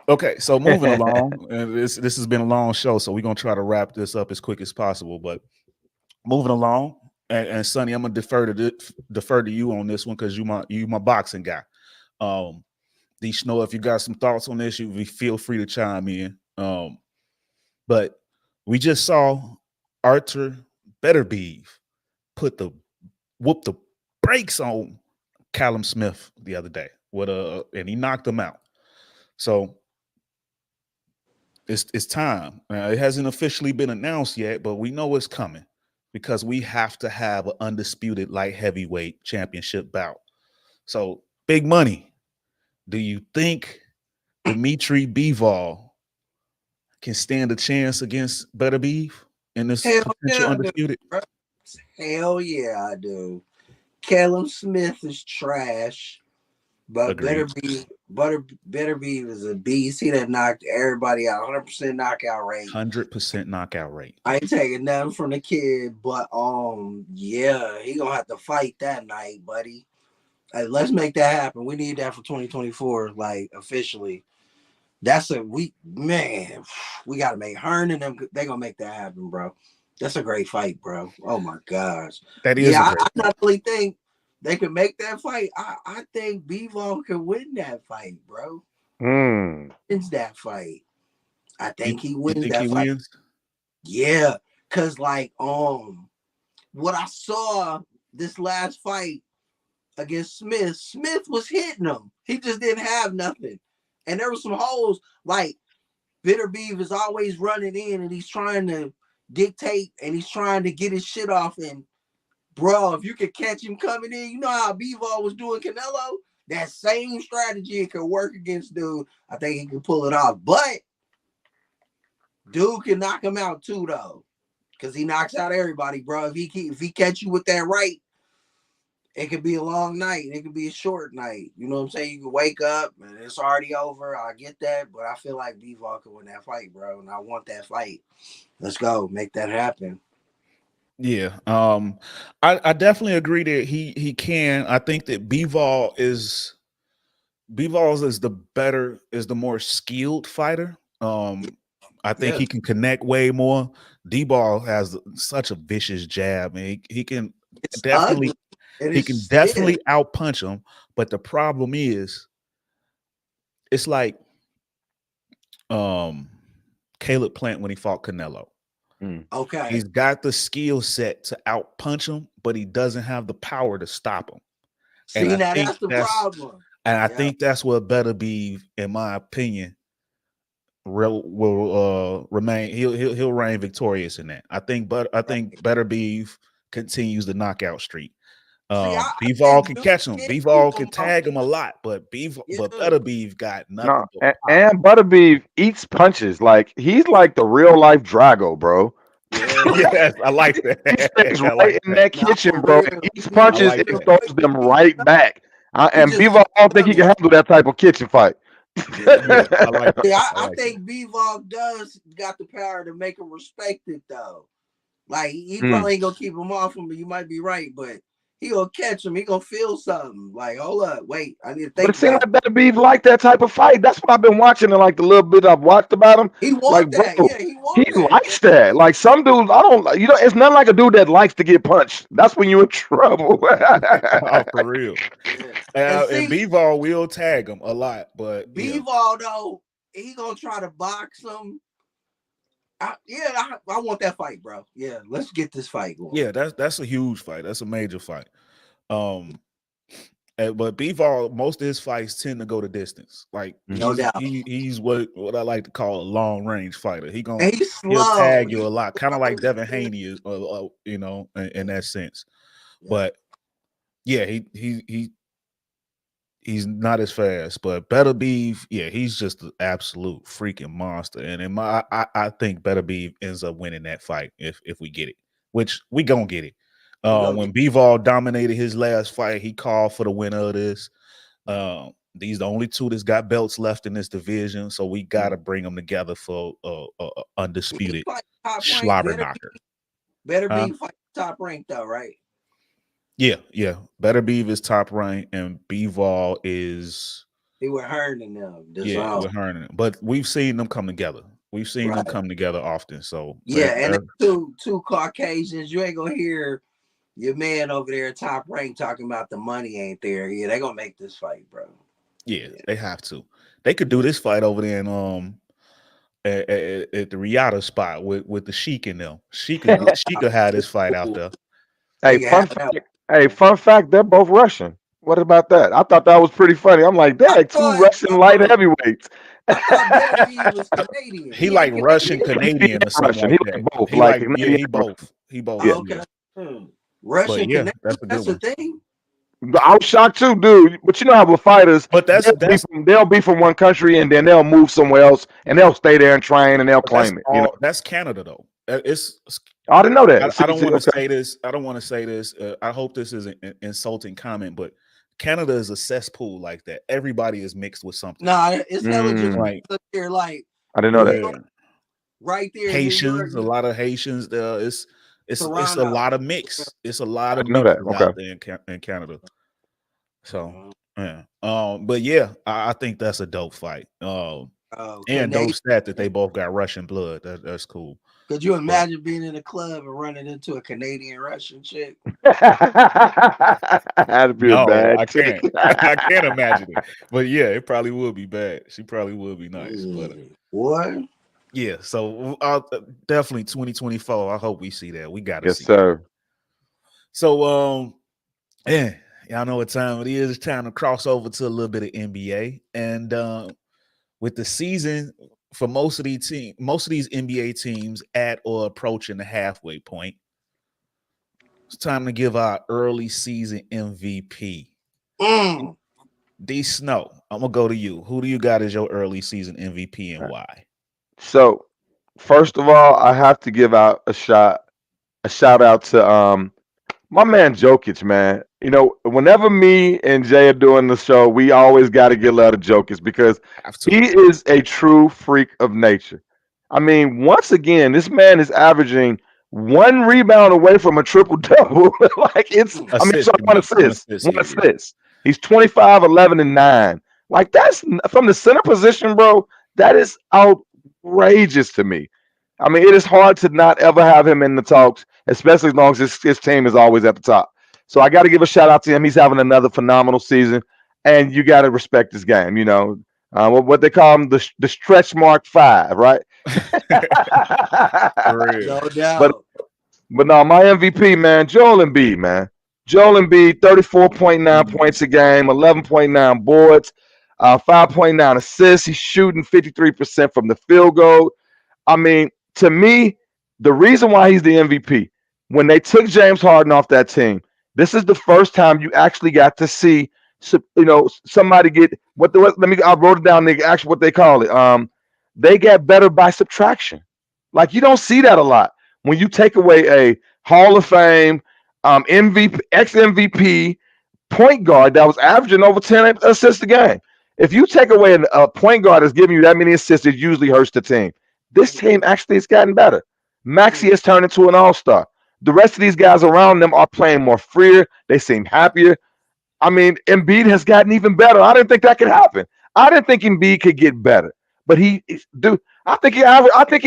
Okay, so moving along, and this has been a long show, so we're gonna try to wrap this up as quick as possible. But moving along, and Sonny, I'm gonna defer to you on this one because you my boxing guy. D Snow, if you got some thoughts on this, you feel free to chime in. But we just saw Arthur Beterbiev whoop the brakes on Callum Smith the other day and he knocked him out. So it's time. It hasn't officially been announced yet, but we know it's coming because we have to have an undisputed light heavyweight championship bout. So big money. Do you think Dimitri Bivol can stand a chance against Beterbiev in this potential undisputed? Hell yeah, I do. Callum Smith is trash, but Beterbiev is a beast. He done knocked everybody out, 100% knockout rate. 100% knockout rate. I ain't taking nothing from the kid, but yeah, he gonna have to fight that night, buddy. Like, let's make that happen. We need that for 2024, like officially. We gotta make Hearn and them. They gonna make that happen, bro. That's a great fight, bro. Oh my gosh. That is I not really think they could make that fight. I think Bivol can win that fight, bro. Wins that fight. I think he wins that fight. Wins? Yeah, cause like what I saw this last fight against Smith was hitting him. He just didn't have nothing. And there were some holes, like Beterbiev is always running in and he's trying to dictate and he's trying to get his shit off. And bro, if you could catch him coming in, you know how Bivol was doing Canelo? That same strategy it could work against dude. I think he can pull it off. But dude can knock him out too, though. Because he knocks out everybody, bro. If he catch you with that right, it could be a long night. It could be a short night. You know what I'm saying? You can wake up and it's already over. I get that. But I feel like Bivol can win that fight, bro. And I want that fight. Let's go. Make that happen. Yeah. I definitely agree that he can. I think that Bivol is the more skilled fighter. I think he can connect way more. D-Ball has such a vicious jab, and he can definitely outpunch him. But the problem is, it's like Caleb Plant when he fought Canelo. Okay. He's got the skill set to outpunch him, but he doesn't have the power to stop him. See, that's the problem. And I think that's what Beterbiev, in my opinion, will remain. He'll reign victorious in that. I think Beterbiev continues the knockout streak. Bivol can catch him. Bivol can tag him a lot, but Beterbiev got nothing. And Beterbiev eats punches. Like he's like the real life Drago, bro. Yes, I like that. He stays in that kitchen, bro. And eats punches and throws them right back. And Bivol, I don't think he can handle that type of kitchen fight. I like that. I think Bivol does got the power to make him respect it, though. Like he probably ain't gonna keep him off him, but you might be right, but he gonna catch him. He gonna feel something. Like, hold up, wait, I need to But think it seems about like Better Beef like that type of fight. That's what I've been watching, and like the little bit I've watched about him. He Like, want that. bro, Yeah, he he want that. likes that. Like some dudes, I don't. You know, it's not like a dude that likes to get punched. That's when you're in trouble. Oh, for real. Yeah. And see, 𝑏 will tag him a lot, but 𝑏 though, he gonna try to box him. I want that fight, bro. Yeah, let's get this fight going. Yeah, that's a huge fight. That's a major fight. But 𝑏 most of his fights tend to go the distance. Like no doubt, he's what I like to call a long range fighter. He'll tag you a lot, kind of like Devin Haney is, you know, in that sense. Yeah. But yeah, he's not as fast. But Better Beef, yeah, he's just an absolute freaking monster. And I think Better Beef ends up winning that fight if we get it, which we gonna get it. When 𝑏 dominated his last fight, he called for the winner of this. These the only two that's got belts left in this division, so we gotta bring them together for undisputed slobberknocker. Better be fight top rank though, right? Yeah. Better Beef is top rank, and 𝑏 is he with Herndon them. With Herndon, but we've seen them come together. We've seen them come together often. So and two Caucasians, you ain't gonna hear your man over there top rank talking about the money ain't there. Yeah, they gonna make this fight, bro. Yeah, they have to. They could do this fight over there in at the 𝓿𝓸𝓻𝓮 spot with the Sheik in them. Sheik could have this fight out there. Fun fact, they're both Russian. What about that? I thought that was pretty funny. I'm like, they're two Russian light heavyweights. I thought Better Beef was Canadian. He like Russian Canadian or something like that. Both. He both. Oh, okay. Russian Canadian. That's a thing. I was shocked too, dude. But you know how with fighters, but they'll be from one country and then they'll move somewhere else and they'll stay there and train and they'll claim it. You know, that's Canada though. I didn't know that. I don't want to say this. I don't want to say this. I hope this is an insulting comment, but Canada is a cesspool like that. Everybody is mixed with something. Nah, it's hella just like I didn't know that. Right there, Haitians, a lot of Haitians. It's a lot of mix. It's a lot of mix out there in Canada. So yeah, but yeah, I think that's a dope fight. And dope stat that they both got Russian blood. That's cool. Could you imagine being in a club and running into a Canadian Russian chick? That'd be bad. I can't. I can't imagine it. But yeah, it probably would be bad. She probably would be nice. But what? Yeah, so definitely 2024. I hope we see that. We got to see. Yes, sir. That. So yeah, y'all know what time it is. It's time to cross over to a little bit of NBA. And with the season for most of these NBA teams at or approaching the halfway point, it's time to give our early season MVP. D Snow, I'm gonna go to you. Who do you got as your early season MVP and why? So, first of all, I have to give out a shout out to my man Jokic, man. You know, whenever me and Jay are doing the show, we always got to get love to Jokic because he is a true freak of nature. I mean, once again, this man is averaging 1 rebound away from a triple double. Like one assist. He's 25, 11, and 9. Like that's from the center position, bro. That is outrageous to me. I mean, it is hard to not ever have him in the talks, especially as long as his team is always at the top. So I got to give a shout out to him. He's having another phenomenal season, and you got to respect this game. You know what they call him, the stretch mark 5, right? No doubt. But no, my MVP, man, Joel Embiid, man. Joel Embiid, 34.9 points a game, 11.9 boards, 5.9 assists. He's shooting 53% from the field goal. I mean, to me, the reason why he's the MVP, when they took James Harden off that team, this is the first time you actually got to see, somebody get I wrote it down. What they call it. They get better by subtraction. Like you don't see that a lot when you take away a Hall of Fame, MVP, ex-MVP point guard that was averaging over 10 assists a game. If you take away a point guard that's giving you that many assists, it usually hurts the team. This team actually has gotten better. Maxey has turned into an all-star. The rest of these guys around them are playing more freer. They seem happier. I mean, Embiid has gotten even better. I didn't think that could happen. I didn't think Embiid could get better. But dude, I think he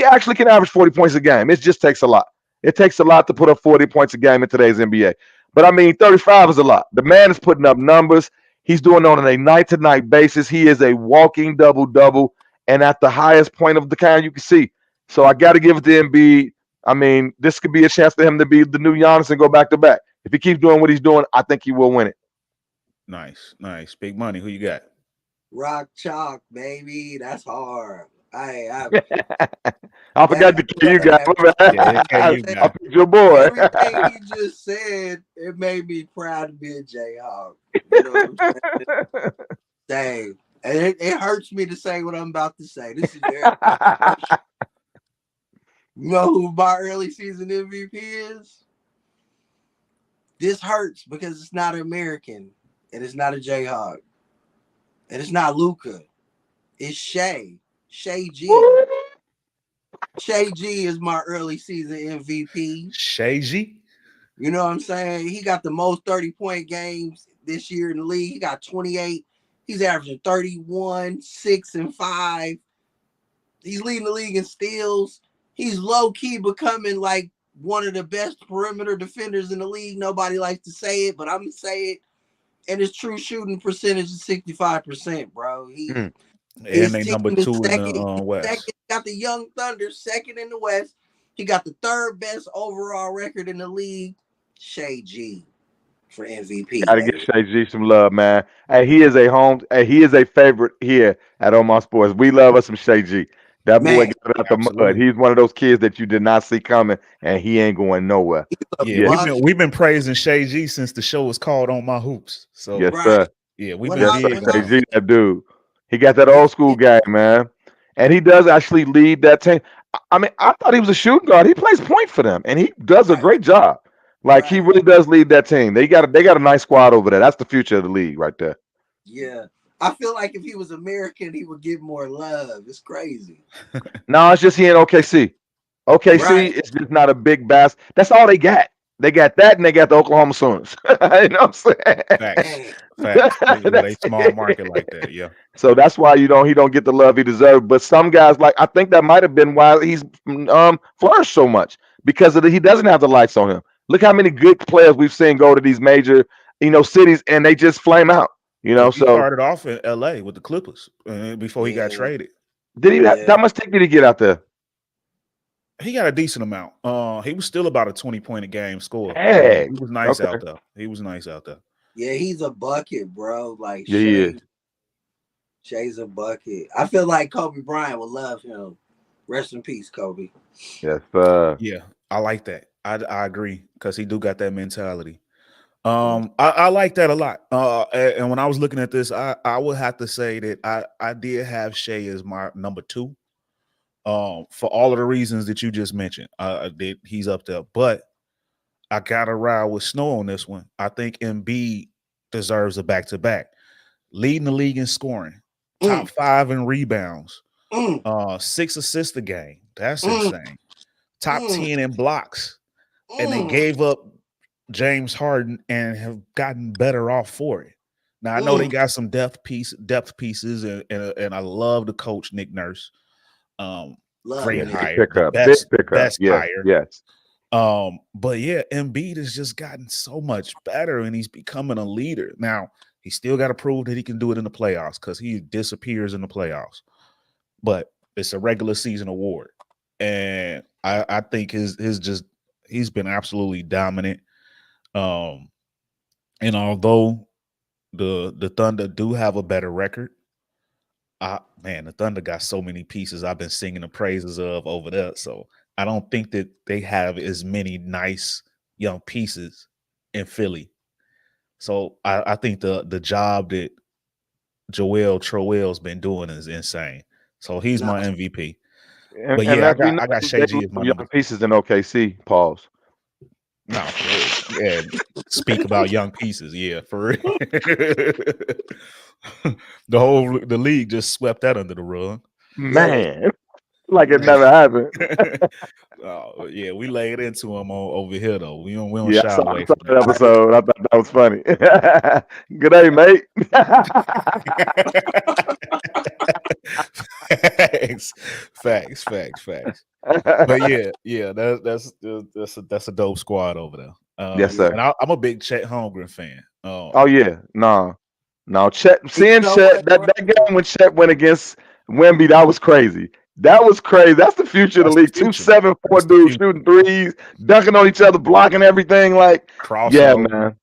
actually can average 40 points a game. It just takes a lot. It takes a lot to put up 40 points a game in today's NBA. But I mean, 35 is a lot. The man is putting up numbers. He's doing it on a night-to-night basis. He is a walking double-double, and at the highest point of the kind you can see. So I got to give it to Embiid. I mean, this could be a chance for him to be the new Giannis and go back-to-back. If he keeps doing what he's doing, I think he will win it. Nice. Big money. Who you got? Rock chalk, baby. That's hard. I forgot to kill you guys. I picked your boy. Everything he just said, it made me proud to be a Jayhawk. You know what I'm saying? Dang. And it hurts me to say what I'm about to say. This is very You know who my early season MVP is? This hurts because it's not American. And it's not a Jayhawk. And it's not Luka. It's 𝑐𝒏 𝑴𝒚. 𝑐𝒏 is my early season MVP. 𝑐𝒏? You know what I'm saying? He got the most 30-point games this year in the league. He got 28. He's averaging 31, 6, and 5. He's leading the league in steals. He's low-key becoming like one of the best perimeter defenders in the league. Nobody likes to say it, but I'm going to say it. And his true shooting percentage is 65%, bro. And they number 2 in the West. Second, got the Young Thunder second in the West. He got the third best overall record in the league. 𝑐𝒏 for MVP. Gotta give 𝑐𝒏 some love, man. Hey, he is a favorite here at onmysports. We love us some 𝑐𝒏. That boy got out the mud. He's one of those kids that you did not see coming, and he ain't going nowhere. Yeah, we've been praising 𝑐𝒏 since the show was called On My Hoops. So yes, sir. Yeah, we've been 𝑐𝒏, that dude. He got that old school game, man. And he does actually lead that team. I mean, I thought he was a shooting guard. He plays point for them, and he does a great job. Like he really does lead that team. They got a nice squad over there. That's the future of the league right there. Yeah. I feel like if he was American, he would get more love. It's crazy. No, it's just he in OKC. OKC is just not a big bass. That's all they got. They got that, and they got the Oklahoma Sooners. You know what I'm saying? Facts. They small market like that, yeah. So that's why he don't get the love he deserves. But some guys, like I think that might have been why he's flourished so much because he doesn't have the lights on him. Look how many good players we've seen go to these major, cities, and they just flame out. He started off in LA with the Clippers before he got traded. Did he? How much take did he get out there? He got a decent amount. He was still about a 20-point a game scorer. Hey, he was nice out there. He was nice out there. Yeah, he's a bucket, bro. Like he is. 𝑐𝒏's a bucket. I feel like Kobe Bryant would love him. Rest in peace, Kobe. Yes, yeah, I like that. I agree because he do got that mentality. I like that a lot. And when I was looking at this, I would have to say that I did have 𝑐𝒏 as my number 2. For all of the reasons that you just mentioned, he's up there. But I gotta ride with Snow on this one. I think Embiid deserves a back-to-back, leading the league in scoring, top 5 in rebounds, 6 assists a game. That's insane. Top 10 in blocks, and they gave up James Harden and have gotten better off for it. Now I know they got some depth pieces, and I love the coach Nick Nurse. Great hire, best hire. Yes. But yeah, Embiid has just gotten so much better, and he's becoming a leader. Now he still got to prove that he can do it in the playoffs because he disappears in the playoffs. But it's a regular season award, and I think he's been absolutely dominant. And although the Thunder do have a better record, the Thunder got so many pieces I've been singing the praises of over there. So I don't think that they have as many nice young pieces in Philly. So I think the job that 𝑗o𝑟𝓁 been doing is insane. So he's my MVP. But yeah, I got 𝑐𝒏 as my young pieces in OKC. Pause. No, yeah. Speak about young pieces, yeah, for real. the league just swept that under the rug, man. Like it never happened. Yeah, we laid into him over here though. We don't Yeah, shy I away saw from that episode. I thought that was funny. Good day, mate. Facts. But yeah, that's a dope squad over there. Yes, sir. And I'm a big Chet Holmgren fan. Oh yeah, no. Chet, You seeing know Chet what, bro? that game when Chet went against Wemby, that was crazy. That was crazy. That's the future of the That's the league. future. 2'7" That's the dudes future. shooting threes, dunking on each other, blocking everything. Like, yeah, Crossover. man.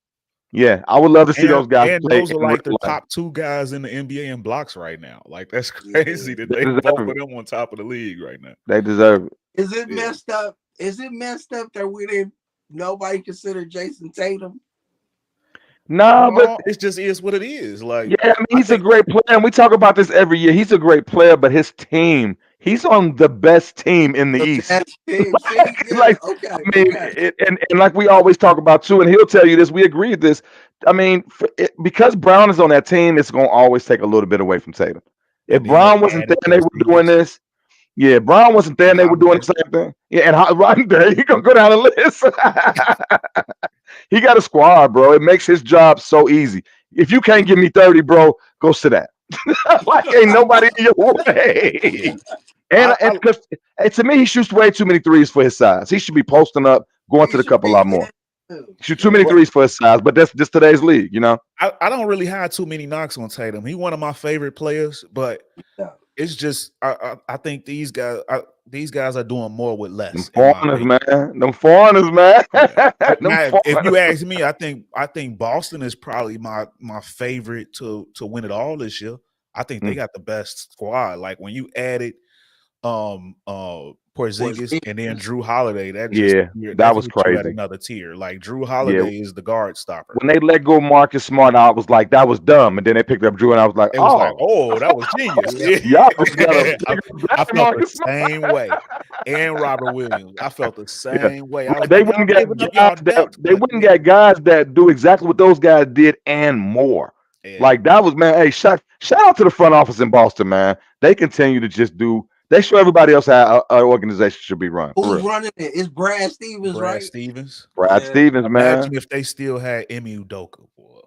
Yeah, I would love to see those guys And play those are in real like the life. top 2 guys in the NBA in blocks right now. Like that's Yeah. crazy that They they deserve both of it. them on top of the league right now. They deserve it. Is it Yeah. messed up? Is it messed up that we didn't nobody considered Jason Tatum? No, but No, it just is what it is. Like yeah, I mean, I he's a think great player, and we talk about this every year. He's a great player, but his team, he's on the best team in the The East. best team. See, yeah, Like, okay, I mean, okay. and like we always talk about too, and he'll tell you this. We agree with this. I mean, because Brown is on that team, it's going to always take a little bit away from Tatum. If and then they Brown wasn't there added and they were doing Porzingis this, yeah, Brown wasn't there and and they were doing the Holiday. same thing. Yeah, and right there, you gonna go down the list. He got a squad, bro. It makes his job so easy. If you can't give me 30, bro, go sit down. Like ain't nobody in your way. And I because to me, he shoots way too many threes for his size. He should be posting up, going He to the should cup a be, lot more. Shoot too many Well, threes for his size, but that's just today's league, you know. I don't really have too many knocks on Tatum. He's one of my favorite players, but Yeah. it's just I think these guys are doing more with Them less, in my foreigners, opinion. man. Them foreigners, man. Yeah. Them Now, if you foreigners. ask me, I think Boston is probably my favorite to win it all this year. I think they Mm, got the best squad. Like when you added Porzingis and then Drew Holiday, yeah, that that was hit you at crazy. another tier. Like Drew Yeah, Holiday is the guard stopper. when they let go Marcus Smart, I was like, that was dumb. And then they picked up Drew, and I was like, It was like, oh, oh, that was genius. Yeah. Yeah. y'all just got a I, bigger I than felt the Marcus Smart. same way. And Robert Williams, I felt the Yeah, same way. I was they like, y'all wouldn't get giving up y'all guys that depth, they but wouldn't yeah, get guys that do exactly what those guys did and more. yeah. Like that was man. Hey, shout out to the front office in Boston, man. They continue to just do. They show everybody else how an organization should be run for Who's real. running it? It's Brad Stevens, Brad right? Stevens. Brad Yeah. Stevens, Imagine man. if they still had Emi Udoka, boy.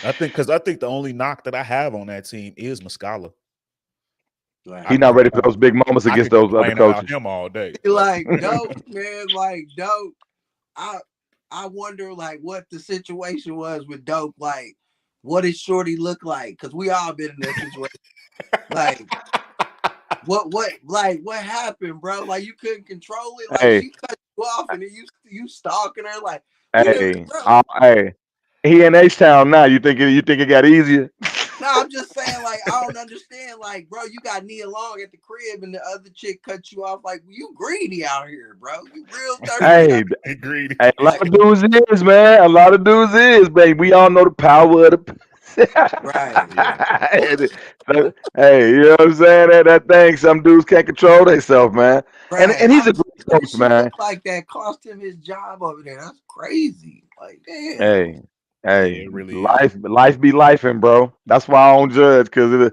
I think the only knock that I have on that team is Muscala. Like, I He's can not ready for complain. those big moments I against can those other complain about coaches. him all day. But like dope, man. Like dope. I wonder like what the situation was with dope. Like, what did Shorty look like? Because we all been in that situation. Like, what happened, bro? Like you couldn't control it. Like Hey, she cut you off, and then you stalking her. Like we didn't, hey, bro. hey. He in H Town now. You think it got easier? No, I'm just saying, like, I don't understand. Like, bro, you got Nia Long at the crib and the other chick cut you off. Like, you greedy out here, bro. You real thirsty. Hey, agreed. hey, a lot Like, of dudes is, man. A lot of dudes is, baby. We all know the power of the. right. Yeah. Hey, you know what I'm saying? That thing, some dudes can't control themselves, man. Right. And he's How a great that coach, shit man. look like that cost him his job over there? That's crazy. Like, damn. Hey, Yeah, hey, it really is. life be lifing, bro. That's why I don't judge, because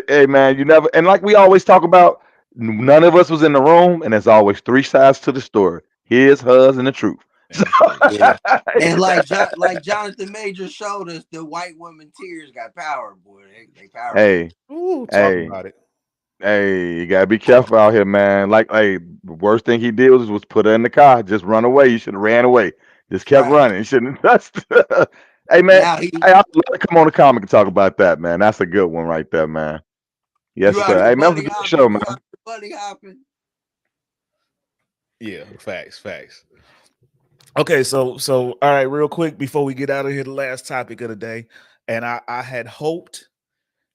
hey, man, you never. And like we always talk about, none of us was in the room, and there's always three sides to the story: his, hers, and the truth. And the truth. Yeah. And like Jonathan Major showed us, the white woman tears got power, boy. They powerful. Hey, Ooh, talk hey, about it. hey, you gotta be careful out here, man. Like, hey, the worst thing he did was put her in the car. Just run away. You should have ran away. Just kept Right. running. You shouldn't have touched. Hey, man. Now Hey, I'd love to come on the comic and talk about that, man. That's a good one right there, man. Yes, you out sir. here Hey, man, it was bunny a good hopping. show, You man. out here bunny hopping. Yeah, facts. Okay, so all right, real quick before we get out of here, the last topic of the day, and I had hoped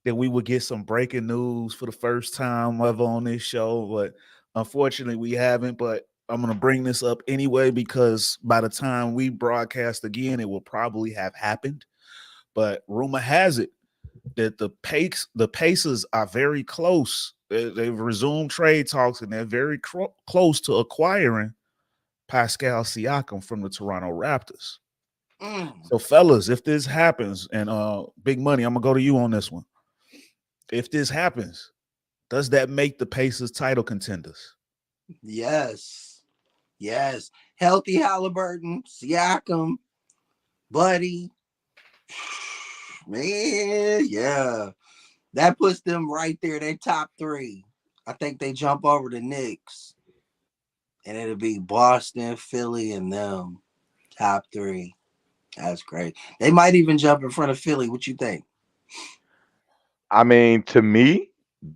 that we would get some breaking news for the first time ever on this show, but unfortunately we haven't. But I'm gonna bring this up anyway because by the time we broadcast again, it will probably have happened. But rumor has it that the Pacers are very close. They've resumed trade talks and they're very close to acquiring Pascal Siakam from the Toronto Raptors. So, fellas, if this happens, and Big Money, I'm gonna go to you on this one. If this happens, does that make the Pacers title contenders? Yes. Yes. Healthy Halliburton, Siakam, Buddy. Man, yeah. That puts them right there. They top 3. I think they jump over the Knicks. And it'll be Boston, Philly, and them. Top 3. That's great. They might even jump in front of Philly. What you think? I mean, to me,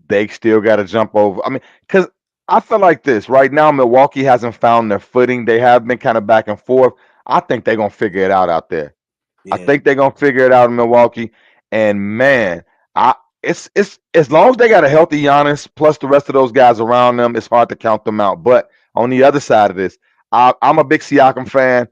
they still got to jump over. I mean, because I feel like this right now, Milwaukee hasn't found their footing. They have been kind of back and forth. I think they're gonna figure it out there. I Yeah. think they're gonna figure it out in Milwaukee. And man, I it's as long as they got a healthy Giannis plus the rest of those guys around them, it's hard to count them out. But on the other side of this, I'm a big Siakam fan.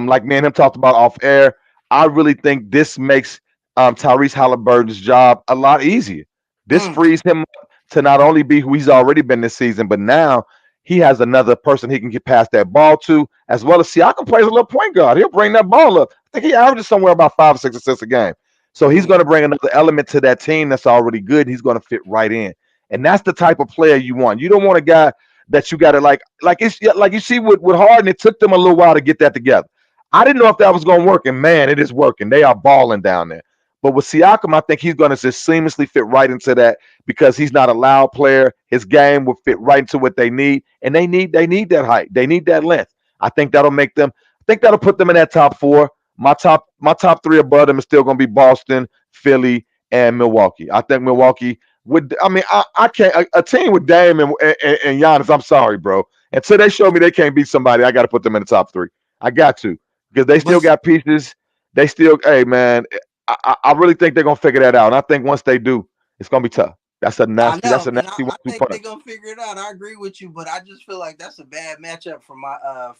Like me and him talked about off air, I really think this makes Tyrese Halliburton's job a lot easier. This frees him up to not only be who he's already been this season, but now he has another person he can get past that ball to, as well as Siakam plays a little point guard. He'll bring that ball up. I think he averages somewhere about 5 or 6 assists a game. So he's going to bring another element to that team that's already good. He's going to fit right in. And that's the type of player you want. You don't want a guy that you got to like it's like you see with Harden, it took them a little while to get that together. I didn't know if that was going to work, and man, it is working. They are balling down there. But with Siakam, I think he's going to just seamlessly fit right into that because he's not a loud player. His game will fit right into what they need, and they need that height. They need that length. I think that'll make them. I think that'll put them in that top 4. My top 3 above them is still going to be Boston, Philly, and Milwaukee. I think Milwaukee would. I mean, I can't. A team with Dame and Giannis. I'm sorry, bro. Until they show me they can't beat somebody, I got to put them in the top 3. I got to because they still got pieces. They still. Hey, man. I really think they're gonna figure that out. And I think once they do, it's gonna be tough. That's a nasty I one. I think they're gonna figure it out. I agree with you, but I just feel like that's a bad matchup for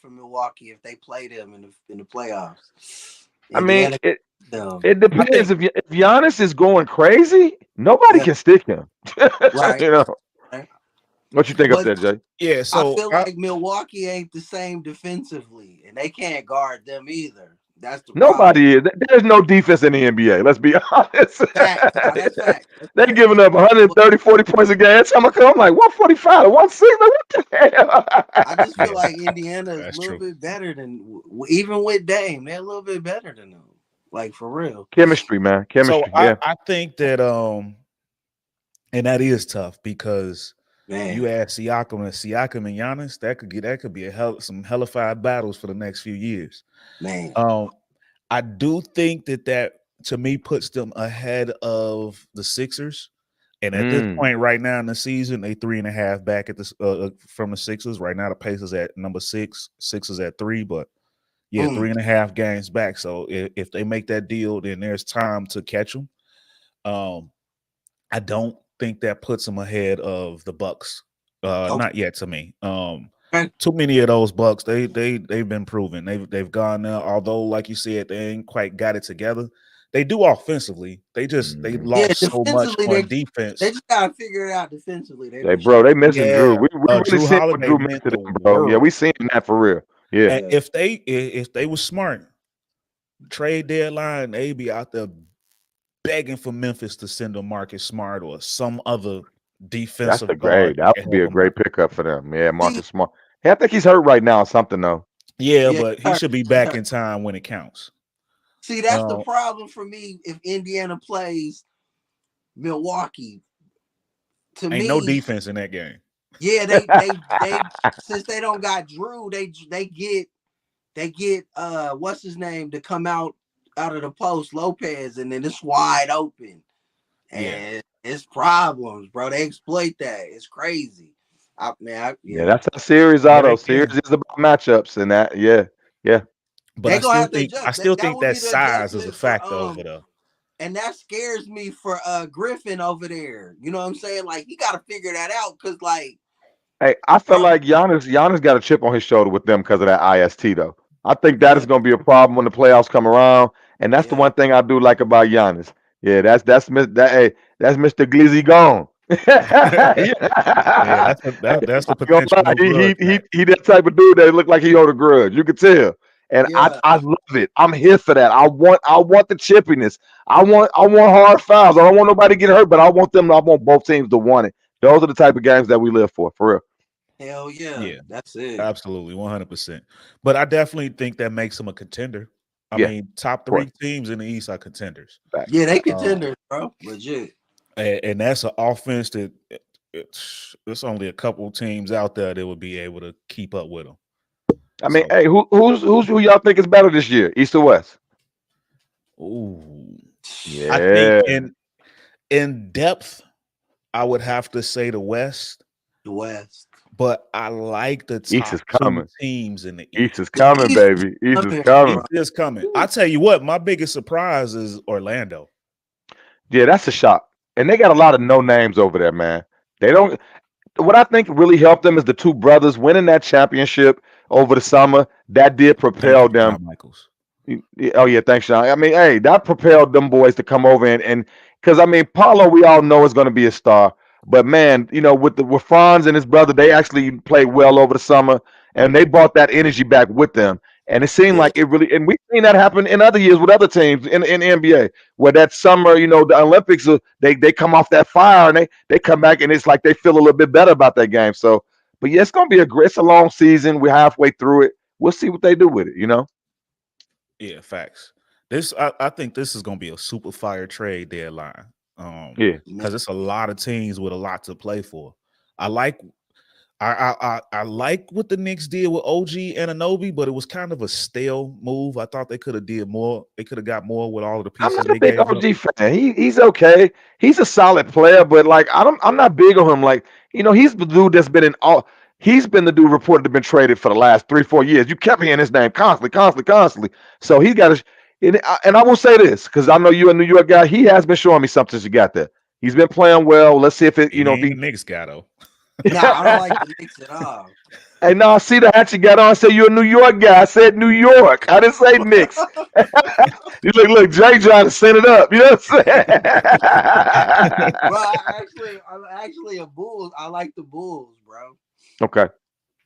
for Milwaukee if they play them in the playoffs. I mean, Indiana, it depends. If Giannis is going crazy, nobody can stick him. right? You know Right. what you think up But there, Jay? Yeah, I so feel like Milwaukee ain't the same defensively, and they can't guard them either. That's the problem. Nobody is. There's no defense in the NBA. Let's be honest. Fact. No, that's fact. They're giving up 130, 40 points a game. Every time I come, I'm like 145, 160. What the hell? I just feel like Indiana is a that's little true. bit better than even with Dame. They're a little bit better than them. Like for real. Chemistry, man. Chemistry. So Yeah. I think that and that is tough because Man. you add Siakam and Giannis, that could be some hellified battles for the next few years. Man. I do think that to me puts them ahead of the Sixers. And at this point right now in the season, they 3.5 back at this from the Sixers. Right now, the Pacers at number 6, Sixers at 3, but yeah, 3.5 games back. So if they make that deal, then there's time to catch them. I don't think that puts them ahead of the Bucks. Not yet to me. Too many of those Bucks, they've been proven. They've gone there. Although, like you said, they ain't quite got it together. They do offensively. They lost so much on defense. They just gotta figure it out defensively. They missing Drew. We really Drew seen what Drew meant to them, bro. Yeah, we seen that for real. Yeah. And if they were smart, trade deadline, they'd be out there begging for Memphis to send a Marcus Smart or some other defensive guard. That would be a great pickup for them. Yeah, Marcus Smart. Hey, I think he's hurt right now or something though. Yeah, but he should be back in time when it counts. See, that's the problem for me if Indiana plays Milwaukee. To ain't me, no defense in that game. Yeah, they since they don't got Drew, they get what's his name to come out of the post, Lopez, and then it's wide open. And it's problems, bro. They exploit that. It's crazy. That's a series auto. Series is about matchups and that. Yeah. But I still think that size is a factor over there. And that scares me for Griffin over there. You know what I'm saying? Like, you got to figure that out because, like, hey, I feel like Giannis got a chip on his shoulder with them because of that IST though. I think that is going to be a problem when the playoffs come around, and that's the one thing I do like about Giannis. Yeah, that's Mr. Glizzy gone. That's the potential. He that type of dude that look like he owed a grudge. You could tell. And I love it. I'm here for that. I want the chippiness. I want hard fouls. I don't want nobody to get hurt, but I want both teams to want it. Those are the type of games that we live for real. Hell yeah. That's it. Absolutely, 100%. But I definitely think that makes them a contender. I mean, top 3 teams in the East are contenders. Yeah, they contenders, bro. Legit. And that's an offense that there's only a couple teams out there that would be able to keep up with them. I mean, hey, who y'all think is better this year, East or West? Ooh, yeah. I think in depth, I would have to say the West. The West. But I like the top 2 teams in the East. East is coming, baby. East is coming. East is coming. I tell you what, my biggest surprise is Orlando. Yeah, that's a shock. And they got a lot of no names over there, man. They don't. What I think really helped them is the 2 brothers winning that championship over the summer. That did propel them. Michaels. Oh yeah, thanks, Sean. I mean, hey, that propelled them boys to come over and because I mean, Paulo, we all know is going to be a star. But man, you know, with Franz and his brother, they actually played well over the summer, and they brought that energy back with them. And it seemed like it really, and we've seen that happen in other years with other teams in the NBA, where that summer, you know, the Olympics, they come off that fire and they come back and it's like they feel a little bit better about that game. So, but yeah, it's gonna be it's a long season. We're halfway through it. We'll see what they do with it, you know. Yeah, facts. I think this is gonna be a super fire trade deadline. Because it's a lot of teams with a lot to play for. I like what the Knicks did with OG Anunoby, but it was kind of a stale move. I thought they could have did more. They could have got more with all of the pieces. I'm not a big OG fan. He's okay. He's a solid player, but like I'm not big on him. Like, you know, he's the dude that's been in all. He's been the dude reported to have been traded for the last 3-4 years. You kept hearing his name constantly. So he's got to. And I will say this because I know you're a New York guy. He has been showing me something since you got there. He's been playing well. Let's see if it, you know, the Knicks guy though. No, I don't like the Knicks at all. Hey, no, I see the hat you got on. I said you're a New York guy. I said New York. I didn't say Knicks. You look, Jay trying to set it up. You know what I'm saying? Well, I'm actually a Bulls. I like the Bulls, bro. Okay.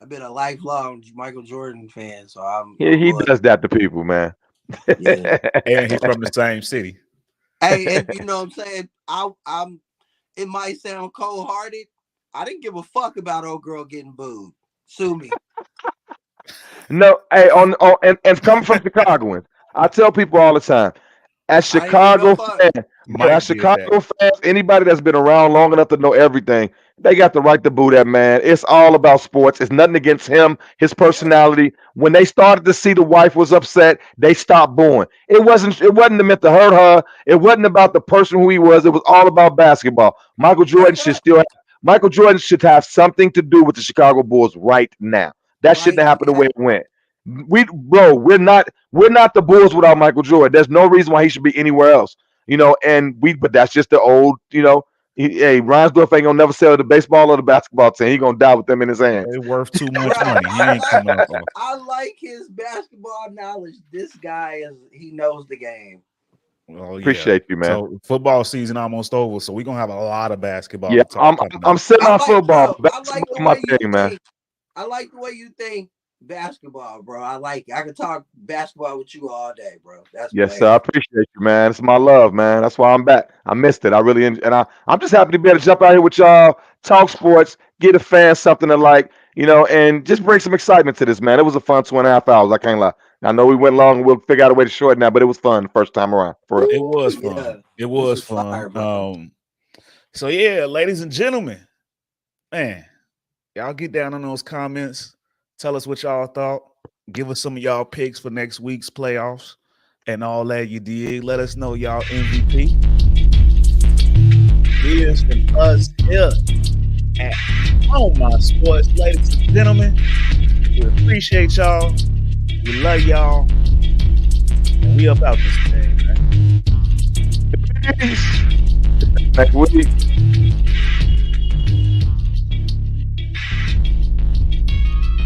I've been a lifelong Michael Jordan fan, so I'm. Yeah, he does that to people, man. Yeah. And he's from the same city. Hey, and you know what I'm saying? I'm. It might sound cold-hearted. I didn't give a fuck about old girl getting booed. Sue me. No, hey, and coming from Chicagoans, I tell people all the time, as Chicago fans, anybody that's been around long enough to know everything, they got the right to boo that man. It's all about sports. It's nothing against him, his personality. When they started to see the wife was upset, they stopped booing. It wasn't meant to hurt her. It wasn't about the person who he was. It was all about basketball. Michael Jordan should have something to do with the Chicago Bulls right now. That shouldn't have happened the way it went. We're not the Bulls without Michael Jordan. There's no reason why he should be anywhere else. You know, but that's just the old, you know. Hey, Reinsdorf ain't gonna never sell the baseball or the basketball team. He gonna die with them in his hands. They're worth too much money. He ain't coming up. I like his basketball knowledge. This guy he knows the game. Well, appreciate you, man. So football season almost over, so we're gonna have a lot of basketball. Yeah, I'm sitting on football. I like the way you think basketball, bro. I can talk basketball with you all day, bro. Yes, sir. I appreciate you, man. It's my love, man. That's why I'm back. I missed it. I really I'm just happy to be able to jump out here with y'all, talk sports, get a fan something to like, you know, and just bring some excitement to this, man. It was a fun 2.5 hours. I can't lie. I know we went long and we'll figure out a way to shorten that, but it was fun the first time around. For real. It was fun. Yeah. It was fun. Fire, so yeah, ladies and gentlemen, man, y'all get down on those comments. Tell us what y'all thought. Give us some of y'all picks for next week's playoffs and all that you did. Let us know y'all MVP. Here's from us here at On My Sports, ladies and gentlemen. We appreciate y'all. We love y'all. And we up out this thing, man. Next week.